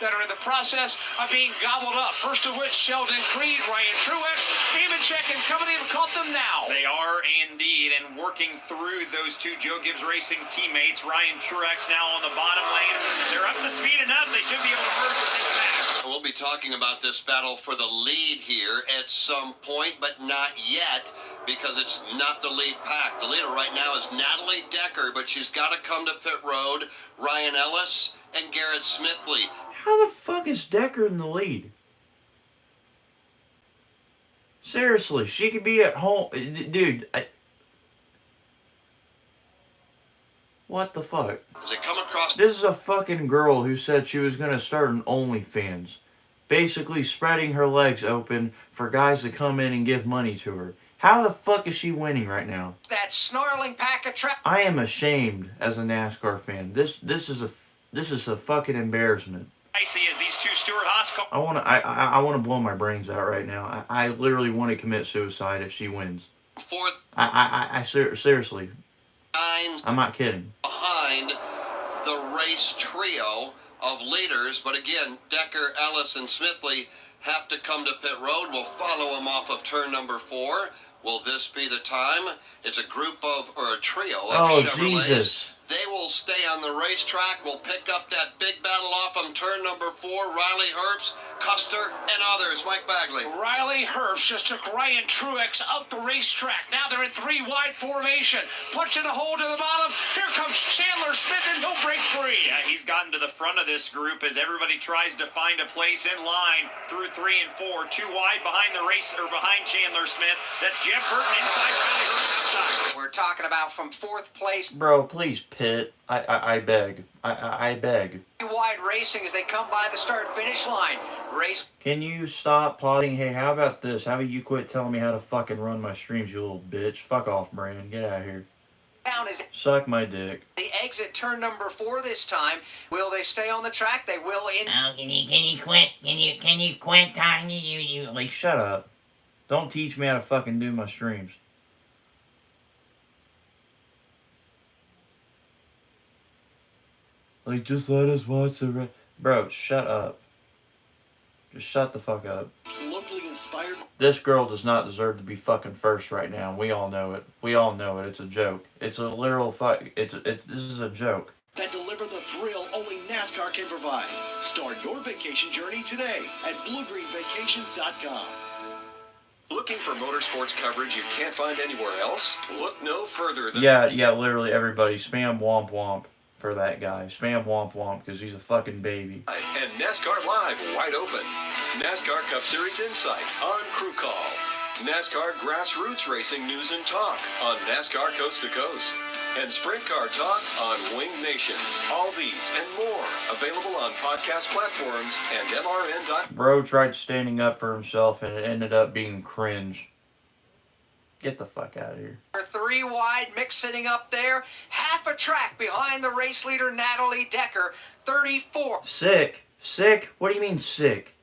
that are in the process of being gobbled up. First of which, Sheldon Creed, Ryan Truex, Nemechek and company have caught them now. They are indeed, and working through those 2 Joe Gibbs Racing teammates. Ryan Truex now on the bottom lane. They're up to speed enough. They should be able to merge with this back. We'll be talking about this battle for the lead here at some point, but not yet, because it's not the lead pack. The leader right now is Natalie Decker, but she's got to come to pit road. Ryan Ellis and Garrett Smithley. How the fuck is Decker in the lead? Seriously, she could be at home. Dude, what the fuck? As they come across... This is a fucking girl who said she was going to start an OnlyFans. basically spreading her legs open for guys to come in and give money to her. How the fuck is she winning right now? That snarling pack of trash. I am ashamed as a NASCAR fan. This is a fucking embarrassment. I see as these two Stewart Haas cars. I wanna blow my brains out right now. I literally want to commit suicide if she wins. Fourth. Seriously. I'm not kidding. Behind the race trio of leaders, but again, Decker, Ellis, and Smithley have to come to pit road. We'll follow them off of turn number 4. Will this be the time? It's a group of, or a trio of Chevrolets. Jesus. They will stay on the racetrack. We'll pick up that big battle off on turn number 4. Riley Herbst, Custer, and others. Mike Bagley. Riley Herbst just took Ryan Truex up the racetrack. Now they're in 3-wide formation. Punching a hole to the bottom. Here comes Chandler Smith, and he'll break free. Yeah, he's gotten to the front of this group as everybody tries to find a place in line through 3 and 4. 2 wide behind the race, or behind Chandler Smith. That's Jeff Burton inside, Riley Herbst outside. We're talking about from 4th place. Bro, please pit. I beg. I beg. Wide racing as they come by the start-finish line. Race. Can you stop plotting? Hey, how about this? How about you quit telling me how to fucking run my streams, you little bitch? Fuck off, Brandon. Get out of here. Down is Suck my dick. the exit turn number 4 this time. Will they stay on the track? They will in. Oh, can you quit? Can you quit talking? You like, shut up. Don't teach me how to fucking do my streams. Like, just let us watch the bro, shut up. Just shut the fuck up. Locally inspired. This girl does not deserve to be fucking first right now. We all know it. We all know it. It's a joke. It's a literal fuck. This is a joke. That deliver the thrill only NASCAR can provide. Start your vacation journey today at BlueGreenVacations.com. Looking for motorsports coverage you can't find anywhere else? Look no further than... Yeah, literally everybody. Spam womp womp for that guy. Spam womp womp because he's a fucking baby. And NASCAR Live wide open. NASCAR Cup Series Insight on Crew Call. NASCAR Grassroots Racing News and Talk on NASCAR Coast to Coast. And Sprint Car Talk on Wing Nation. All these and more available on podcast platforms and MRN. Bro tried standing up for himself and it ended up being cringe. Get the fuck out of here. 3 wide, Mick sitting up there. Half a track behind the race leader, Natalie Decker. 34. Sick? Sick? What do you mean sick?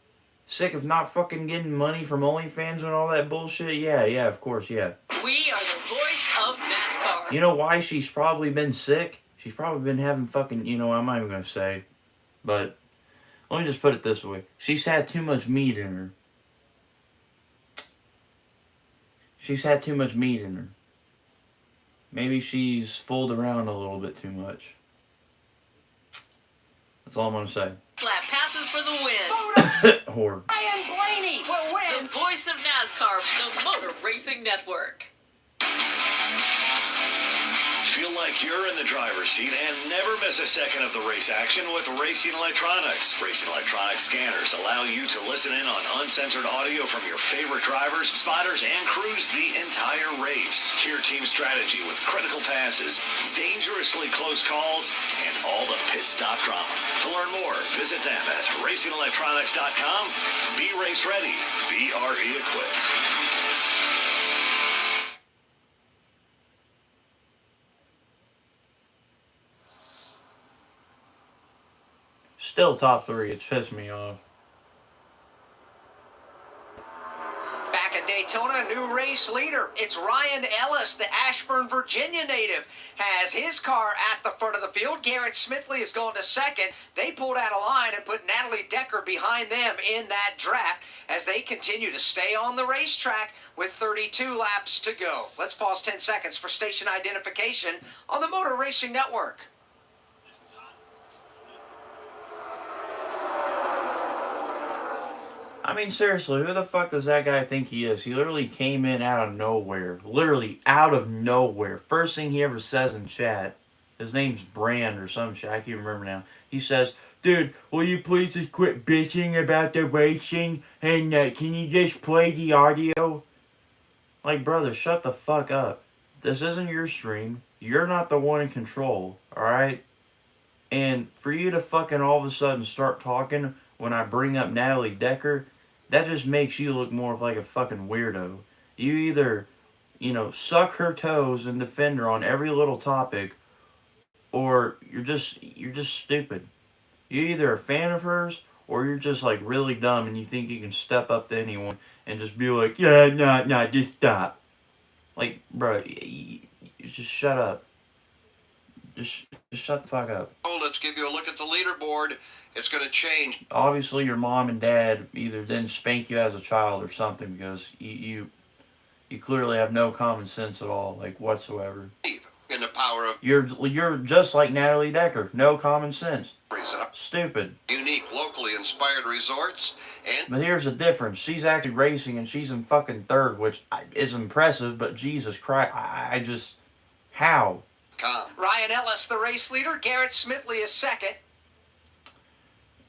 Sick of not fucking getting money from OnlyFans and all that bullshit? Yeah, of course, yeah. We are the voice of NASCAR. You know why she's probably been sick? She's probably been having fucking, I'm not even gonna say. But, let me just put it this way. She's had too much meat in her. She's had too much meat in her. Maybe she's fooled around a little bit too much. That's all I'm gonna say. Slap passes for the win. Whore. Ryan Blaney will win. The voice of NASCAR, the Motor Racing Network. Feel like you're in the driver's seat and never miss a second of the race action with Racing Electronics. Racing Electronics scanners allow you to listen in on uncensored audio from your favorite drivers, spotters, and crews the entire race. Hear team strategy with critical passes, dangerously close calls, and all the pit stop drama. To learn more, visit them at racingelectronics.com. Be race ready. Be RE equipped. Still top 3. It's pissed me off. Back at Daytona, new race leader. It's Ryan Ellis, the Ashburn, Virginia native, has his car at the front of the field. Garrett Smithley has gone to second. They pulled out a line and put Natalie Decker behind them in that draft as they continue to stay on the racetrack with 32 laps to go. Let's pause 10 seconds for station identification on the Motor Racing Network. I mean, seriously, who the fuck does that guy think he is? He literally came in out of nowhere. Literally out of nowhere. First thing he ever says in chat, his name's Brand or some shit, I can't remember now. He says, dude, will you please just quit bitching about the racing and can you just play the audio? Like, brother, shut the fuck up. This isn't your stream. You're not the one in control, alright? And for you to fucking all of a sudden start talking when I bring up Natalie Decker, that just makes you look more like a fucking weirdo. You either, suck her toes and defend her on every little topic, or you're just stupid. You're either a fan of hers, or you're just like really dumb and you think you can step up to anyone and just be like, yeah, nah, just stop. Like, bro, just shut up. Just shut the fuck up. Oh, let's give you a look at the leaderboard. It's going to change. Obviously, your mom and dad either didn't spank you as a child or something, because you clearly have no common sense at all, like whatsoever. In the power of You're just like Natalie Decker, no common sense. Stupid. Unique, locally inspired resorts and. But here's the difference: she's actually racing and she's in fucking third, which is impressive. But Jesus Christ, I just how? Ryan Ellis, the race leader. Garrett Smithley is second.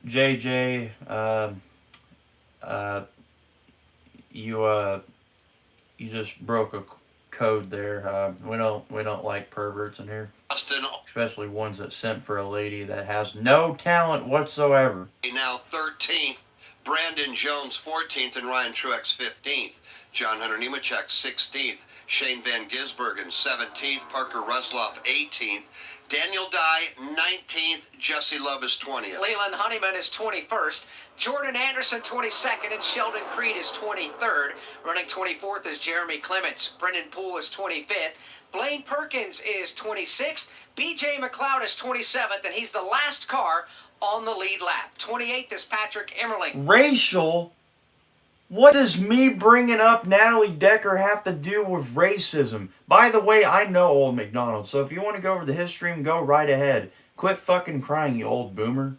JJ, you just broke a code there. We don't like perverts in here, especially ones that simp for a lady that has no talent whatsoever. Now 13th, Brandon Jones 14th, and Ryan Truex 15th. John Hunter Nemechek 16th. Shane Van Gisbergen 17th. Parker Rusloff 18th. Daniel Dye 19th. Jesse Love is 20th. Leland Honeyman is 21st. Jordan Anderson 22nd, and Sheldon Creed is 23rd. Running 24th is Jeremy Clements. Brendan Poole is 25th. Blaine Perkins is 26th. BJ McLeod is 27th, and he's the last car on the lead lap. 28th is Patrick Emmerling. Racial? What does me bringing up Natalie Decker have to do with racism? By the way, I know Old McDonald, so if you want to go over the history, go right ahead. Quit fucking crying, you old boomer.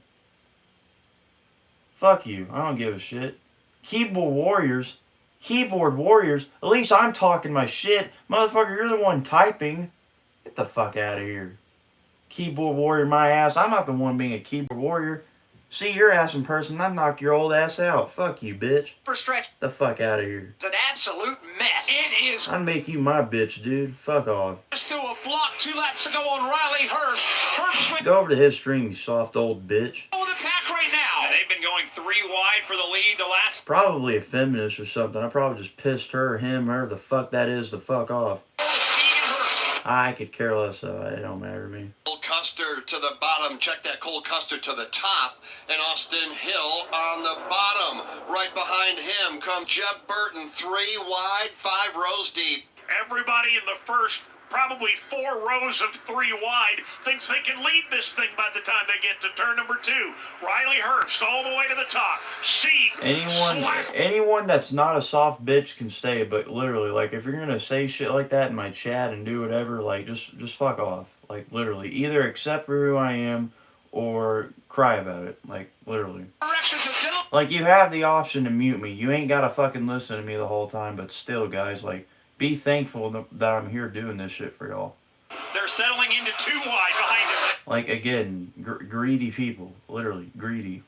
Fuck you. I don't give a shit. Keyboard warriors. At least I'm talking my shit. Motherfucker, you're the one typing. Get the fuck out of here. Keyboard warrior my ass. I'm not the one being a keyboard warrior. See your ass in person, I'd knock your old ass out. Fuck you, bitch. For stretch. The fuck out of here. It's an absolute mess. It is. I'd make you my bitch, dude. Fuck off. Just threw a block 2 laps ago on Riley Herbst. Go over to his stream, you soft old bitch. Oh, the pack right now. They've been going 3 wide for the lead the last. Probably a feminist or something. I probably just pissed her, him, her, the fuck that is, the fuck off. I could care less, though. It don't matter to me. Cole Custer to the bottom. Check that Cole Custer to the top. And Austin Hill on the bottom. Right behind him comes Jeb Burton. 3 wide, 5 rows deep. Everybody in the first probably 4 rows of 3 wide thinks they can lead this thing by the time they get to turn number 2. Riley Herbst all the way to the top. Anyone that's not a soft bitch can stay, but literally, like, if you're gonna say shit like that in my chat and do whatever, like, just fuck off. Like, literally, either accept for who I am or cry about it. Like, literally. Like, you have the option to mute me. You ain't gotta fucking listen to me the whole time, but still, guys, like, be thankful that I'm here doing this shit for y'all. They're settling into 2 wide behind them. Like, again, greedy people. Literally, greedy.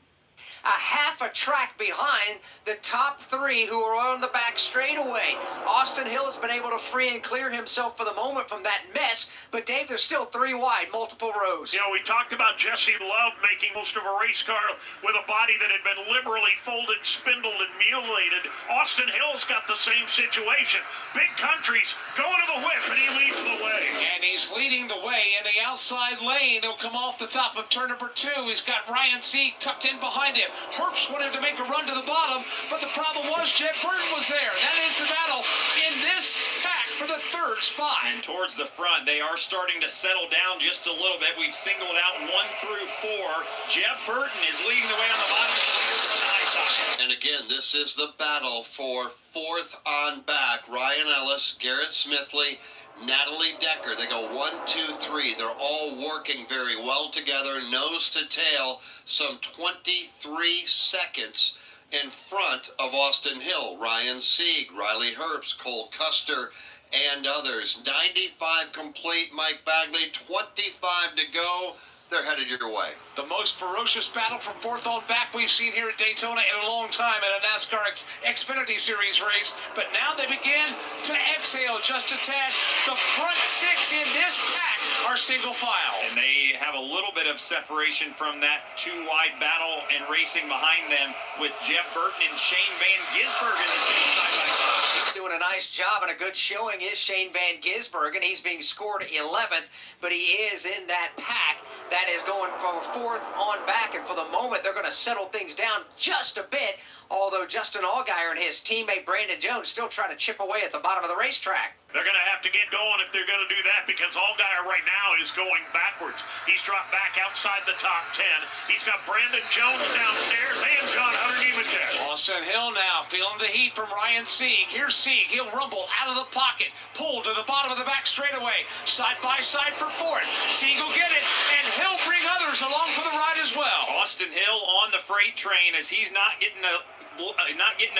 A half a track behind the top 3 who are on the back straightaway. Austin Hill has been able to free and clear himself for the moment from that mess, but Dave, there's still 3 wide, multiple rows. You know, we talked about Jesse Love making most of a race car with a body that had been liberally folded, spindled, and mutilated. Austin Hill's got the same situation. Big countries going to the whip, and he leads the way. And he's leading the way in the outside lane. He'll come off the top of turn number 2. He's got Ryan Sieg tucked in behind him. Herbst wanted to make a run to the bottom, but the problem was Jed Burton was there. That is the battle in this pack for the 3rd spot. And towards the front, they are starting to settle down just a little bit. We've singled out 1 through 4. Jeb Burton is leading the way on the bottom. And again, this is the battle for 4th on back. Ryan Ellis, Garrett Smithley, Natalie Decker. They go 1, 2, 3. They're all working very well together, nose to tail, some 23 seconds in front of Austin Hill, Ryan Sieg, Riley Herbst, Cole Custer, and others. 95 complete, Mike Bagley, 25 to go. they're headed your way. The most ferocious battle from fourth on back we've seen here at Daytona in a long time in a NASCAR Xfinity Series race. But now they begin to exhale just a tad. The front six in this pack are single file. And they have a little bit of separation from that two-wide battle and racing behind them with Jeff Burton and Shane Van Gisbergen side by side. Doing a nice job and a good showing is Shane Van Gisbergen. He's being scored 11th, but he is in that pack that is going for fourth on back. And for the moment, they're going to settle things down just a bit, although Justin Allgaier and his teammate Brandon Jones still trying to chip away at the bottom of the racetrack. They're going to have to get going if they're going to do that, because Allgaier right now is going backwards. He's dropped back outside the top 10. He's got Brandon Jones downstairs and John Hunter Nemechek. Austin Hill now feeling the heat from Ryan Sieg. Here's Sieg. He'll rumble out of the pocket, pull to the bottom of the back straightaway, side by side for fourth. Sieg will get it, and he'll bring others along for the ride as well. Austin Hill on the freight train as he's not getting a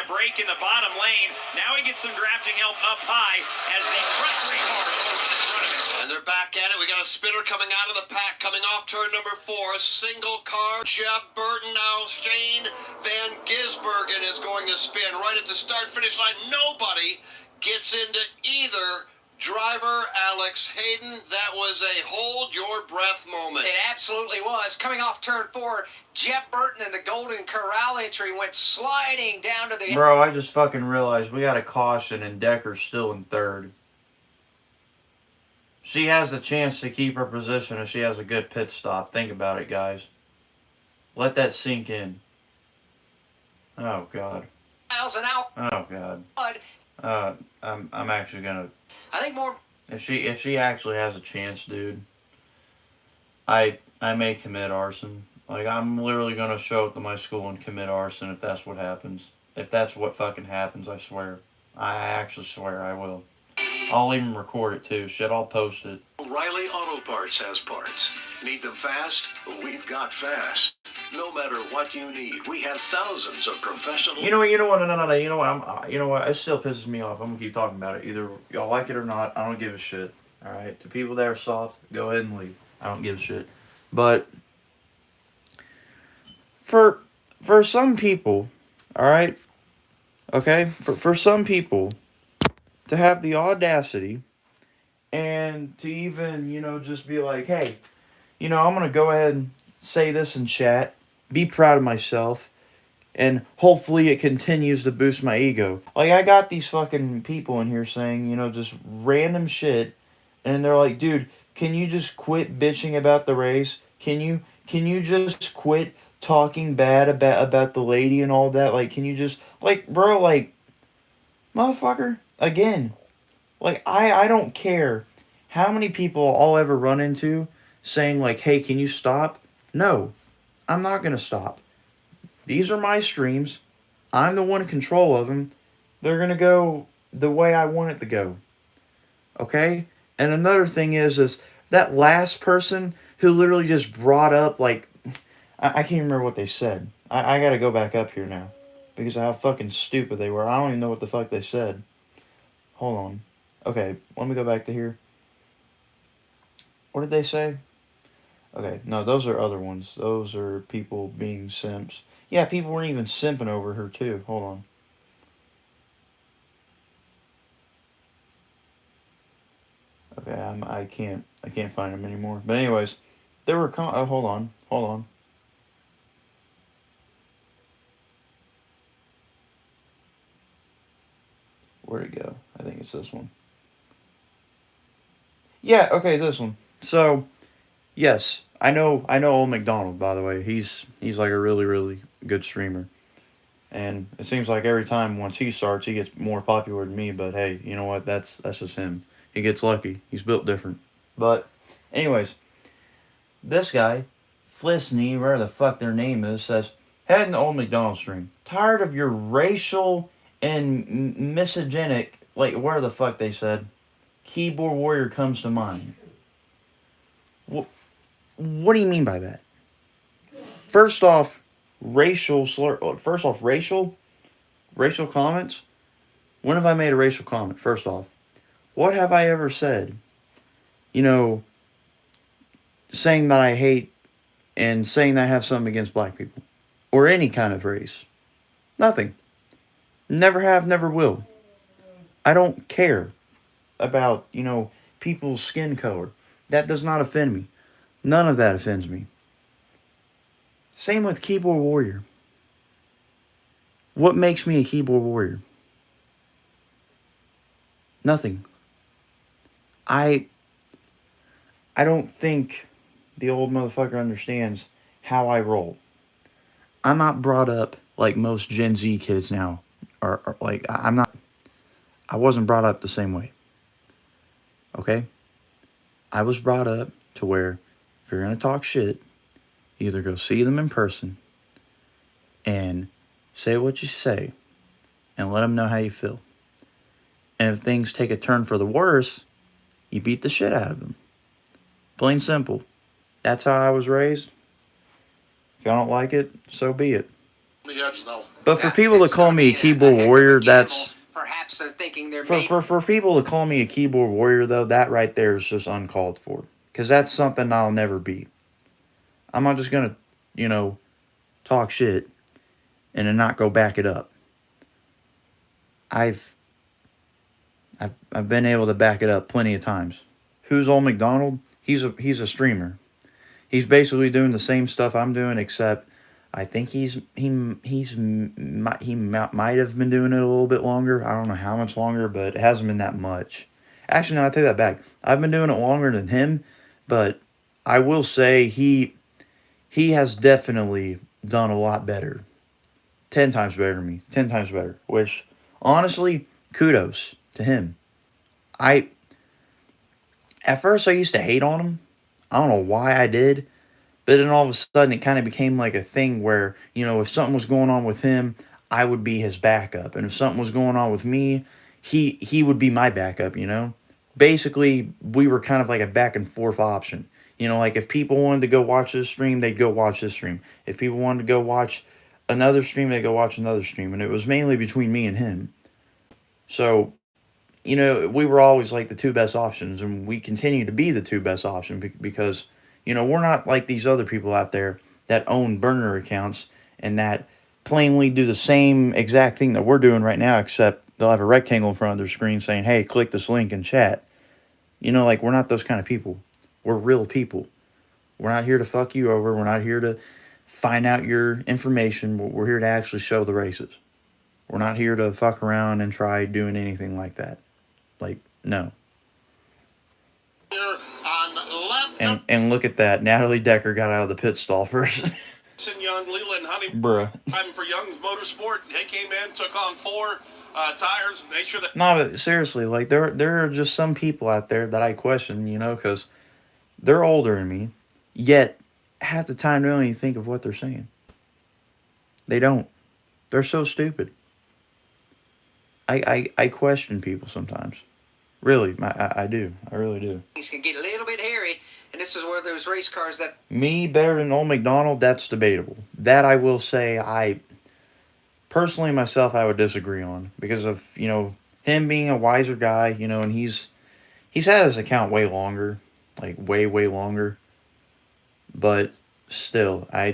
break in the bottom lane. Now he gets some drafting help up high as the front three cars go in front of him. And they're back at it. We got a spinner coming out of the pack, coming off turn number 4. Single car. Jeff Burton now. Shane Van Gisbergen is going to spin right at the start-finish line. Nobody gets into either driver. Alex Hayden, that was a hold your breath moment. It absolutely was. Coming off turn 4, Jeff Burton in the Golden Corral entry went sliding down to the... Bro, I just fucking realized we got a caution and Decker's still in third. She has the chance to keep her position if she has a good pit stop. Think about it, guys. Let that sink in. Oh, God. Miles an hour. Oh, God. I'm actually gonna... I think more... If she actually has a chance, dude, I may commit arson. Like, I'm literally gonna show up to my school and commit arson if that's what happens. If that's what fucking happens, I swear. I actually swear I will. I'll even record it too. Shit, I'll post it. O'Reilly Auto Parts has parts. Need them fast? We've got fast. No matter what you need, we have thousands of professional... You know what, no. You know what, it still pisses me off. I'm gonna keep talking about it. Either y'all like it or not, I don't give a shit. Alright? To people that are soft, go ahead and leave. I don't give a shit. But... For some people, alright? Okay? For some people, to have the audacity and to even, just be like, hey, I'm going to go ahead and say this in chat, be proud of myself, and hopefully it continues to boost my ego. Like, I got these fucking people in here saying, just random shit, and they're like, dude, can you just quit bitching about the race? Can you just quit talking bad about the lady and all that? Like, can you just, like, bro, like, motherfucker, again, like, I don't care how many people I'll ever run into saying, like, hey, can you stop? No, I'm not going to stop. These are my streams. I'm the one in control of them. They're going to go the way I want it to go. Okay? And another thing is that last person who literally just brought up, like, I can't remember what they said. I got to go back up here now because of how fucking stupid they were. I don't even know what the fuck they said. Hold on. Okay, let me go back to here. What did they say? Okay, no, those are other ones. Those are people being simps. Yeah, people weren't even simping over her too. Hold on. Okay, I can't find them anymore. But anyways, there were hold on. Where'd it go? I think it's this one. Yeah, okay, this one. So, yes, I know old McDonald, by the way. He's like a really, really good streamer. And it seems like every time once he starts, he gets more popular than me. But hey, you know what? That's just him. He gets lucky. He's built different. But, anyways, this guy, Flisney, whatever the fuck their name is, says, head in the old McDonald stream. Tired of your racial and misogynic, like, where the fuck they said, keyboard warrior comes to mind. What do you mean by that? First off, racial comments. When have I made a racial comment? First off, what have I ever said? Saying that I hate and saying that I have something against black people or any kind of race. Nothing. Never have, never will. I don't care about, people's skin color. That does not offend me. None of that offends me. Same with keyboard warrior. What makes me a keyboard warrior? Nothing. I don't think the old motherfucker understands how I roll. I'm not brought up like most Gen Z kids now. Or like, I wasn't brought up the same way. Okay? I was brought up to where if you're going to talk shit, either go see them in person and say what you say and let them know how you feel. And if things take a turn for the worse, you beat the shit out of them. Plain simple. That's how I was raised. If y'all don't like it, so be it. The edge, though. But for people to call me a keyboard warrior, that's... Perhaps they're thinking they're For people to call me a keyboard warrior, though, that right there is just uncalled for. Because that's something I'll never be. I'm not just going to, talk shit and then not go back it up. I've been able to back it up plenty of times. Who's Old McDonald? He's a streamer. He's basically doing the same stuff I'm doing, except I think he might have been doing it a little bit longer. I don't know how much longer, but it hasn't been that much. Actually, no, I take that back. I've been doing it longer than him, but I will say he has definitely done a lot better. 10 times better than me. 10 times better. Which, honestly, kudos to him. At first I used to hate on him. I don't know why I did. But then all of a sudden it kind of became like a thing where, if something was going on with him, I would be his backup. And if something was going on with me, he would be my backup, Basically, we were kind of like a back and forth option. Like if people wanted to go watch this stream, they'd go watch this stream. If people wanted to go watch another stream, they'd go watch another stream. And it was mainly between me and him. So, we were always like the two best options. And we continue to be the two best options because... we're not like these other people out there that own burner accounts and that plainly do the same exact thing that we're doing right now, except they'll have a rectangle in front of their screen saying, hey, click this link and chat. We're not those kind of people. We're real people. We're not here to fuck you over. We're not here to find out your information. We're here to actually show the races. We're not here to fuck around and try doing anything like that. No. And look at that. Natalie Decker got out of the pit stall first. Young, Leland Honey. Bruh. Time for Young's Motorsport. They came in, took on 4 tires, make sure that... No, but seriously, there are just some people out there that I question, because they're older than me, yet half the time they don't even think of what they're saying. They don't. They're so stupid. I question people sometimes. Really, I do. I really do. Things can get a little bit hairy, and this is where those race cars that... Me better than Old McDonald, that's debatable. That I will say personally myself, I would disagree on. Because of, him being a wiser guy, and he's had his account way longer. Like, way, way longer. But still, I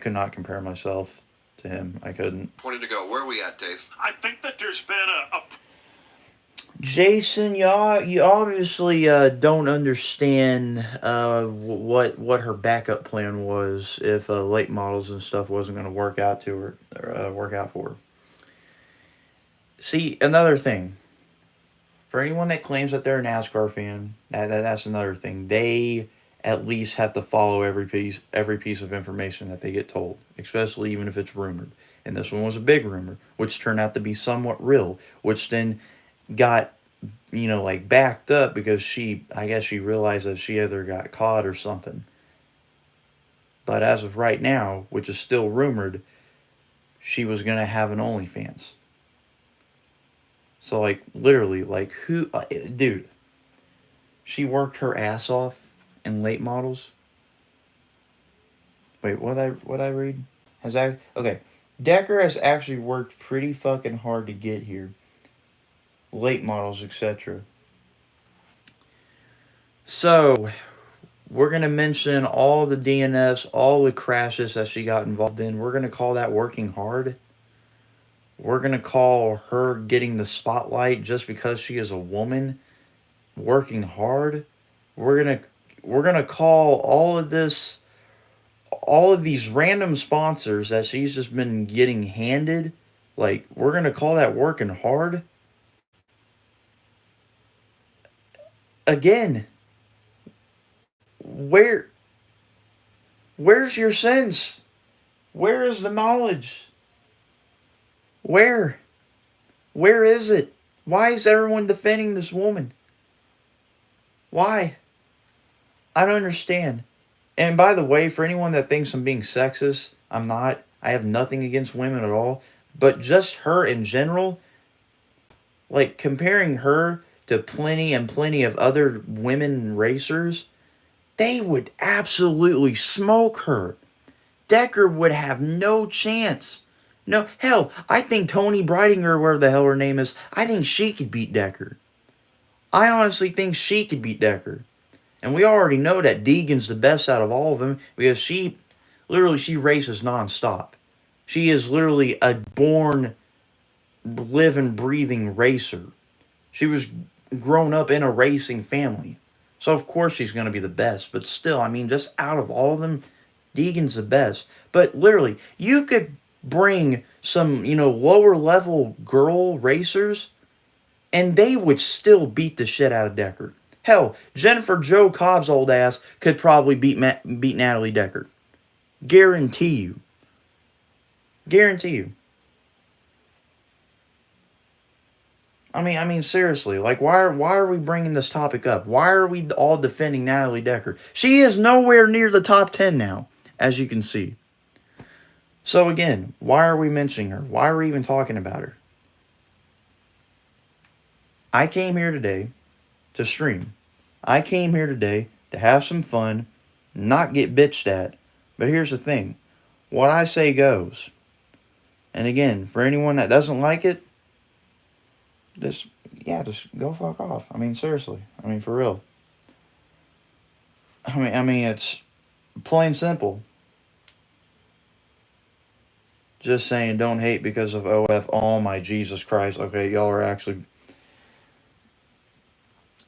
could not compare myself to him. I couldn't. 20 to go. Where are we at, Dave? I think that there's been a Jason, you obviously don't understand what her backup plan was if late models and stuff wasn't going to work out for her. See, another thing. For anyone that claims that they're a NASCAR fan, that's another thing. They at least have to follow every piece of information that they get told, especially even if it's rumored. And this one was a big rumor, which turned out to be somewhat real, which then got, backed up because I guess she realized that she either got caught or something. But as of right now, which is still rumored, she was going to have an OnlyFans. So, literally, who... dude, she worked her ass off in late models. Wait, what I read? Okay. Decker has actually worked pretty fucking hard to get here. Late models, etc. So, we're going to mention all the DNFs, all the crashes that she got involved in. We're going to call that working hard. We're going to call her getting the spotlight just because she is a woman working hard. We're going to call all of this, all of these random sponsors that she's just been getting handed, like, we're going to call that working hard. Again, where's your sense? Where is the knowledge? Where is it? Why is everyone defending this woman? Why? I don't understand. And by the way, for anyone that thinks I'm being sexist, I'm not. I have nothing against women at all. But just her in general, like comparing her to plenty and plenty of other women racers, they would absolutely smoke her. Decker would have no chance. No, hell, I think Tony Bridinger, whatever the hell her name is, I think she could beat Decker. I honestly think she could beat Decker. And we already know that Deegan's the best out of all of them because she races nonstop. She is literally a born, living, breathing racer. She was grown up in a racing family. So of course she's going to be the best. But still, I mean, just out of all of them, Deegan's the best. But literally, you could bring some, lower level girl racers and they would still beat the shit out of Decker. Hell, Jennifer Jo Cobb's old ass could probably beat Natalie Decker. Guarantee you. Guarantee you. I mean, seriously, like, why are we bringing this topic up? Why are we all defending Natalie Decker? She is nowhere near the top 10 now, as you can see. So again, why are we mentioning her? Why are we even talking about her? I came here today to stream. I came here today to have some fun, not get bitched at. But here's the thing. What I say goes. And again, for anyone that doesn't like it, just go fuck off. I mean, seriously. I mean, for real. I mean, it's plain simple. Just saying, don't hate because of OF. Oh my Jesus Christ. Okay, y'all are actually...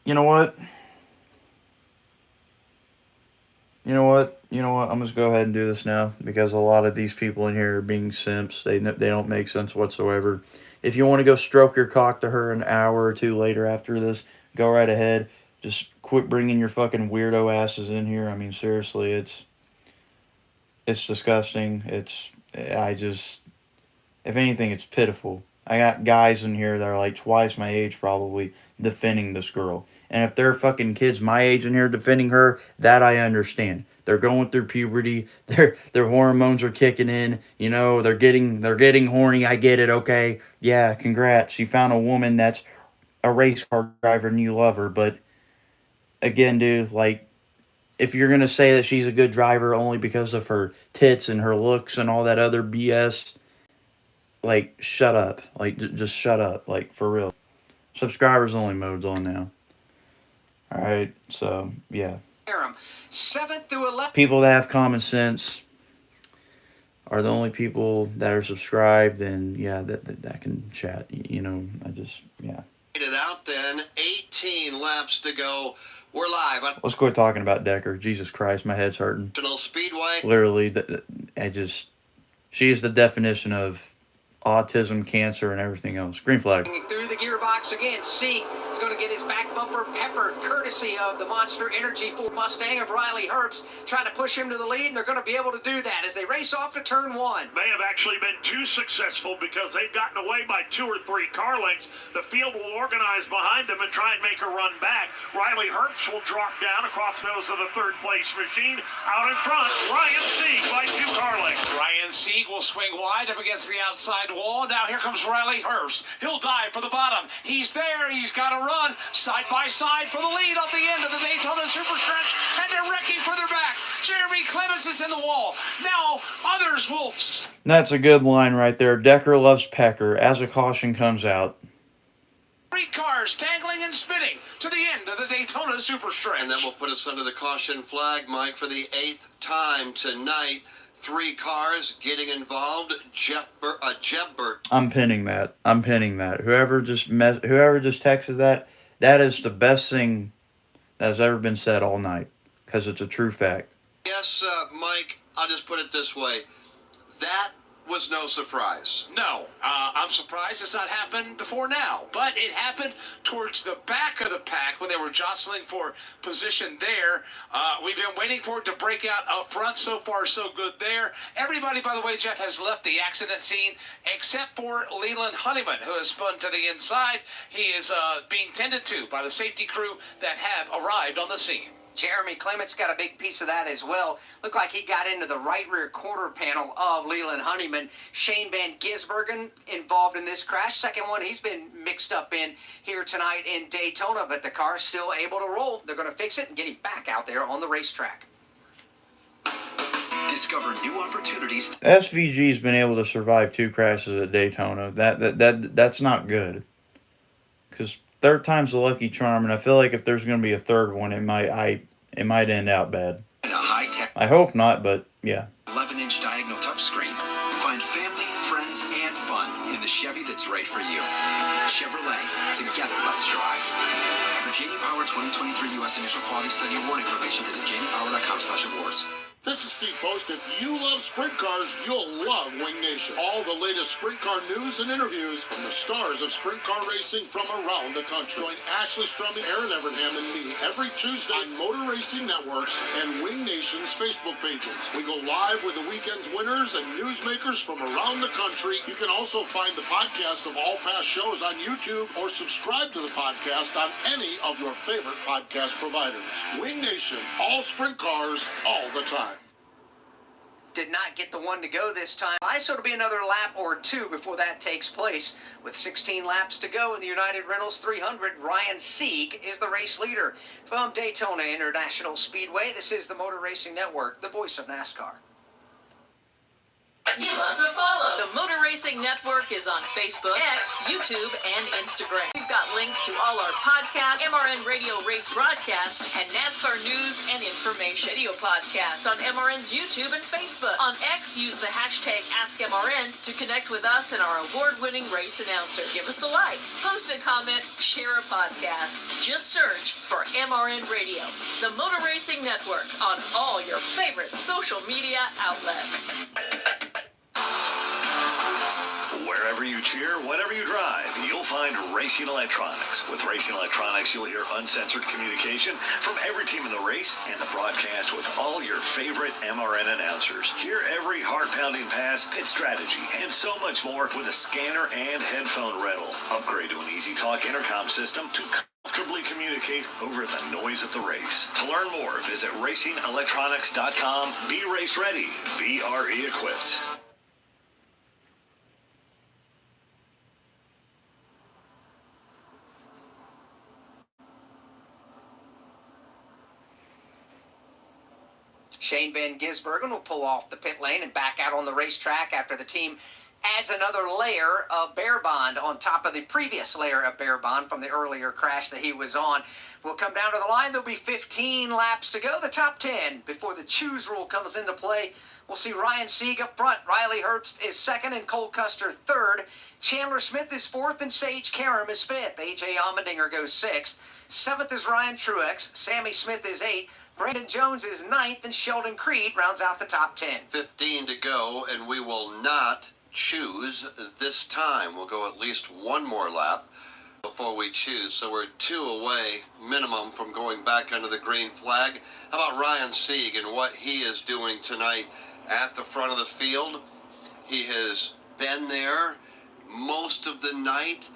You know what? I'm just go ahead and do this now because a lot of these people in here are being simps. They don't make sense whatsoever. If you want to go stroke your cock to her an hour or two later after this, go right ahead. Just quit bringing your fucking weirdo asses in here. I mean, seriously, it's disgusting. If anything, it's pitiful. I got guys in here that are like twice my age probably defending this girl. And if there are fucking kids my age in here defending her, that I understand. They're going through puberty. Their hormones are kicking in. They're getting horny. I get it, okay? Yeah, congrats. You found a woman that's a race car driver and you love her. But again, dude, like, if you're going to say that she's a good driver only because of her tits and her looks and all that other BS, like, shut up. Like, just shut up. Like, for real. Subscribers only mode's on now. Alright, so, yeah. 7th through 11th. People that have common sense are the only people that are subscribed, and, yeah, that can chat. Yeah. It out then. 18 laps to go. We're live on Let's quit talking about Decker. Jesus Christ, my head's hurting. National Speedway. Literally, she is the definition of autism, cancer, and everything else. Green flag. Through the gearbox again. Seek is going to get his back bumper peppered, courtesy of the Monster Energy Ford Mustang of Riley Herbst, trying to push him to the lead, and they're going to be able to do that as they race off to turn 1. They have actually been too successful because they've gotten away by 2 or 3 car lengths. The field will organize behind them and try and make a run back. Riley Herbst will drop down across those of the third-place machine. Out in front, Ryan Sieg by 2 car lengths. Ryan Sieg will swing wide up against the outside wall. Now here comes Riley Herbst. He'll dive for the bottom. He's there. He's got to run side by side for the lead at the end of the Daytona Superstretch, and they're wrecking further back. Jeremy Clemens is in the wall. Now others will... That's a good line right there. Decker loves Pecker as a caution comes out. 8 cars tangling and spinning to the end of the Daytona Superstretch. And that will put us under the caution flag, Mike, for the 8th time tonight. 3 cars getting involved. Jeb Burt. I'm pinning that. Whoever just texted that, that is the best thing that has ever been said all night, because it's a true fact. Yes, Mike, I'll just put it this way. That was no surprise. No, I'm surprised it's not happened before now, but it happened towards the back of the pack when they were jostling for position there. We've been waiting for it to break out up front. So far, so good there. Everybody, by the way, Jeff, has left the accident scene except for Leland Honeyman, who has spun to the inside. He is being tended to by the safety crew that have arrived on the scene. Jeremy Clement's got a big piece of that as well. Looked like he got into the right rear quarter panel of Leland Honeyman. Shane Van Gisbergen involved in this crash. Second one he's been mixed up in here tonight in Daytona, but the car's still able to roll. They're going to fix it and get him back out there on the racetrack. Discover new opportunities. SVG's been able to survive 2 crashes at Daytona. That's not good. Because third time's the lucky charm, and I feel like if there's going to be a third one, it might end out bad. And a high-tech I hope not, but yeah. 11-inch diagonal touchscreen. Find family, friends, and fun in the Chevy that's right for you. Chevrolet. Together, let's drive. For J.D. Power 2023 U.S. Initial Quality Study Award information, visit jdpower.com/awards. This is Steve Post. If you love sprint cars, you'll love Wing Nation. All the latest sprint car news and interviews from the stars of sprint car racing from around the country. Join Ashley Strumming, Aaron Evernham, and me every Tuesday on Motor Racing Networks and Wing Nation's Facebook pages. We go live with the weekend's winners and newsmakers from around the country. You can also find the podcast of all past shows on YouTube or subscribe to the podcast on any of your favorite podcast providers. Wing Nation, all sprint cars, all the time. Did not get the one to go this time. So it'll be another lap or 2 before that takes place. With 16 laps to go in the United Rentals 300, Ryan Sieg is the race leader. From Daytona International Speedway, this is the Motor Racing Network, the voice of NASCAR. Give us a follow. The Motor Racing Network is on Facebook, X, YouTube, and Instagram. We've got links to all our podcasts, MRN Radio race broadcasts, and NASCAR news and information. Video podcasts on MRN's YouTube and Facebook. On X, use the hashtag AskMRN to connect with us and our award-winning race announcer. Give us a like, post a comment, share a podcast. Just search for MRN Radio. The Motor Racing Network on all your favorite social media outlets. Wherever you cheer, whenever you drive, you'll find Racing Electronics. With Racing Electronics, you'll hear uncensored communication from every team in the race and the broadcast with all your favorite MRN announcers. Hear every heart-pounding pass, pit strategy, and so much more with a scanner and headphone rental. Upgrade to an Easy Talk intercom system to comfortably communicate over the noise of the race. To learn more, visit racingelectronics.com. Be race ready. Be RE equipped. Shane Van Gisbergen will pull off the pit lane and back out on the racetrack after the team adds another layer of bear bond on top of the previous layer of bear bond from the earlier crash that he was on. We'll come down to the line. There'll be 15 laps to go, the top 10 before the choose rule comes into play. We'll see Ryan Sieg up front. Riley Herbst is second and Cole Custer third. Chandler Smith is fourth and Sage Karam is fifth. A.J. Allmendinger goes sixth. Seventh is Ryan Truex. Sammy Smith is eighth. Brandon Jones is ninth, and Sheldon Creed rounds out the top 10. 15 to go, and we will not choose this time. We'll go at least one more lap before we choose, so we're 2 away minimum from going back under the green flag. How about Ryan Sieg and what he is doing tonight at the front of the field? He has been there most of the night.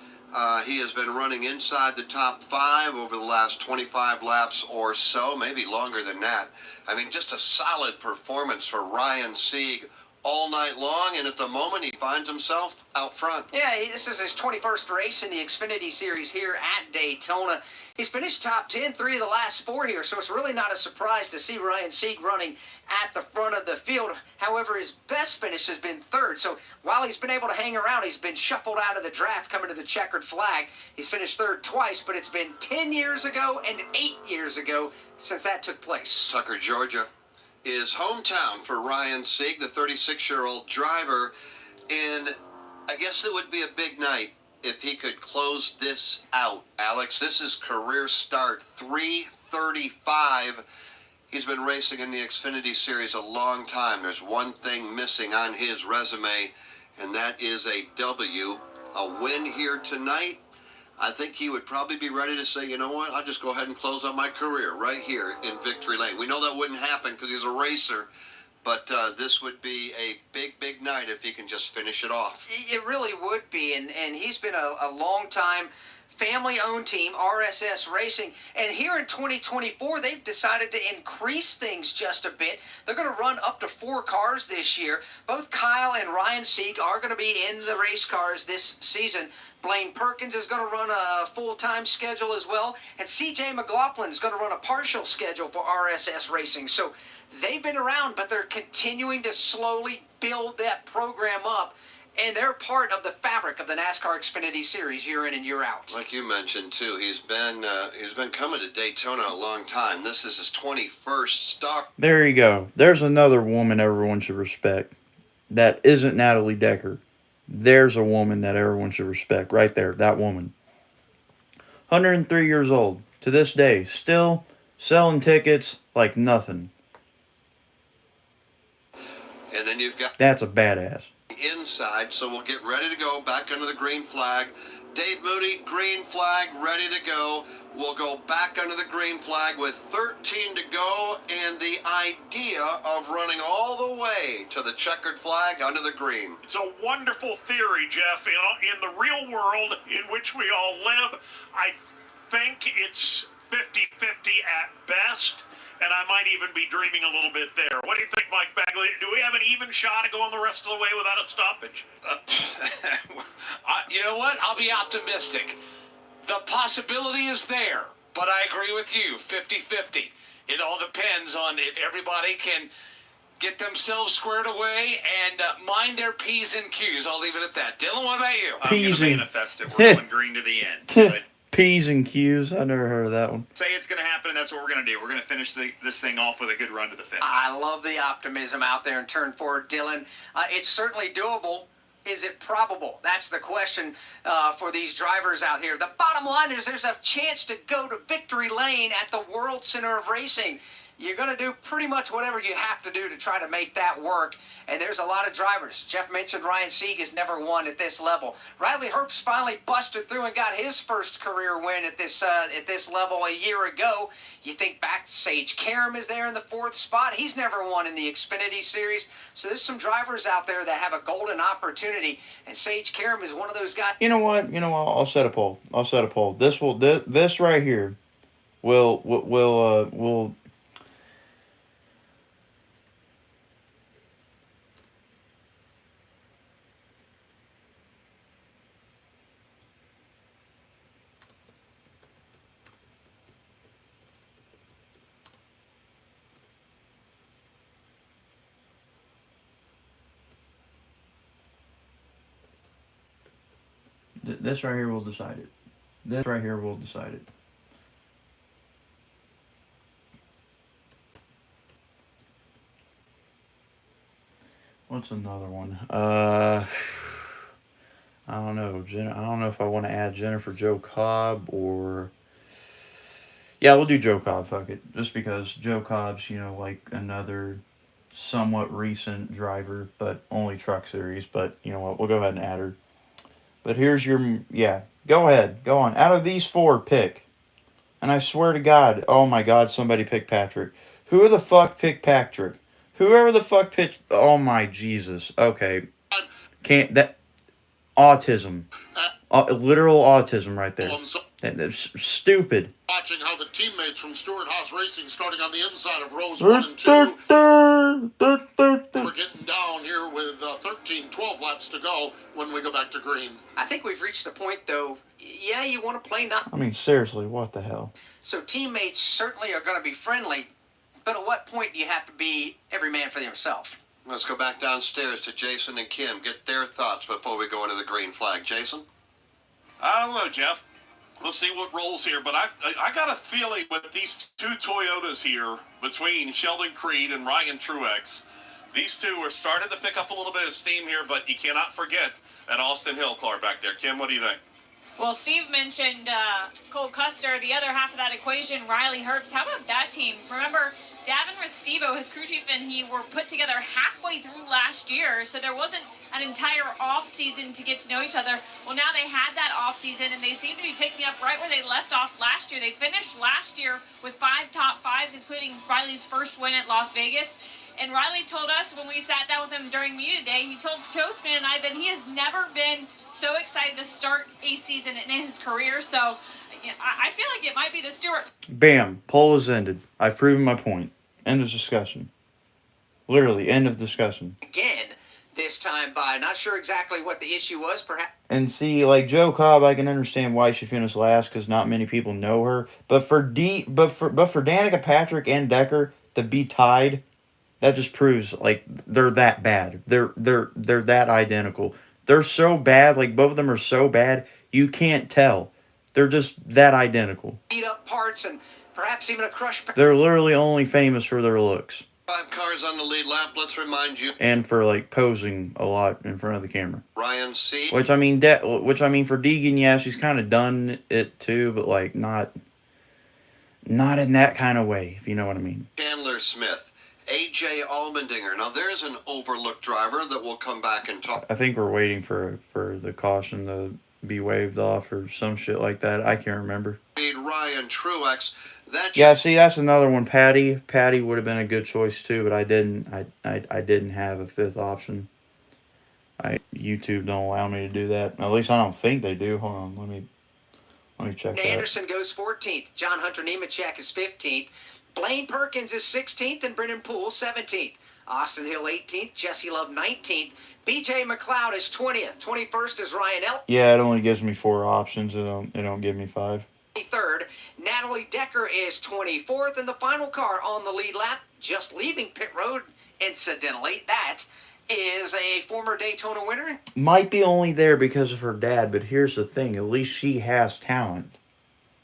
He has been running inside the top 5 over the last 25 laps or so, maybe longer than that. I mean, just a solid performance for Ryan Sieg all night long, and at the moment he finds himself out front. Yeah, this is his 21st race in the Xfinity Series here at Daytona. He's finished top 10 3 of the last 4 here, so it's really not a surprise to see Ryan Sieg running at the front of the field. However, his best finish has been third, so while he's been able to hang around, he's been shuffled out of the draft coming to the checkered flag. He's finished third twice, but it's been 10 years ago and 8 years ago since that took place. Tucker, Georgia is hometown for Ryan Sieg, the 36-year-old driver, and I guess it would be a big night if he could close this out. Alex, this is career start 335. He's been racing in the Xfinity Series a long time. There's one thing missing on his resume, and that is a W. A win here tonight. I think he would probably be ready to say, you know what, I'll just go ahead and close out my career right here in victory lane. We know that wouldn't happen because he's a racer, but this would be a big, big night if he can just finish it off. It really would be, and he's been a long-time family-owned team, RSS Racing, and here in 2024, they've decided to increase things just a bit. They're going to run up to 4 cars this year. Both Kyle and Ryan Sieg are going to be in the race cars this season. Blaine Perkins is going to run a full-time schedule as well, and CJ McLaughlin is going to run a partial schedule for RSS Racing. So they've been around, but they're continuing to slowly build that program up. And they're part of the fabric of the NASCAR Xfinity Series year in and year out. Like you mentioned, too, he's been coming to Daytona a long time. This is his 21st start. There you go. There's another woman everyone should respect. That isn't Natalie Decker. There's a woman that everyone should respect. Right there, that woman. 103 years old. To this day, still selling tickets like nothing. And then you've got... That's a badass. Inside, so we'll get ready to go back under the green flag. Dave Moody, green flag, ready to go. We'll go back under the green flag with 13 to go, and the idea of running all the way to the checkered flag under the green. It's a wonderful theory, Jeff. In the real world in which we all live, I think it's 50-50 at best. And I might even be dreaming a little bit there. What do you think, Mike Bagley? Do we have an even shot of going the rest of the way without a stoppage? You know what? I'll be optimistic. The possibility is there, but I agree with you, 50-50. It all depends on if everybody can get themselves squared away and mind their P's and Q's. I'll leave it at that. Dylan, what about you? I'm going to manifest it. We're going green to the end. But P's and Q's. I never heard of that one. say it's going to happen, and that's what we're going to do. We're going to finish this thing off with a good run to the finish. I love the optimism out there in turn 4, Dylan. It's certainly doable. Is it probable? That's the question for these drivers out here. The bottom line is there's a chance to go to victory lane at the World Center of Racing. You're going to do pretty much whatever you have to do to try to make that work. And there's a lot of drivers. Jeff mentioned Ryan Sieg has never won at this level. Riley Herbst finally busted through and got his first career win at this level a year ago. You think back, Sage Karam is there in the 4th spot. He's never won in the Xfinity Series. So there's some drivers out there that have a golden opportunity. And Sage Karam is one of those guys. You know what? I'll set a poll. This right here will This right here will decide it. This right here will decide it. What's another one? I don't know. I don't know if I want to add Jennifer Jo Cobb or... Yeah, we'll do Joe Cobb, fuck it. Just because Joe Cobb's, like another somewhat recent driver, but only Truck Series. But, you know what, we'll go ahead and add her. But here's your, go ahead. Go on. Out of these 4, pick. And I swear to God, oh my God, somebody picked Patrick. Who the fuck picked Patrick? Whoever the fuck picked, oh my Jesus. Okay. Autism. Literal autism right there. That's stupid. Watching how the teammates from Stewart Haas Racing, starting on the inside of rows 1 and 2, we're getting down here with 12 laps to go when we go back to green. I think we've reached a point, though. Yeah, you want to play not. I mean, seriously, what the hell? So teammates certainly are going to be friendly, but at what point do you have to be every man for himself? Let's go back downstairs to Jason and Kim. Get their thoughts before we go into the green flag. Jason? I don't know, Jeff. Let's see what rolls here. But I got a feeling with these two Toyotas here between Sheldon Creed and Ryan Truex, these two are starting to pick up a little bit of steam here, but you cannot forget that Austin Hill car back there. Kim, what do you think? Well, Steve mentioned Cole Custer, the other half of that equation, Riley Herbst. How about that team? Remember, Davin Restivo, his crew chief, and he were put together halfway through last year, so there wasn't an entire off-season to get to know each other. Well, now they had that off-season, and they seem to be picking up right where they left off last year. They finished last year with 5 top 5s, including Riley's first win at Las Vegas. And Riley told us when we sat down with him during media today, he told Postman and I that he has never been so excited to start a season in his career. So I feel like it might be the Stewart. Bam. Poll is ended. I've proven my point. End of discussion. Literally, end of discussion. Again, this time by not sure exactly what the issue was, perhaps. And see, like Joe Cobb, I can understand why she finished last because not many people know her. But for Danica Patrick and Decker to be tied, that just proves like they're that bad. They're that identical. They're so bad. Like both of them are so bad, you can't tell. They're just that identical. Beat up parts and perhaps even a crush. They're literally only famous for their looks. 5 cars on the lead lap. Let's remind you. And for like posing a lot in front of the camera. Ryan C. Which I mean for Deegan, yeah, she's kind of done it too, but like not in that kind of way, if you know what I mean. Chandler Smith. AJ Allmendinger. Now, there's an overlooked driver that we'll come back and talk. I think we're waiting for the caution to be waved off or some shit like that. I can't remember. Ryan Truex. Yeah, see, that's another one. Patty would have been a good choice too, but I didn't have a 5th option. YouTube don't allow me to do that. At least I don't think they do. Hold on, let me check that. Anderson goes 14th. John Hunter Nemechek is 15th. Blaine Perkins is 16th and Brennan Poole 17th. Austin Hill 18th. Jesse Love 19th. BJ McLeod is 20th. 21st is Ryan Elk. Yeah, it only gives me 4 options. It don't give me 5. 23rd. Natalie Decker is 24th. And the final car on the lead lap, just leaving pit road, incidentally, that is a former Daytona winner. Might be only there because of her dad, but here's the thing. At least she has talent.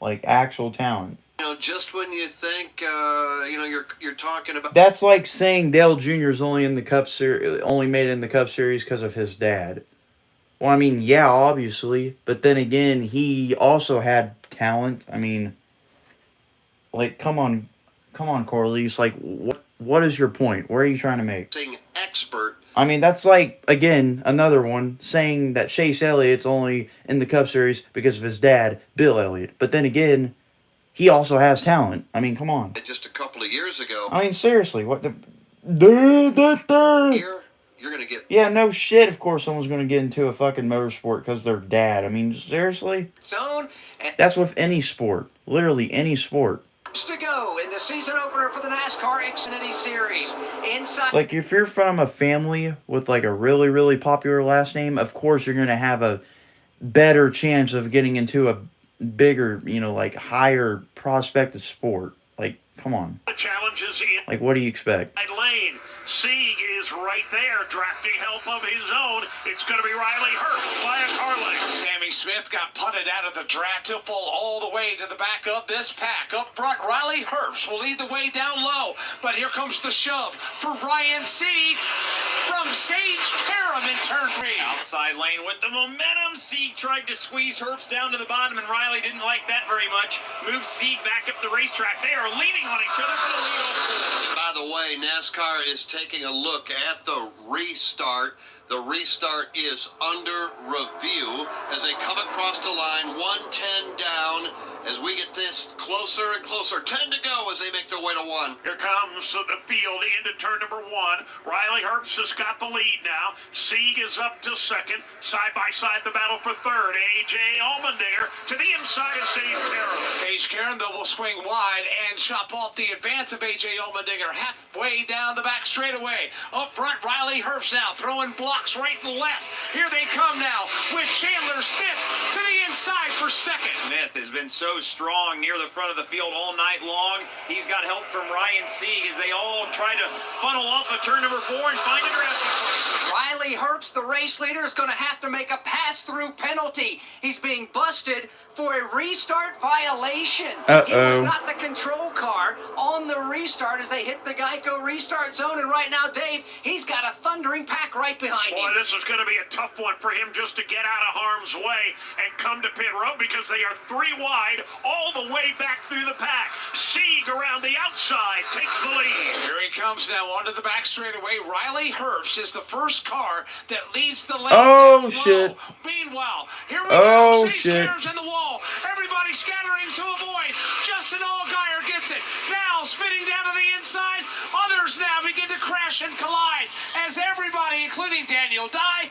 Like, actual talent. You know, just when you think, you're talking about. That's like saying Dale Jr. is only in the Cup Series, only made it in the Cup Series because of his dad. Well, I mean, yeah, obviously, but then again, he also had talent. I mean, like, come on, Corliss. Like, what is your point? Where are you trying to make? Expert. I mean, that's like, again, another one saying that Chase Elliott's only in the Cup Series because of his dad, Bill Elliott. But then again, he also has talent. I mean, come on. Just a couple of years ago. I mean, seriously, what the... Here, you're going to get... Yeah, no shit, of course someone's going to get into a fucking motorsport because they're dad. I mean, seriously? Zone. That's with any sport. Literally any sport. To go in the season opener for the NASCAR Xfinity Series. Inside. Like, if you're from a family with, like, a really, really popular last name, of course you're going to have a better chance of getting into a bigger, like, higher prospective sport. Like, come on. The challenges in like, what do you expect? lane. Sieg is right there, drafting help of his own. It's going to be Riley Herbst by a car length. Sammy Smith got punted out of the draft. He'll fall all the way to the back of this pack. Up front, Riley Herbst will lead the way down low. But here comes the shove for Ryan Sieg from Sage Karam in turn 3. Outside lane with the momentum. Sieg tried to squeeze Herbst down to the bottom, and Riley didn't like that very much. Moved Sieg back up the racetrack. They are leaning on each other for the lead. By the way, NASCAR is taking a look at the restart The restart is under review as they come across the line, 110 down. As we get this closer and closer, 10 to go as they make their way to 1. Here comes the field into turn number 1. Riley Herbst has got the lead now. Sieg is up to second. Side by side the battle for third. A.J. Allmendinger to the inside of Sage Karam. Sage Karam, though, will swing wide and chop off the advance of A.J. Allmendinger halfway down the back straightaway. Up front, Riley Herbst now throwing blocks right and left. Here they come now with Chandler Smith to the inside for second. Smith has been so strong near the front of the field all night long. He's got help from Ryan Sieg as they all try to funnel off of turn number 4 and find a drafting place. Riley Herbst, the race leader, is going to have to make a pass-through penalty. He's being busted for a restart violation. He was not the control car on the restart as they hit the Geico restart zone. And right now, Dave, he's got a thundering pack right behind him. Boy, this is going to be a tough one for him just to get out of harm's way and come to pit road because they are 3 wide all the way back through the pack. Sieg around the outside takes the lead. Here he comes now onto the back straightaway. Riley Herbst is the first car that leads the lane. Oh, shit. Meanwhile, here we go. Shit. Karam's in the wall. Everybody scattering to avoid. Justin Allgaier gets it. Now spinning down to the inside. Others now begin to crash and collide as everybody, including Daniel Dye,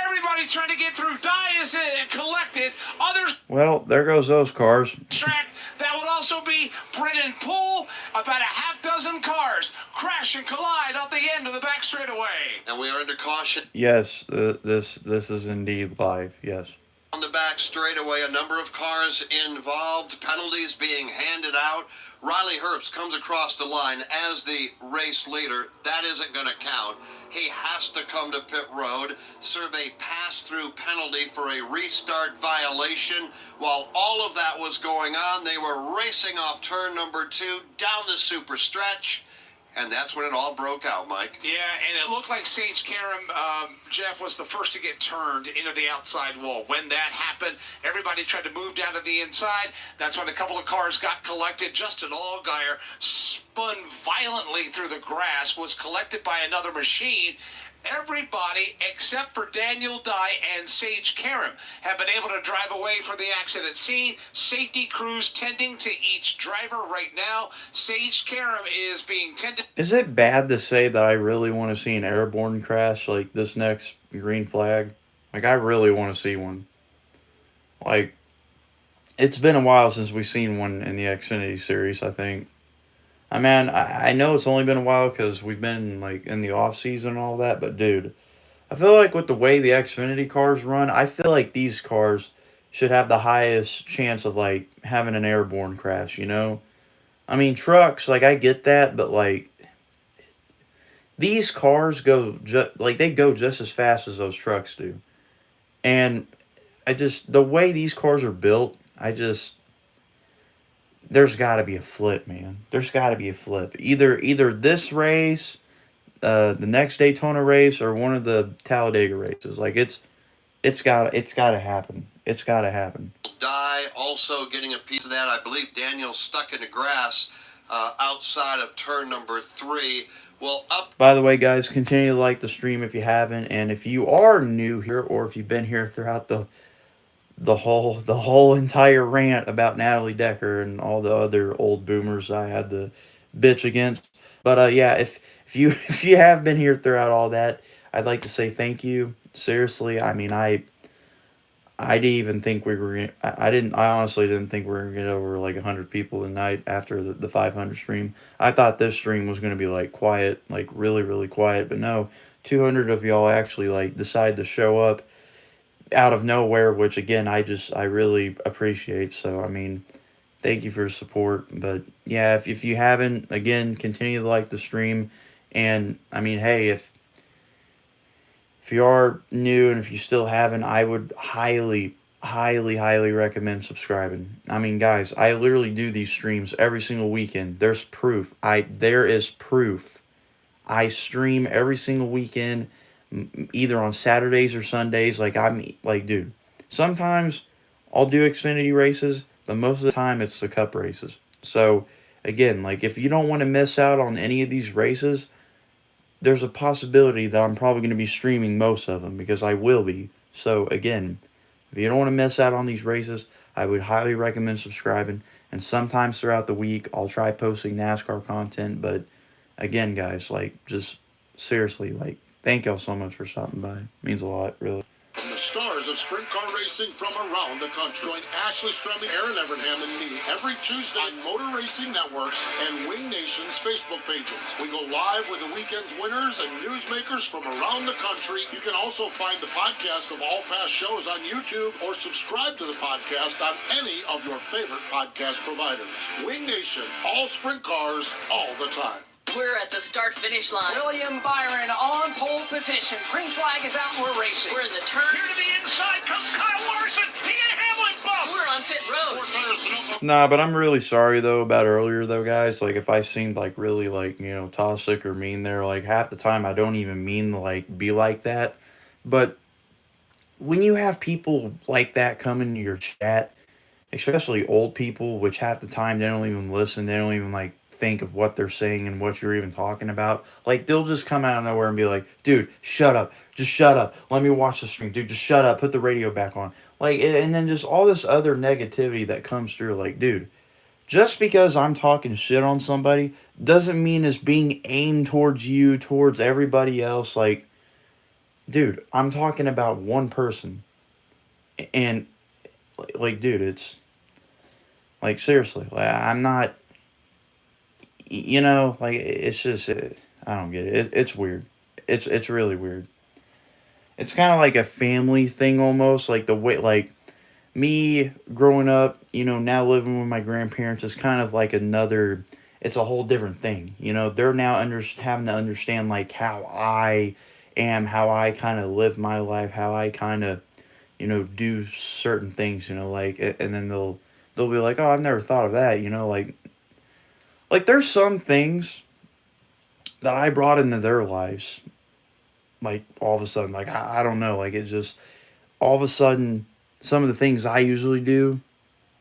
everybody trying to get through. Dye is collected. Others. Well, there goes those cars. Track. That would also be Brennan Poole. About a half dozen cars crash and collide at the end of the back straightaway. And we are under caution. Yes, this is indeed live. Yes. On the back straightaway, a number of cars involved, penalties being handed out. Riley Herbst comes across the line as the race leader. That isn't going to count. He has to come to pit road, serve a pass-through penalty for a restart violation. While all of that was going on, they were racing off turn number 2 down the super stretch. And that's when it all broke out, Mike. Yeah, and it looked like Sage Karam, Jeff, was the first to get turned into the outside wall. When that happened, everybody tried to move down to the inside. That's when a couple of cars got collected. Justin Allgaier spun violently through the grass, was collected by another machine. Everybody except for Daniel Dye and Sage Karam have been able to drive away from the accident scene. Safety crews tending to each driver right now. Sage Karam is being tended. Is it bad to say that I really want to see an airborne crash like this next green flag? Like, I really want to see one. Like, it's been a while since we've seen one in the Xfinity series, I think. I mean, I know it's only been a while because we've been, like, in the off-season and all that, but, dude, I feel like with the way the Xfinity cars run, I feel like these cars should have the highest chance of, like, having an airborne crash, you know? I mean, trucks, like, I get that, but, like, these cars go, they go just as fast as those trucks do. And the way these cars are built, there's got to be a flip, man. There's got to be a flip. Either this race, the next Daytona race, or one of the Talladega races. Like, it's got to happen. It's got to happen. Dye also getting a piece of that. I believe Daniel's stuck in the grass outside of turn number 3. Well, up. By the way, guys, continue to like the stream if you haven't, and if you are new here, or if you've been here throughout the whole entire rant about Natalie Decker and all the other old boomers I had to bitch against. But yeah, if you have been here throughout all that, I'd like to say thank you. Seriously, I mean, I didn't even think we were. I honestly didn't think we were gonna get over like 100 people tonight after the 500 stream. I thought this stream was gonna be like quiet, like really, really quiet. But no, 200 of y'all actually like decide to show up out of nowhere, which again I really appreciate. So I mean, thank you for your support. But yeah, if you haven't, again, continue to like the stream. And I mean, hey, if you are new and if you still haven't, I would highly recommend subscribing. I mean, guys, I literally do these streams every single weekend. There's proof. There is proof. I stream every single weekend, either on Saturdays or Sundays. Dude, sometimes I'll do Xfinity races, but most of the time it's the Cup races. So again, like, if you don't want to miss out on any of these races, there's a possibility that I'm probably going to be streaming most of them, because I will be. So again, if you don't want to miss out on these races, I would highly recommend subscribing. And sometimes throughout the week, I'll try posting NASCAR content. But again, guys, like, just seriously, like, thank y'all so much for stopping by. It means a lot, really. From the stars of sprint car racing from around the country. Join Ashley Strumming, Aaron Evernham, and me every Tuesday on Motor Racing Networks and Wing Nation's Facebook pages. We go live with the weekend's winners and newsmakers from around the country. You can also find the podcast of all past shows on YouTube or subscribe to the podcast on any of your favorite podcast providers. Wing Nation, all sprint cars, all the time. We're at the start-finish line. William Byron on pole position. Green flag is out and we're racing. We're in the turn. Here to the inside comes Kyle Larson. He and Hamlin bump. We're on pit road. Nah, but I'm really sorry, though, about earlier, though, guys. Like, if I seemed, like, really, like, you know, toxic or mean there, like, half the time I don't even mean to, like, be like that. But when you have people like that come into your chat, especially old people, which half the time they don't even listen, they don't even, like, think of what they're saying and what you're even talking about. Like, they'll just come out of nowhere and be like, dude, shut up. Just shut up. Let me watch the stream. Dude, just shut up. Put the radio back on. Like, and then just all this other negativity that comes through. Like, dude, just because I'm talking shit on somebody doesn't mean it's being aimed towards you, towards everybody else. Like, dude, I'm talking about one person. And, like, dude, it's, like, seriously, like, I'm not, you know, like, it's just, I don't get it. It's weird. It's really weird. It's kind of like a family thing almost, like the way, like, me growing up, you know, now living with my grandparents is kind of like another, it's a whole different thing, you know. They're now having to understand, like, how I am, how I kind of live my life, how I kind of, you know, do certain things, you know, like, and then they'll be like, oh, I've never thought of that, you know, like there's some things that I brought into their lives, like, all of a sudden, like, I don't know, like, it just, all of a sudden, some of the things I usually do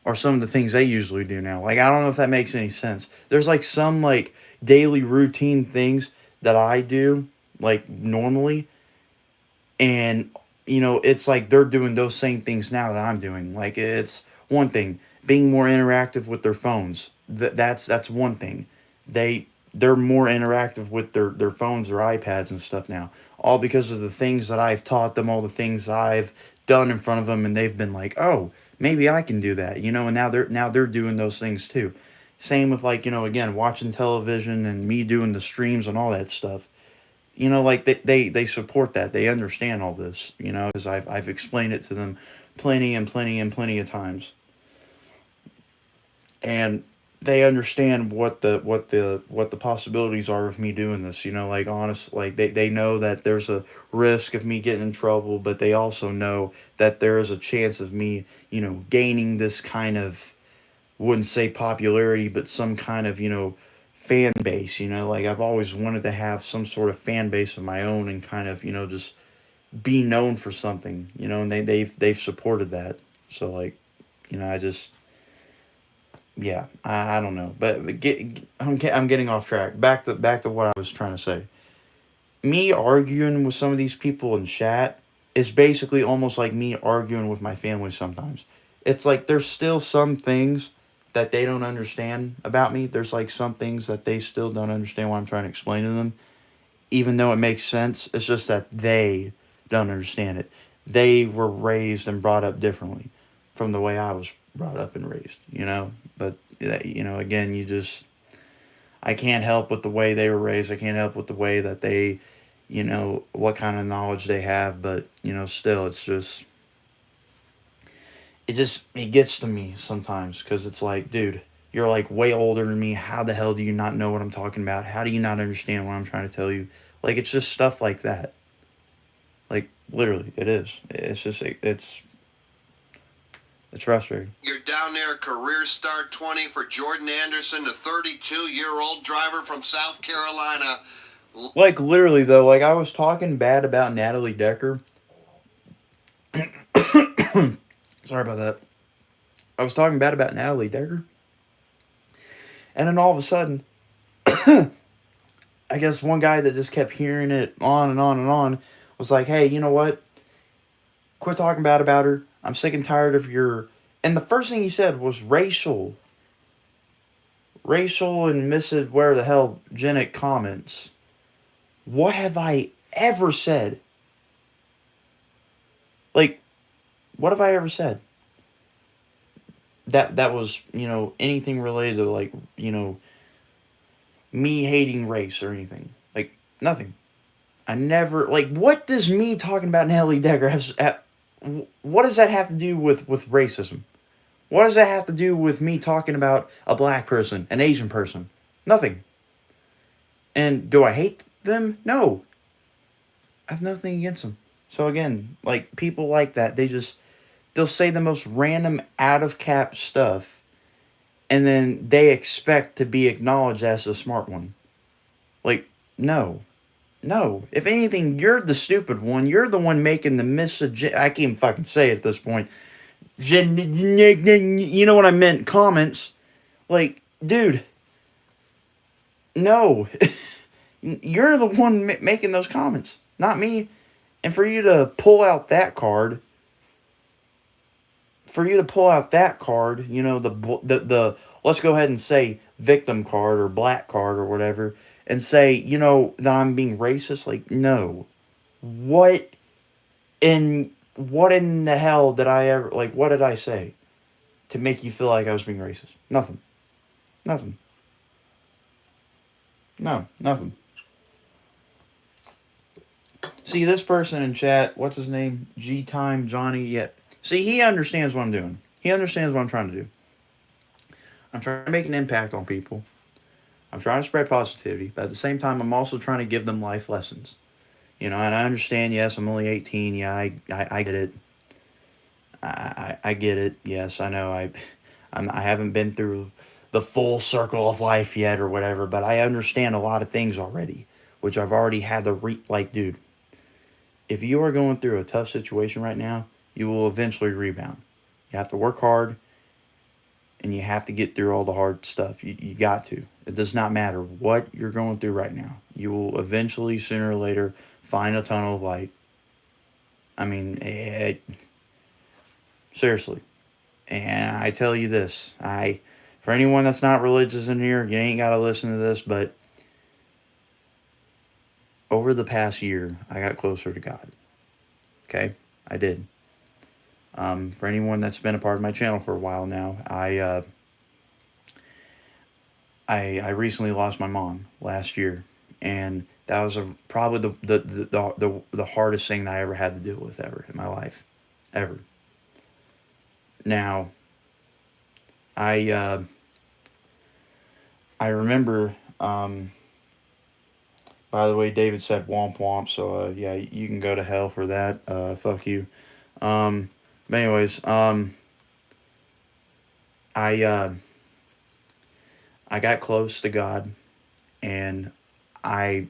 are some of the things they usually do now. Like, I don't know if that makes any sense. There's, like, some, like, daily routine things that I do, like, normally, and, you know, it's like they're doing those same things now that I'm doing. Like, it's one thing, being more interactive with their phones. That's one thing. They're more interactive with their phones or iPads and stuff now. All because of the things that I've taught them, all the things I've done in front of them, and they've been like, oh, maybe I can do that, you know, and now they're doing those things too. Same with, like, you know, again, watching television and me doing the streams and all that stuff. You know, like, they support that. They understand all this, you know, because I've explained it to them plenty and plenty and plenty of times. And they understand what the possibilities are of me doing this, you know, like, honest, like, they know that there's a risk of me getting in trouble, but they also know that there is a chance of me, you know, gaining this kind of, wouldn't say popularity, but some kind of, you know, fan base, you know, like, I've always wanted to have some sort of fan base of my own and kind of, you know, just be known for something, you know, and they've supported that. So, like, you know, I just, yeah, I don't know, but I'm getting off track. Back to what I was trying to say. Me arguing with some of these people in chat is basically almost like me arguing with my family sometimes. It's like there's still some things that they don't understand about me. There's, like, some things that they still don't understand what I'm trying to explain to them, even though it makes sense. It's just that they don't understand it. They were raised and brought up differently from the way I was brought up and raised, you know. But, you know, again, I can't help with the way they were raised. I can't help with the way that they, you know, what kind of knowledge they have. But, you know, still, it's just, it gets to me sometimes, because it's like, dude, you're, like, way older than me. How the hell do you not know what I'm talking about? How do you not understand what I'm trying to tell you? Like, it's just stuff like that. Like, literally, it is. It's just, it's frustrating. You're down there, career start 20 for Jordan Anderson, the 32-year-old driver from South Carolina. Like, literally, though, like, I was talking bad about Natalie Decker. Sorry about that. I was talking bad about Natalie Decker. And then all of a sudden, I guess one guy that just kept hearing it on and on and on was like, hey, you know what? Quit talking bad about her. I'm sick and tired of your... And the first thing he said was racial and where the hell genic comments. What have I ever said? Like, what have I ever said? That was, anything related to, like, me hating race or anything. Like, nothing. I never... Like, what does me talking about Nellie Decker what does that have to do with racism? What does that have to do with me talking about a black person, an Asian person? Nothing. And do I hate them? No. I have nothing against them. So again, like, people like that, they'll say the most random out-of-cap stuff, and then they expect to be acknowledged as the smart one. Like, no. No. If anything, you're the stupid one. You're the one making the I can't even fucking say it at this point. You know what I meant? Comments. Like, dude. No. You're the one making those comments, not me. And for you to pull out that card, the let's go ahead and say victim card or black card or whatever, and say, that I'm being racist, like, no. What in the hell did I ever, like, what did I say to make you feel like I was being racist? Nothing. Nothing. No, nothing. See, this person in chat, what's his name? G-Time Johnny, yeah. See, he understands what I'm doing. He understands what I'm trying to do. I'm trying to make an impact on people. I'm trying to spread positivity, but at the same time, I'm also trying to give them life lessons. And I understand, yes, I'm only 18. Yeah, I get it. I get it. Yes, I know. I haven't been through the full circle of life yet or whatever, but I understand a lot of things already, which I've already had like, dude, if you are going through a tough situation right now, you will eventually rebound. You have to work hard, and you have to get through all the hard stuff. You got to. It does not matter what you're going through right now. You will eventually, sooner or later, find a tunnel of light. I mean, seriously. And I tell you this, for anyone that's not religious in here, you ain't got to listen to this, but over the past year, I got closer to God. Okay? I did. For anyone that's been a part of my channel for a while now, I recently lost my mom last year, and that was probably the hardest thing that I ever had to deal with ever in my life, ever. Now, I remember. By the way, David said womp womp, so yeah, you can go to hell for that. Fuck you. But anyways, I got close to God, and I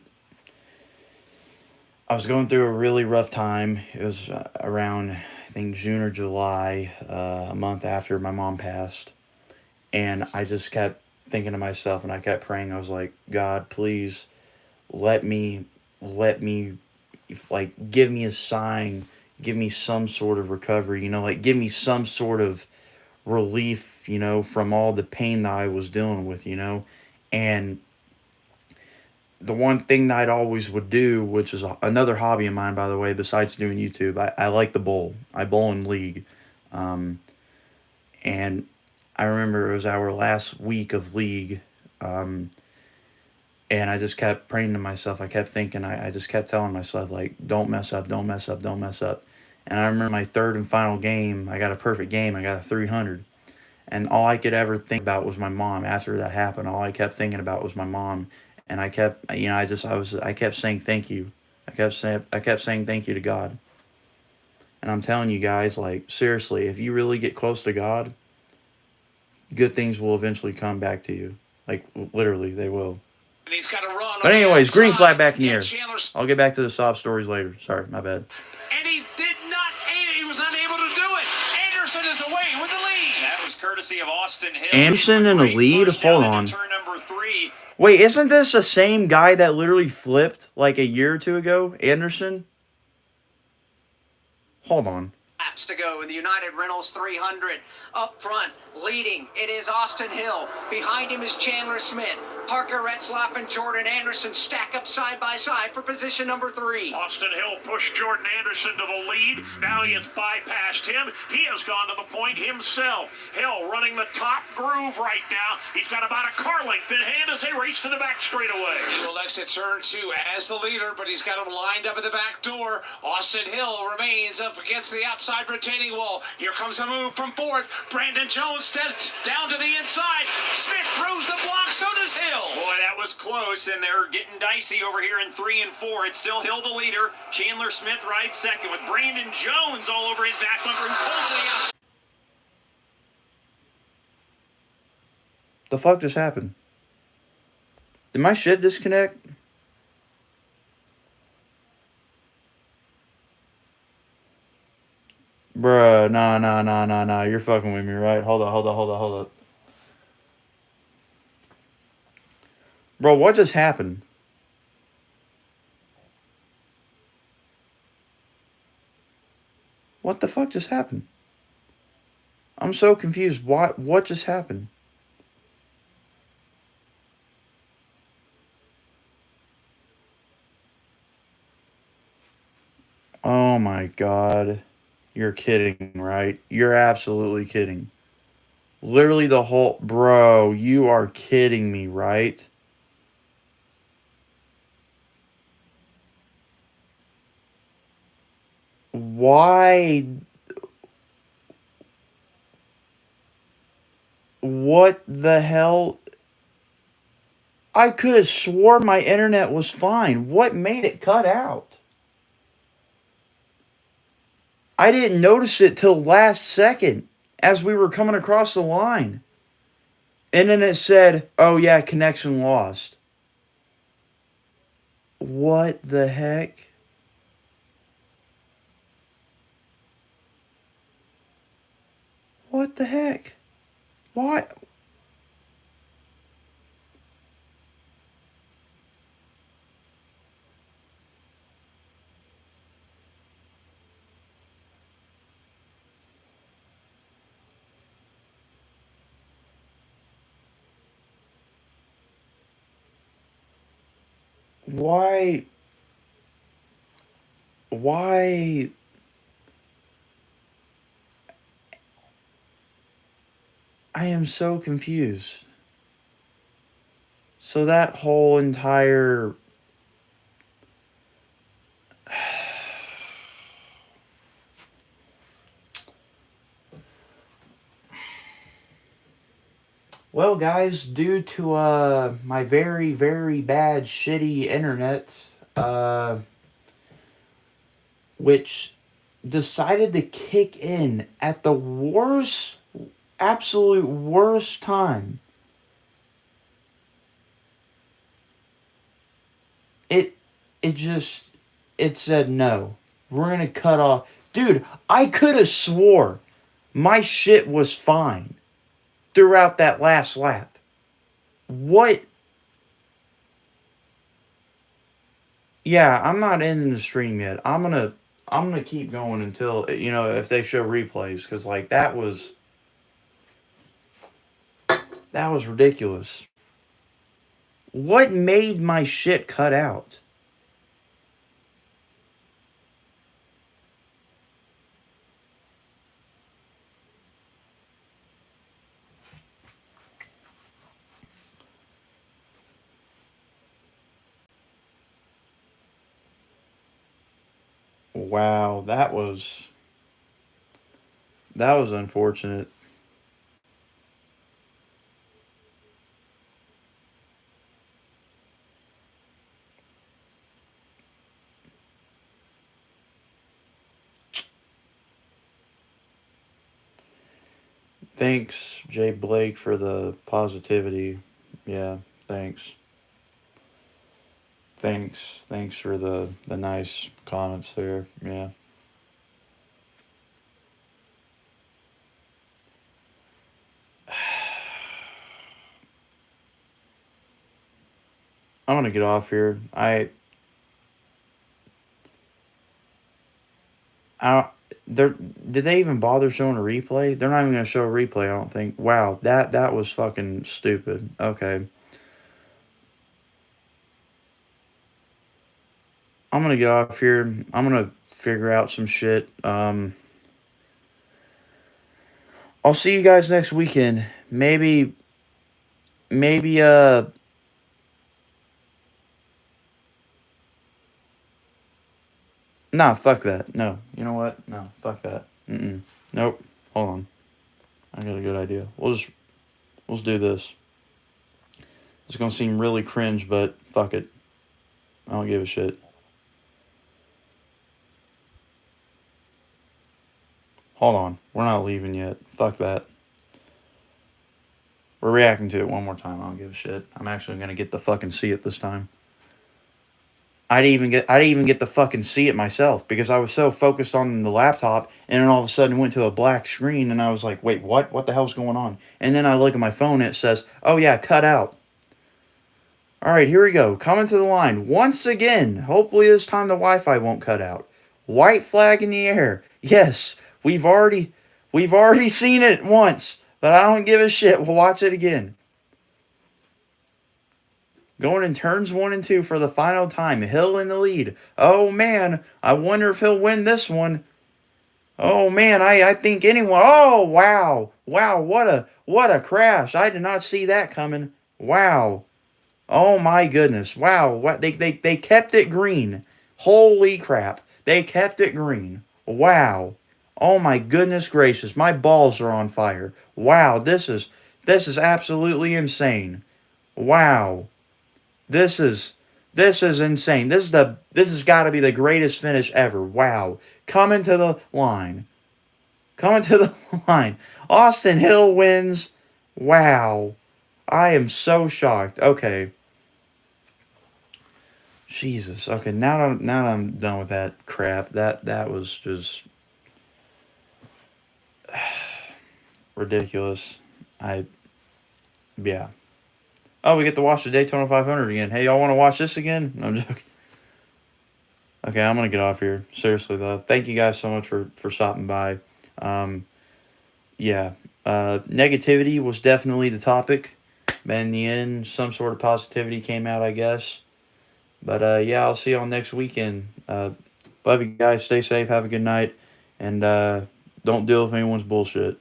was going through a really rough time. It was around, I think, June or July, a month after my mom passed, and I just kept thinking to myself, and I kept praying. I was like, God, please let me, like, give me a sign, give me some sort of recovery, like, give me some sort of relief, from all the pain that I was dealing with, and the one thing that I'd always would do, which is another hobby of mine, by the way, besides doing YouTube, I like to bowl. I bowl in league, and I remember it was our last week of league, and I just kept praying to myself. I kept thinking, I just kept telling myself, like, don't mess up, don't mess up, don't mess up. And I remember my third and final game, I got a perfect game. I got a 300. And all I could ever think about was my mom. After that happened, all I kept thinking about was my mom. And I kept, I kept saying thank you. I kept saying thank you to God. And I'm telling you guys, like, seriously, if you really get close to God, good things will eventually come back to you. Like, literally, they will. And he's got to run. But anyways, green flag back in the air. I'll get back to the sob stories later. Sorry, my bad. And he was unable to do it. Anderson is away with the lead. That was courtesy of Austin Hill. Anderson in the lead? Hold on. Turn number number 3. Wait, isn't this the same guy that literally flipped like a year or two ago? Anderson? Hold on. Laps to go in the United Reynolds 300. Up front, leading, it is Austin Hill. Behind him is Chandler Smith. Parker Retzlaff and Jordan Anderson stack up side by side for position number 3. Austin Hill pushed Jordan Anderson to the lead. Now he has bypassed him. He has gone to the point himself. Hill running the top groove right now. He's got about a car length in hand as they race to the back straightaway. He will exit turn 2 as the leader, but he's got him lined up at the back door. Austin Hill remains up against the outside retaining wall. Here comes a move from 4th. Brandon Jones steps down to the inside. Smith throws the block, so does Hill. Boy, that was close, and they're getting dicey over here in 3 and 4. It's still Hill the leader. Chandler Smith rides second with Brandon Jones all over his back bumper and totally out. The fuck just happened? Did my shit disconnect? Bruh, nah. You're fucking with me, right? Hold up. Bro, what just happened? What the fuck just happened? I'm so confused. What just happened? Oh my god. You're kidding, right? You're absolutely kidding. Literally the whole... Bro, you are kidding me, right? Why? What the hell? I could have swore my internet was fine. What made it cut out? I didn't notice it till last second as we were coming across the line. And then it said, oh yeah, connection lost. What the heck? What the heck? Why? Why? Why? I am so confused. So that whole entire... Well, guys, due to my very, very bad, shitty internet, which decided to kick in at the worst, absolute worst time, it said no. We're gonna cut off. Dude, I could have swore my shit was fine throughout that last lap. What? Yeah, I'm not ending the stream yet. I'm gonna keep going until, you know, if they show replays, because like that was ridiculous. What made my shit cut out? Wow, that was unfortunate. Thanks, Jay Blake, for the positivity. Yeah, thanks. Thanks for the nice comments there. Yeah. I'm gonna get off here. Did they even bother showing a replay? They're not even gonna show a replay, I don't think. Wow, that was fucking stupid. Okay. I'm gonna get off here. I'm gonna figure out some shit. I'll see you guys next weekend. Maybe nah, fuck that. No. You know what? No, fuck that. Nope. Hold on. I got a good idea. We'll just do this. It's gonna seem really cringe, but fuck it. I don't give a shit. Hold on. We're not leaving yet. Fuck that. We're reacting to it one more time. I don't give a shit. I'm actually gonna get to fucking see it this time. I didn't even get to fucking see it myself because I was so focused on the laptop, and then all of a sudden it went to a black screen, and I was like, wait, what? What the hell's going on? And then I look at my phone, and it says, oh yeah, cut out. Alright, here we go. Coming to the line. Once again. Hopefully this time the Wi-Fi won't cut out. White flag in the air. Yes, we've already seen it once, but I don't give a shit. We'll watch it again. Going in turns 1 and 2 for the final time. Hill in the lead. Oh, man. I wonder if he'll win this one. Oh, man. I think anyone... Oh, wow. Wow, what a crash. I did not see that coming. Wow. Oh, my goodness. Wow. What they kept it green. Holy crap. They kept it green. Wow. Oh, my goodness gracious. My balls are on fire. Wow. This is absolutely insane. Wow. This is insane. This has got to be the greatest finish ever. Wow. Coming to the line. Coming to the line. Austin Hill wins. Wow. I am so shocked. Okay. Jesus. Okay, now I'm done with that crap. That was just ridiculous. Yeah. Oh, we get to watch the Daytona 500 again. Hey, y'all want to watch this again? No, I'm joking. Okay, I'm going to get off here. Seriously, though. Thank you guys so much for stopping by. Yeah. Negativity was definitely the topic. But in the end, some sort of positivity came out, I guess. But, yeah, I'll see y'all next weekend. Love you guys. Stay safe. Have a good night. And don't deal with anyone's bullshit.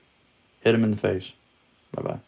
Hit them in the face. Bye-bye.